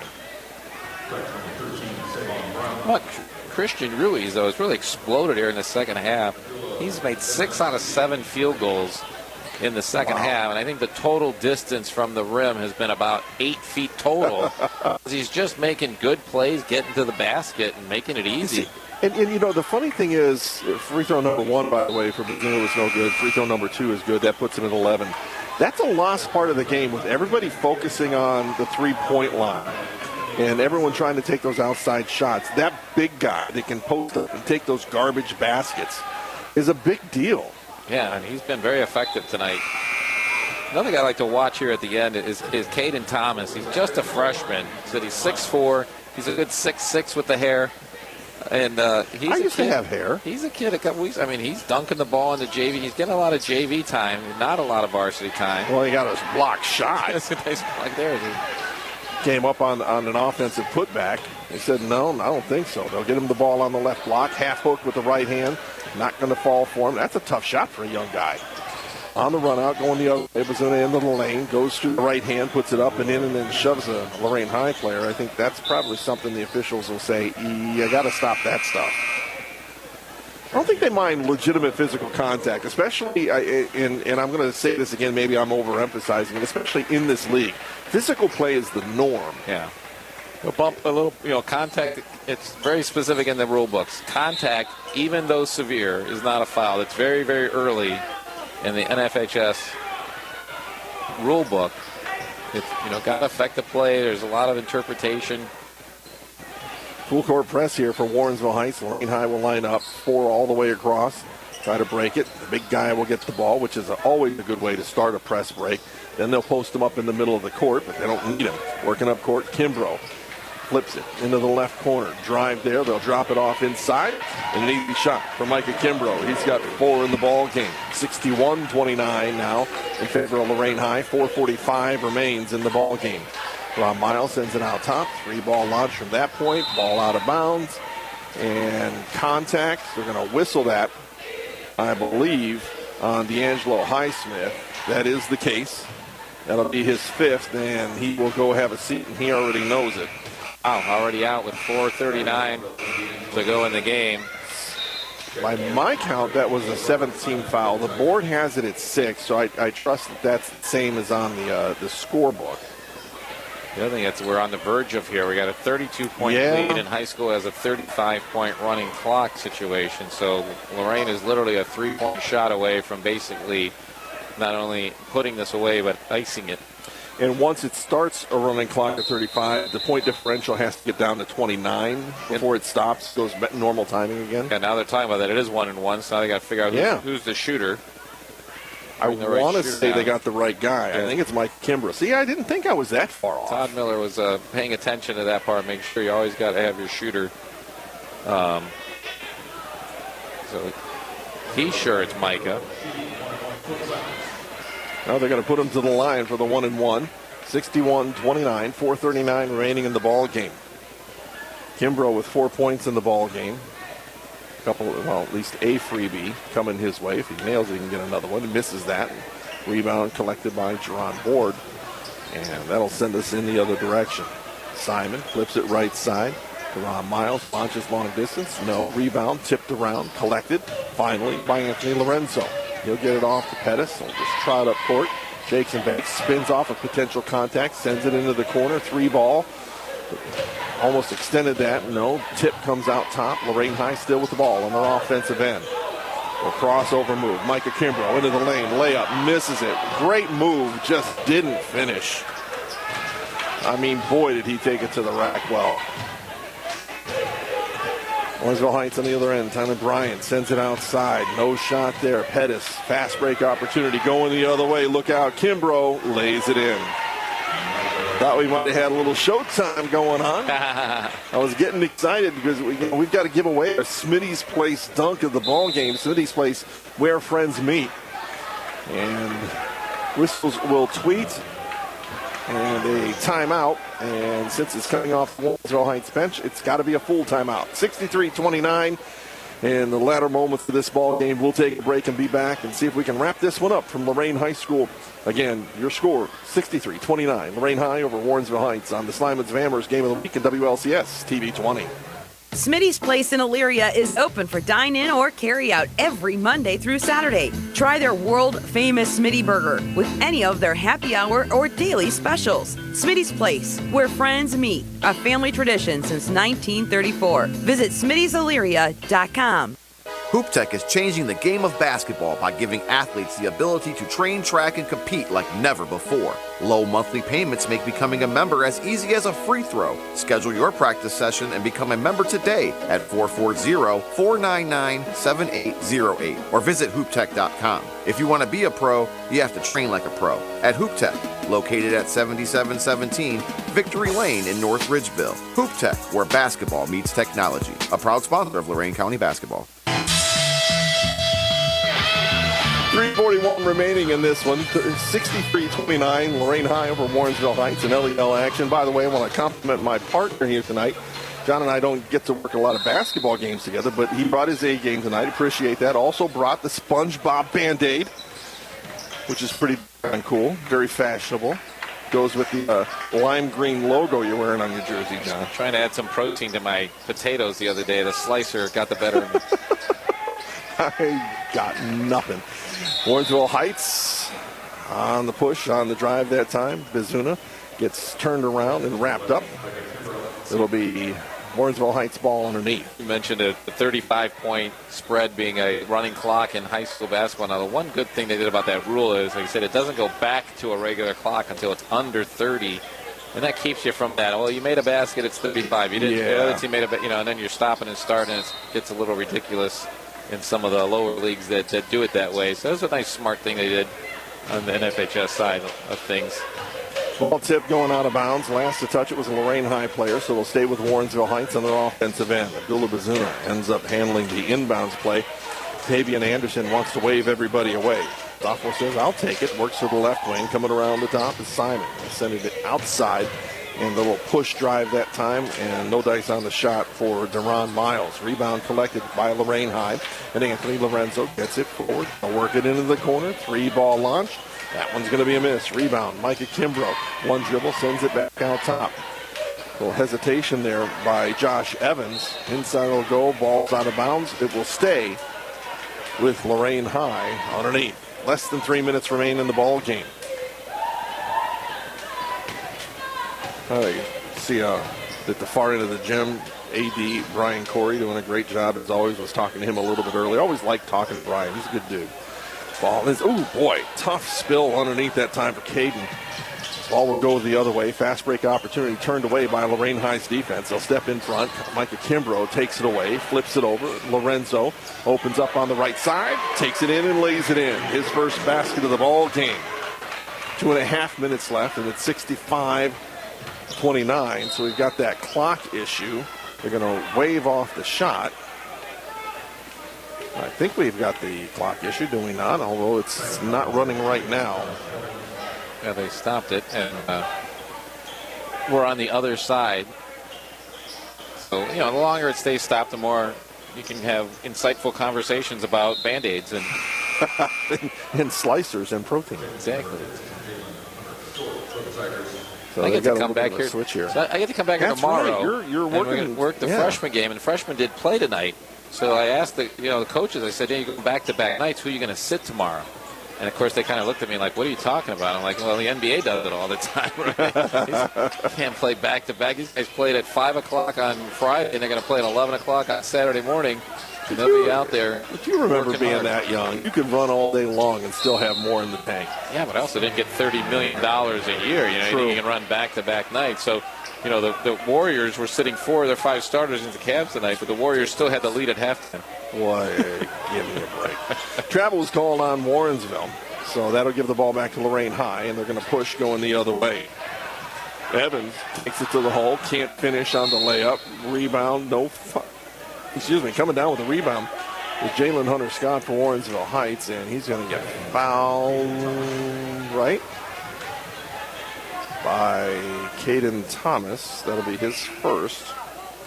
K: Well, Christian Ruiz, though, has really exploded here in the second half. He's made 6 out of 7 field goals in the second half, and I think the total distance from the rim has been about 8 feet total. He's just making good plays, getting to the basket, and making it easy.
B: And the funny thing is, free throw number 1, by the way, for Bazuna was no good. Free throw number 2 is good. That puts him at 11. That's a lost part of the game with everybody focusing on the three-point line and everyone trying to take those outside shots. That big guy that can post up and take those garbage baskets is a big deal.
K: Yeah, and he's been very effective tonight. Another guy I like to watch here at the end is Caden Thomas. He's just a freshman. So he's 6'4". He's a good 6'6" with the hair. And he's
B: I used to have hair.
K: He's a kid a couple weeks. I mean, he's dunking the ball in the JV. He's getting a lot of JV time, not a lot of varsity time.
B: Well, he got his block shot.
K: That's a nice block there.
B: Came up on an offensive putback. They said, no, I don't think so. They'll get him the ball on the left block, half hook with the right hand. Not going to fall for him. That's a tough shot for a young guy. On the run out, going the other way, Bazuna into the lane, goes to the right hand, puts it up and in, and then shoves a Lorain High player. I think that's probably something the officials will say, you got to stop that stuff. I don't think they mind legitimate physical contact, especially, and I'm going to say this again, maybe I'm overemphasizing it, especially in this league. Physical play is the norm.
K: Yeah. A bump, a little, contact, it's very specific in the rule books. Contact, even though severe, is not a foul. It's very, very early in the NFHS rule book. It's, got to affect the play. There's a lot of interpretation.
B: Full court press here for Warrensville Heights. Lorain High will line up 4 all the way across. Try to break it. The big guy will get the ball, which is always a good way to start a press break. Then they'll post him up in the middle of the court, but they don't need him. Working up court, Kimbrough flips it into the left corner. Drive there. They'll drop it off inside. And an easy shot for Micah Kimbrough. He's got 4 in the ball game. 61-29 now in favor of Lorain High. 4:45 remains in the ball game. Rob Miles sends it out top. 3-ball launch from that point. Ball out of bounds. And contact. They're going to whistle that, I believe, on D'Angelo Highsmith. That is the case. That'll be his 5th, and he will go have a seat, and he already knows it.
K: Wow, already out with 4:39 to go in the game.
B: By my count, that was a 7th team foul. The board has it at 6, so I trust that that's the same as on the scorebook.
K: The other thing that's we're on the verge of here, we got a 32-point lead, and high school has a 35-point running clock situation. So Lorain is literally a 3-point shot away from basically not only putting this away, but icing it.
B: And once it starts a running clock at 35, the point differential has to get down to 29 before it stops, goes normal timing again.
K: Yeah, now they're talking about that. It is 1-1, so now they got to figure out who's the shooter.
B: I want to say they got the right guy. I think it's Mike Kimbrough. See, I didn't think I was that far off.
K: Todd Miller was paying attention to that part. Make sure you always got to have your shooter. So he's sure it's Micah.
B: Now they're going to put him to the line for the 1-1. 61-29, 4:39 remaining in the ball game. Kimbrough with 4 points in the ball game. At least a freebie coming his way. If he nails it, he can get another one. He misses that. Rebound collected by Jerron Ward. And that'll send us in the other direction. Simon flips it right side. Jerron Miles launches long distance. No. Rebound tipped around, collected. Finally by Anthony Lorenzo. He'll get it off to Pettis. He'll just trot up court. Shakes and bakes. Spins off a potential contact. Sends it into the corner. 3-ball. Almost extended that. No. Tip comes out top. Lorain High still with the ball on their offensive end. A crossover move. Micah Kimbrough into the lane. Layup. Misses it. Great move. Just didn't finish. I mean, boy, did he take it to the rack well. Warrensville Heights on the other end. Tyler Bryant sends it outside. No shot there. Pettis. Fast break opportunity going the other way. Look out. Kimbrough lays it in. Thought we might have had a little showtime going on. I was getting excited because we've got to give away a Smitty's Place dunk of the ball game. Smitty's Place, where friends meet. And Whistles will tweet and a timeout. And since it's coming off the Warrensville Heights bench, it's got to be a full timeout. 63-29. In the latter moments of this ball game, we'll take a break and be back and see if we can wrap this one up from Lorain High School. Again, your score, 63-29. Lorain High over Warrensville Heights on the Slimans of Amherst Game of the Week in WLCS TV 20.
S: Smitty's Place in Elyria is open for dine-in or carry-out every Monday through Saturday. Try their world-famous Smitty Burger with any of their happy hour or daily specials. Smitty's Place, where friends meet. A family tradition since 1934. Visit Smitty'sAleria.com.
A: Hoop Tech is changing the game of basketball by giving athletes the ability to train, track, and compete like never before. Low monthly payments make becoming a member as easy as a free throw. Schedule your practice session and become a member today at 440-499-7808 or visit hooptech.com. If you want to be a pro, you have to train like a pro. At Hoop Tech, located at 7717 Victory Lane in North Ridgeville. Hoop Tech, where basketball meets technology. A proud sponsor of Lorain County Basketball.
B: 3:41 remaining in this one. 63-29, Lorain High over Warrensville Heights in LEL action. By the way, I want to compliment my partner here tonight. John and I don't get to work a lot of basketball games together, but he brought his A game tonight. Appreciate that. Also brought the SpongeBob Band-Aid, which is pretty darn cool. Very fashionable. Goes with the lime green logo you're wearing on your jersey, John.
K: Trying to add some protein to my potatoes the other day. The slicer got the better of me.
B: I got nothing. Warrensville Heights on the push, on the drive that time. Bizuna gets turned around and wrapped up. It'll be Warrensville Heights ball underneath.
K: You mentioned a 35-point spread being a running clock in high school basketball. Now, the one good thing they did about that rule is, like I said, it doesn't go back to a regular clock until it's under 30. And that keeps you from that. Well, you made a basket, it's 35. You didn't. The other team made a, and then you're stopping and starting, and it gets a little ridiculous in some of the lower leagues that do it that way. So that was a nice, smart thing they did on the NFHS side of things.
B: Ball tip going out of bounds. Last to touch it was a Lorain High player, so they'll stay with Warrensville Heights on their offensive end. Abdullah Bazuna ends up handling the inbounds play. Tavian Anderson wants to wave everybody away. Sophomore says, I'll take it. Works to the left wing. Coming around the top is Simon. Sending it outside. And the little push drive that time, and no dice on the shot for Deron Miles. Rebound collected by Lorain High, and Anthony Lorenzo gets it forward. They'll work it into the corner. 3-ball launch. That one's going to be a miss. Rebound, Micah Kimbrough. One dribble, sends it back out top. A little hesitation there by Josh Evans. Inside it'll go. Ball's out of bounds. It will stay with Lorain High underneath. Less than 3 minutes remain in the ball game. See at the far end of the gym, AD Brian Corey doing a great job as always. Was talking to him a little bit earlier. Always liked talking to Brian. He's a good dude. Ball is, oh boy, tough spill underneath that time for Caden. Ball will go the other way. Fast break opportunity turned away by Lorain High's defense. They'll step in front. Micah Kimbrough takes it away, flips it over. Lorenzo opens up on the right side, takes it in and lays it in. His first basket of the ball game. 2.5 minutes left, and it's 65-29. So we've got that clock issue. They're going to wave off the shot. I think we've got the clock issue, do we not? Although it's not running right now.
K: Yeah, they stopped it, and we're on the other side. So, the longer it stays stopped, the more you can have insightful conversations about Band-Aids and
B: and slicers and protein.
K: Exactly.
B: So
K: I get to come back here.
B: Switch here.
K: So I get to come back here
B: That's
K: tomorrow.
B: Right. You're working.
K: And we're going to work the freshman game, and the freshmen did play tonight. So I asked the coaches. I said, "Hey, you go back-to-back nights. Who are you going to sit tomorrow?" And, of course, they kind of looked at me like, what are you talking about? I'm like, well, the NBA does it all the time. Right? You can't play back-to-back. These guys played at 5 o'clock on Friday, and they're going to play at 11 o'clock on Saturday morning. And they'll be out there.
B: If you remember being
K: hard.
B: that young, you could run all day long and still have more in the tank.
K: Yeah, but I also didn't get $30 million a year. You can run back-to-back nights. So, the Warriors were sitting 4 of their 5 starters into Cavs tonight, but the Warriors still had the lead at halftime.
B: Boy, give me a break. Travel is called on Warrensville, so that'll give the ball back to Lorain High, and they're going to push going the other way. Evans takes it to the hole, can't finish on the layup. Rebound, coming down with a rebound is Jalen Hunter-Scott for Warrensville Heights, and he's going to get fouled, right, by Caden Thomas. That'll be his first.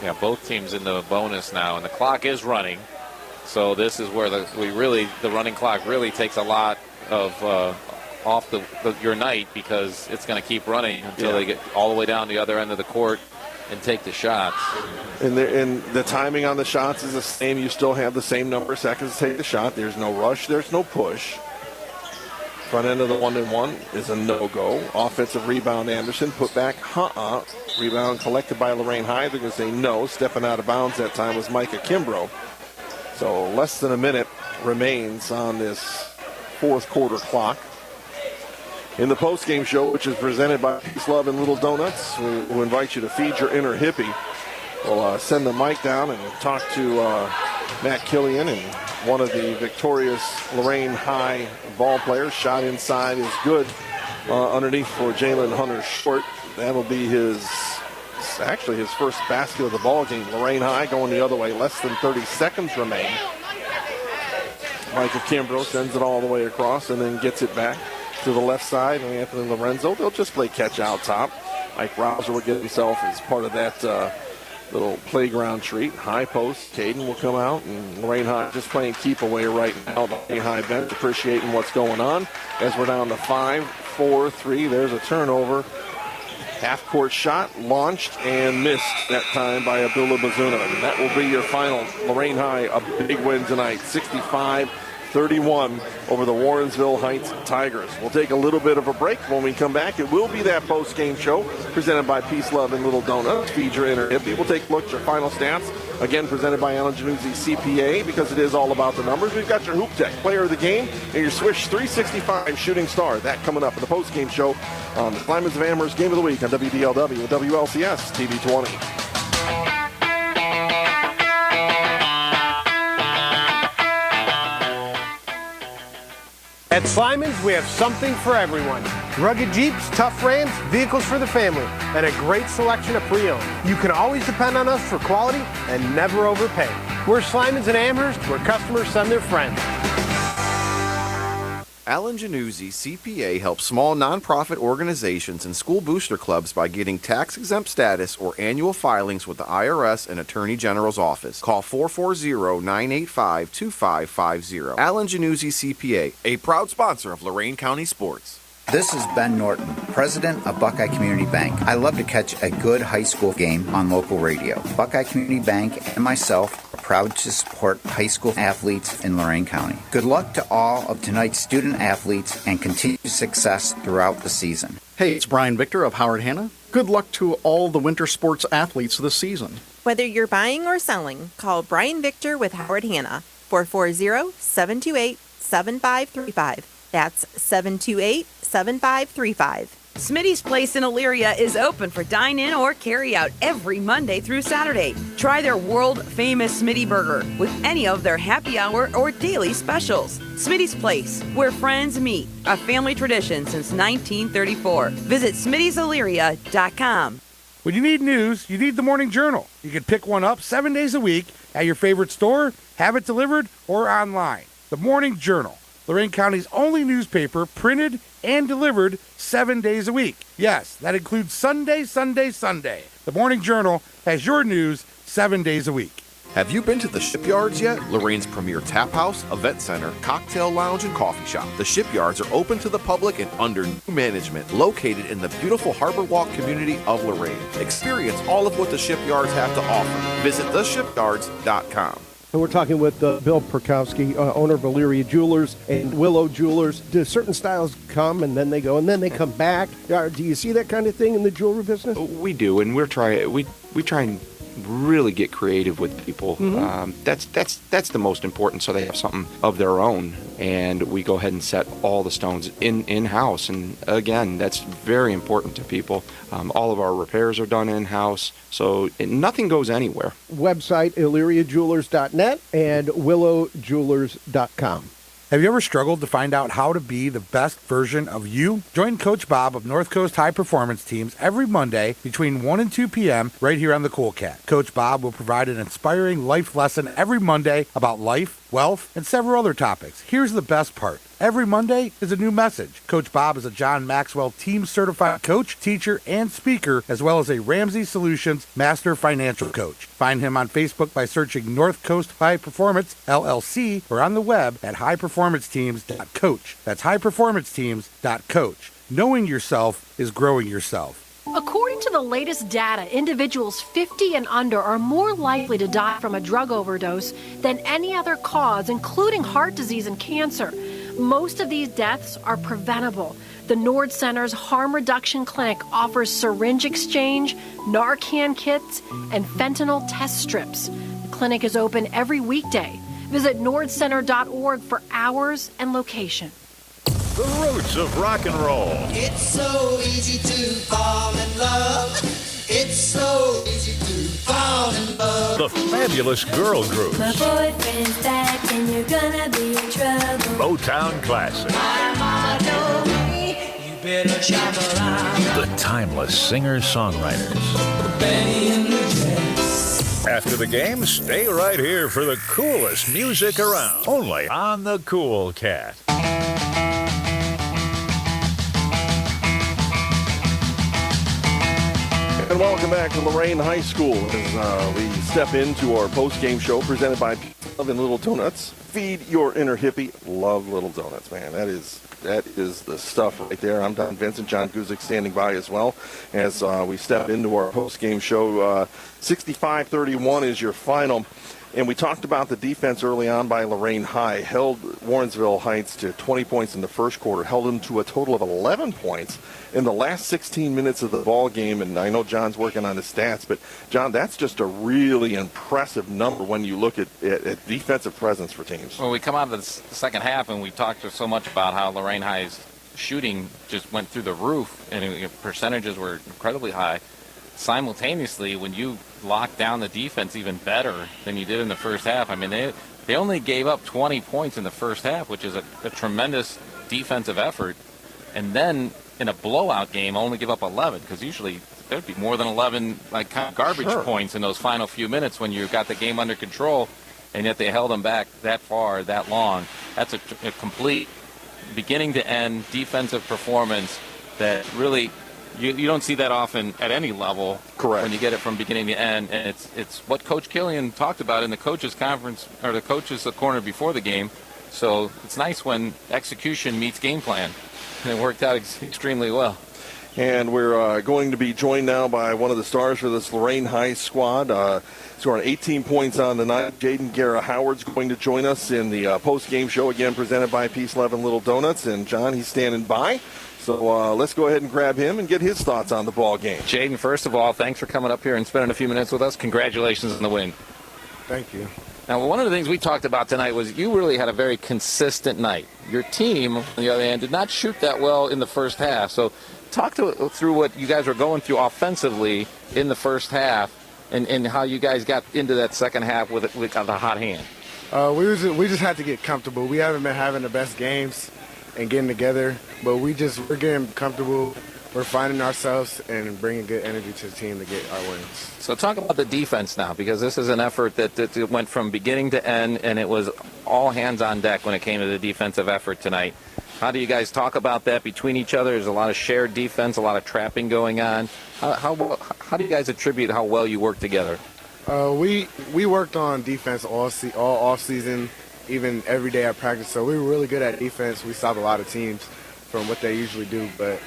K: Yeah, both teams in the bonus now, and the clock is running. So this is where the running clock really takes a lot of off your night, because it's going to keep running until they get all the way down the other end of the court and take the shots.
B: And the timing on the shots is the same. You still have the same number of seconds to take the shot. There's no rush. There's no push. Front end of the 1-and-1 is a no-go. Offensive rebound, Anderson. Put back, Rebound collected by Lorain High. They're going to say no. Stepping out of bounds that time was Micah Kimbrough. So less than a minute remains on this fourth quarter clock. In the postgame show, which is presented by Peace Love and Little Donuts, we invite you to feed your inner hippie. We'll send the mic down and talk to Matt Killian, and one of the victorious Lorain High ball players. Shot inside is good underneath for Jalen Hunter-Short. That'll be his first basket of the ball game. Lorain High going the other way. Less than 30 seconds remain. Micah Kimbrough sends it all the way across and then gets it back to the left side. And Anthony Lorenzo, they'll just play catch out top. Mike Rouser will get himself as part of that little playground treat. High post, Caden will come out, and Lorain High just playing keep away right now. The Lorain High bench appreciating what's going on as we're down to 5-4-3. There's a turnover. Half-court shot launched and missed that time by Abdullah Bazuna. And that will be your final. Lorain High, a big win tonight, 65-31 over the Warrensville Heights Tigers. We'll take a little bit of a break. When we come back, it will be that post-game show presented by Peace Love and Little Donuts. Feed your inner hippie. We'll take a look at your final stats. Again, presented by Alan Januzzi CPA, because it is all about the numbers. We've got your Hoop Tech player of the game and your Swish 365 shooting star. That coming up in the post-game show on the Climates of Amherst Game of the Week on WDLW and WLCS TV 20.
D: At Slyman's, we have something for everyone. Rugged Jeeps, tough Rams, vehicles for the family, and a great selection of pre-owned. You can always depend on us for quality and never overpay. We're Slyman's in Amherst, where customers send their friends.
A: Alan Januzzi, CPA, helps small nonprofit organizations and school booster clubs by getting tax-exempt status or annual filings with the IRS and Attorney General's office. Call 440-985-2550. Alan Januzzi, CPA, a proud sponsor of Lorain County Sports.
J: This is Ben Norton, president of Buckeye Community Bank. I love to catch a good high school game on local radio. Buckeye Community Bank and myself are proud to support high school athletes in Lorain County. Good luck to all of tonight's student athletes and continued success throughout the season.
L: Hey, it's Brian Victor of Howard Hanna. Good luck to all the winter sports athletes this season.
H: Whether you're buying or selling, call Brian Victor with Howard Hanna, 440-728-7535. That's 728-7535.
S: Smitty's Place in Elyria is open for dine-in or carry-out every Monday through Saturday. Try their world-famous Smitty Burger with any of their happy hour or daily specials. Smitty's Place, where friends meet, a family tradition since 1934. Visit Smitty'sIllyria.com.
P: When you need news, you need the Morning Journal. You can pick one up 7 days a week at your favorite store, have it delivered, or online. The Morning Journal, Lorain County's only newspaper, printed and delivered 7 days a week. Yes, that includes Sunday. The Morning Journal has your news 7 days a week.
A: Have you been to the Shipyards yet? Lorain's premier tap house, event center, cocktail lounge, and coffee shop. The Shipyards are open to the public and under new management, located in the beautiful Harbor Walk community of Lorain. Experience all of what the Shipyards have to offer. Visit theshipyards.com.
E: And we're talking with Bill Perkowski, owner of Elyria Jewelers and Willow Jewelers. Do certain styles come and then they go and then they come back? Do you see that kind of thing in the jewelry business?
I: We do, and we try and really get creative with people.
E: Mm-hmm.
I: That's the most important, so they have something of their own, and we go ahead and set all the stones in-house, and again, that's very important to people. All of our repairs are done in-house, so nothing goes anywhere.
E: Website, ElyriaJewelers.net and WillowJewelers.com.
P: Have you ever struggled to find out how to be the best version of you? Join Coach Bob of North Coast High Performance Teams every Monday between 1 and 2 p.m. right here on the Cool Cat. Coach Bob will provide an inspiring life lesson every Monday about life, wealth, and several other topics. Here's the best part. Every Monday is a new message. Coach Bob is a John Maxwell Team Certified coach, teacher, and speaker, as well as a Ramsey Solutions Master Financial Coach. Find him on Facebook by searching North Coast High Performance, LLC, or on the web at highperformanceteams.coach. That's highperformanceteams.coach. Knowing yourself is growing yourself.
M: According to the latest data, individuals 50 and under are more likely to die from a drug overdose than any other cause, including heart disease and cancer. Most of these deaths are preventable. The Nord Center's Harm Reduction Clinic offers syringe exchange, Narcan kits, and fentanyl test strips. The clinic is open every weekday. Visit nordcenter.org for hours and location.
U: The roots of rock and roll.
F: It's so easy to fall in love. It's so easy to fall in love.
U: The fabulous girl groups.
W: My boyfriend's back and you're gonna be in trouble.
U: Motown classic.
F: My mama told me you better shop around.
U: The timeless singer-songwriters.
F: Benny in the dress.
U: After the game, stay right here for the coolest music around. Only on the Cool Cat.
B: And welcome back to Lorain High School as we step into our post-game show presented by Love and Little Donuts. Feed your inner hippie. Love Little Donuts, man. That is the stuff right there. I'm Don Vincent. John Guzik standing by as well as we step into our post-game show. 65-31 is your final. And we talked about the defense early on by Lorain High. Held Warrensville Heights to 20 points in the first quarter. Held them to a total of 11 points in the last 16 minutes of the ball game. And I know John's working on his stats, but John, that's just a really impressive number when you look at defensive presence for teams.
K: Well, we come out of the second half and we talked so much about how Lorain High's shooting just went through the roof and percentages were incredibly high. Simultaneously, when you lock down the defense even better than you did in the first half, I mean, they only gave up 20 points in the first half, which is a tremendous defensive effort. And then in a blowout game, only give up 11, because usually there'd be more than 11 like kind of garbage points in those final few minutes when you got the game under control, and yet they held them back that far, that long. That's a complete beginning-to-end defensive performance that really you don't see that often at any level.
B: Correct.
K: When you get it from beginning to end, and it's what Coach Killian talked about in the coaches conference or the coaches corner before the game. So it's nice when execution meets game plan, and it worked out extremely well.
B: And we're going to be joined now by one of the stars for this Lorain High squad. Scoring 18 points on the night. Jaden Guerra Howard's going to join us in the post-game show, again presented by Peace, Love, and Little Donuts. And John, he's standing by. So let's go ahead and grab him and get his thoughts on the ball game.
K: Jaden, first of all, thanks for coming up here and spending a few minutes with us. Congratulations on the win.
C: Thank you.
K: Now, one of the things we talked about tonight was you really had a very consistent night. Your team, on the other hand, did not shoot that well in the first half. So talk through what you guys were going through offensively in the first half and how you guys got into that second half with the hot hand.
C: We just had to get comfortable. We haven't been having the best games and getting together, but we're getting comfortable. We're finding ourselves and bringing good energy to the team to get our wins.
K: So talk about the defense now, because this is an effort that went from beginning to end, and it was all hands on deck when it came to the defensive effort tonight. How do you guys talk about that between each other? There's a lot of shared defense, a lot of trapping going on. How do you guys attribute how well you work together?
C: We worked on defense all off season, even every day at practice. So we were really good at defense. We stopped a lot of teams from what they usually do, but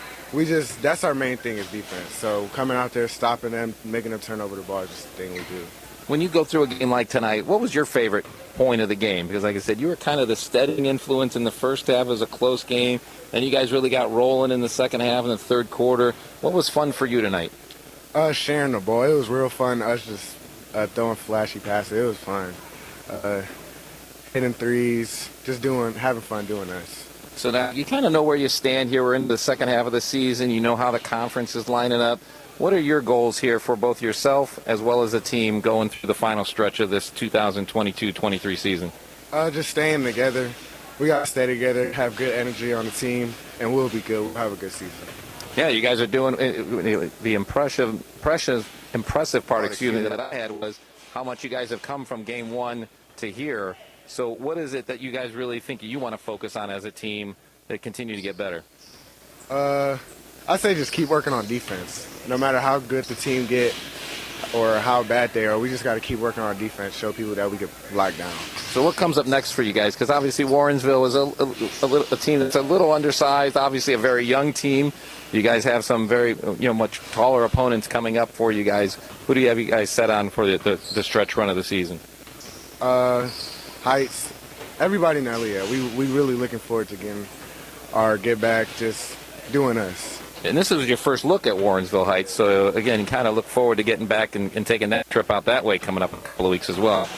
C: that's our main thing is defense. So coming out there, stopping them, making them turn over the ball is just the thing we do.
K: When you go through a game like tonight, what was your favorite point of the game? Because like I said, you were kind of the steadying influence in the first half. It was a close game. Then you guys really got rolling in the second half and the third quarter. What was fun for you tonight?
C: Sharing the ball. It was real fun. Us just throwing flashy passes. It was fun. Hitting threes, just having fun doing us.
K: So now you kind of know where you stand here. We're into the second half of the season. You know how the conference is lining up. What are your goals here for both yourself as well as the team going through the final stretch of this 2022-23 season? Just
C: staying together. We got to stay together, have good energy on the team, and we'll be good. We'll have a good season.
K: Yeah, you guys are doing the impressive part, that I had was how much you guys have come from game one to here. So what is it that you guys really think you want to focus on as a team to continue to get better?
C: I say just keep working on defense. No matter how good the team get or how bad they are, we just got to keep working on our defense, show people that we can lock down.
K: So what comes up next for you guys? Because obviously Warrensville is a team that's a little undersized, obviously a very young team. You guys have some very much taller opponents coming up for you guys. Who do you have you guys set on for the stretch run of the season?
C: Heights, everybody in LEA. We really looking forward to getting our get back, just doing us.
K: And this was your first look at Warrensville Heights, so again, you kind of look forward to getting back and taking that trip out that way coming up in a couple of weeks as well.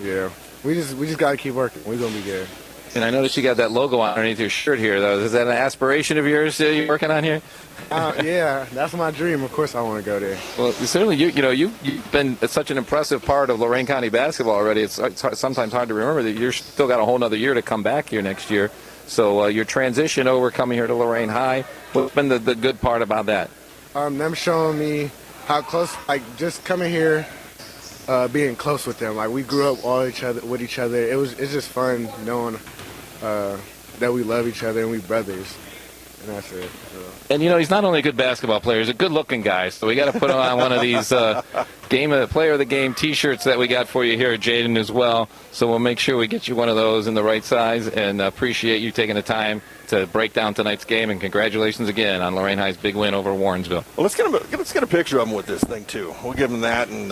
C: Yeah, we just got to keep working. We're going to be good.
K: And I noticed you got that logo underneath your shirt here, though. Is that an aspiration of yours you're working on here?
C: Yeah, that's my dream. Of course I want to go there.
K: Well, certainly, you've been such an impressive part of Lorain County basketball already. It's sometimes hard to remember that you're still got a whole other year to come back here next year. So your transition over coming here to Lorain High, what's been the good part about that?
C: Them showing me how close, just coming here, being close with them. We grew up with each other. It's just fun knowing that we love each other and we brothers. And that's it.
K: And he's not only a good basketball player, he's a good-looking guy. So we got to put on one of these Player of the Game T-shirts that we got for you here at Jaden as well. So we'll make sure we get you one of those in the right size. And appreciate you taking the time to break down tonight's game. And congratulations again on Lorain High's big win over Warrensville.
B: Well, let's get a picture of him with this thing too. We'll give him that, and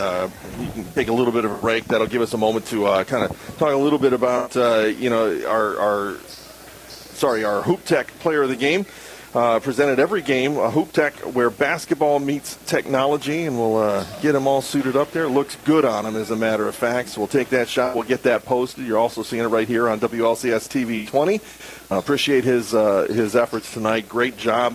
B: you can take a little bit of a break. That'll give us a moment to kind of talk a little bit about our Hoop Tech Player of the Game. Presented every game, Hoop Tech, where basketball meets technology, and we'll get him all suited up there. Looks good on him, as a matter of fact. So we'll take that shot. We'll get that posted. You're also seeing it right here on WLCS TV 20. Appreciate his efforts tonight. Great job.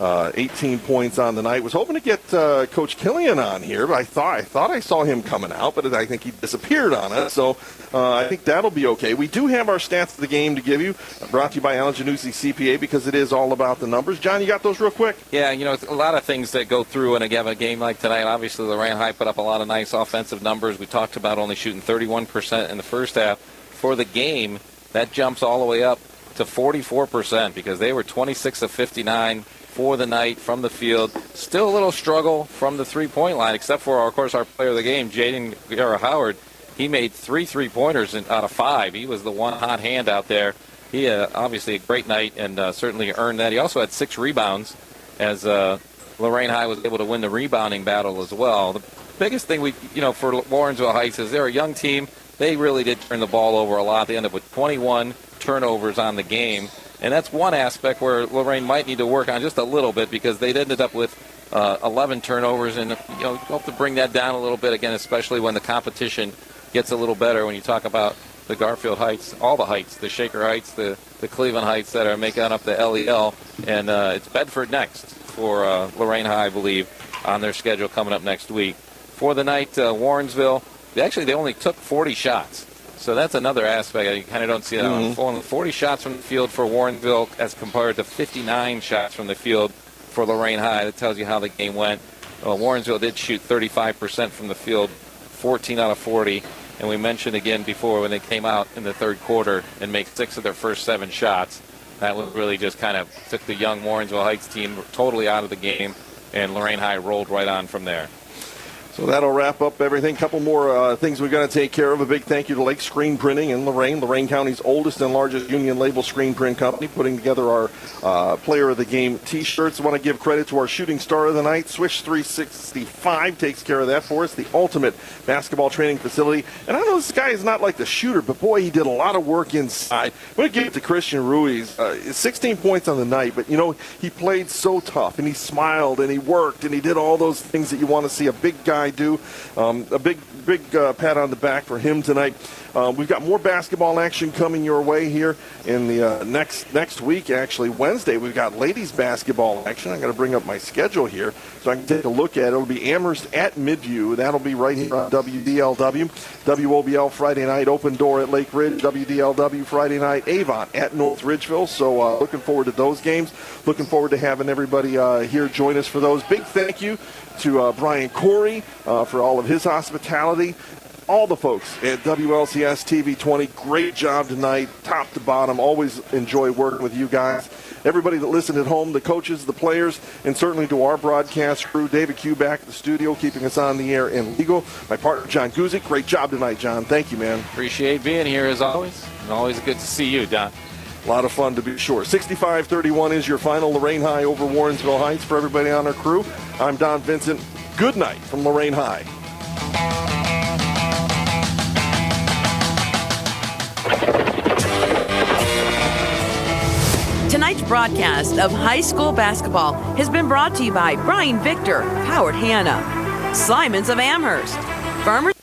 B: 18 points on the night. Was hoping to get Coach Killian on here, but I thought I saw him coming out, but I think he disappeared on us. So I think that'll be okay. We do have our stats of the game to give you, brought to you by Alan Januzzi CPA, because it is all about the numbers. John, you got those real quick?
K: Yeah, it's a lot of things that go through when you have a game like tonight. Obviously, Lorain High put up a lot of nice offensive numbers. We talked about only shooting 31% in the first half. For the game, that jumps all the way up to 44% because they were 26 of 59 for the night from the field. Still a little struggle from the three-point line, except for, of course, our player of the game, Jaden Howard. He made 3 3-pointers out of 5. He was the one hot hand out there. He had obviously a great night and certainly earned that. He also had 6 rebounds as Lorain High was able to win the rebounding battle as well. The biggest thing for Warrensville Heights is they're a young team. They really did turn the ball over a lot. They ended up with 21 turnovers on the game. And that's one aspect where Lorain might need to work on just a little bit, because they'd ended up with 11 turnovers, and you hope to bring that down a little bit again, especially when the competition gets a little better. When you talk about the Garfield Heights, all the heights, the Shaker Heights, the Cleveland Heights that are making up the LEL, and it's Bedford next for Lorain High, I believe, on their schedule coming up next week. For the night, Warrensville, they only took 40 shots. So that's another aspect. You kind of don't see that on 40 shots from the field for Warrensville as compared to 59 shots from the field for Lorain High. That tells you how the game went. Warrensville did shoot 35% from the field, 14 out of 40. And we mentioned again before, when they came out in the third quarter and make 6 of their first 7 shots, that was really just kind of took the young Warrensville Heights team totally out of the game, and Lorain High rolled right on from there.
B: So that'll wrap up everything. Couple more things we've got to take care of. A big thank you to Lake Screen Printing in Lorain County's oldest and largest union label screen print company, putting together our Player of the Game T-shirts. I want to give credit to our shooting star of the night. Swish 365 takes care of that for us, the ultimate basketball training facility. And I know this guy is not like the shooter, but boy, he did a lot of work inside. I'm going to give it to Christian Ruiz. 16 points on the night, but he played so tough, and he smiled, and he worked, and he did all those things that you want to see a big guy do. A big pat on the back for him tonight. We've got more basketball action coming your way here in the next week. Actually, Wednesday, we've got ladies basketball action. I got to bring up my schedule here so I can take a look at it. It'll be Amherst at Midview. That'll be right here on WDLW. WOBL Friday night, Open Door at Lake Ridge. WDLW Friday night, Avon at North Ridgeville. So looking forward to those games. Looking forward to having everybody here join us for those. Big thank you to Brian Corey for all of his hospitality. All the folks at WLCS TV 20, great job tonight, top to bottom. Always enjoy working with you guys. Everybody that listened at home, the coaches, the players, and certainly to our broadcast crew, David Q back at the studio, keeping us on the air and legal. My partner, John Guzik, great job tonight, John. Thank you, man.
K: Appreciate being here as always, and always good to see you, Don.
B: A lot of fun to be sure. 65-31 is your final. Lorain High over Warrensville Heights. For everybody on our crew, I'm Don Vincent. Good night from Lorain High.
S: Tonight's broadcast of high school basketball has been brought to you by Brian Victor, Howard Hanna, Simons of Amherst, Farmers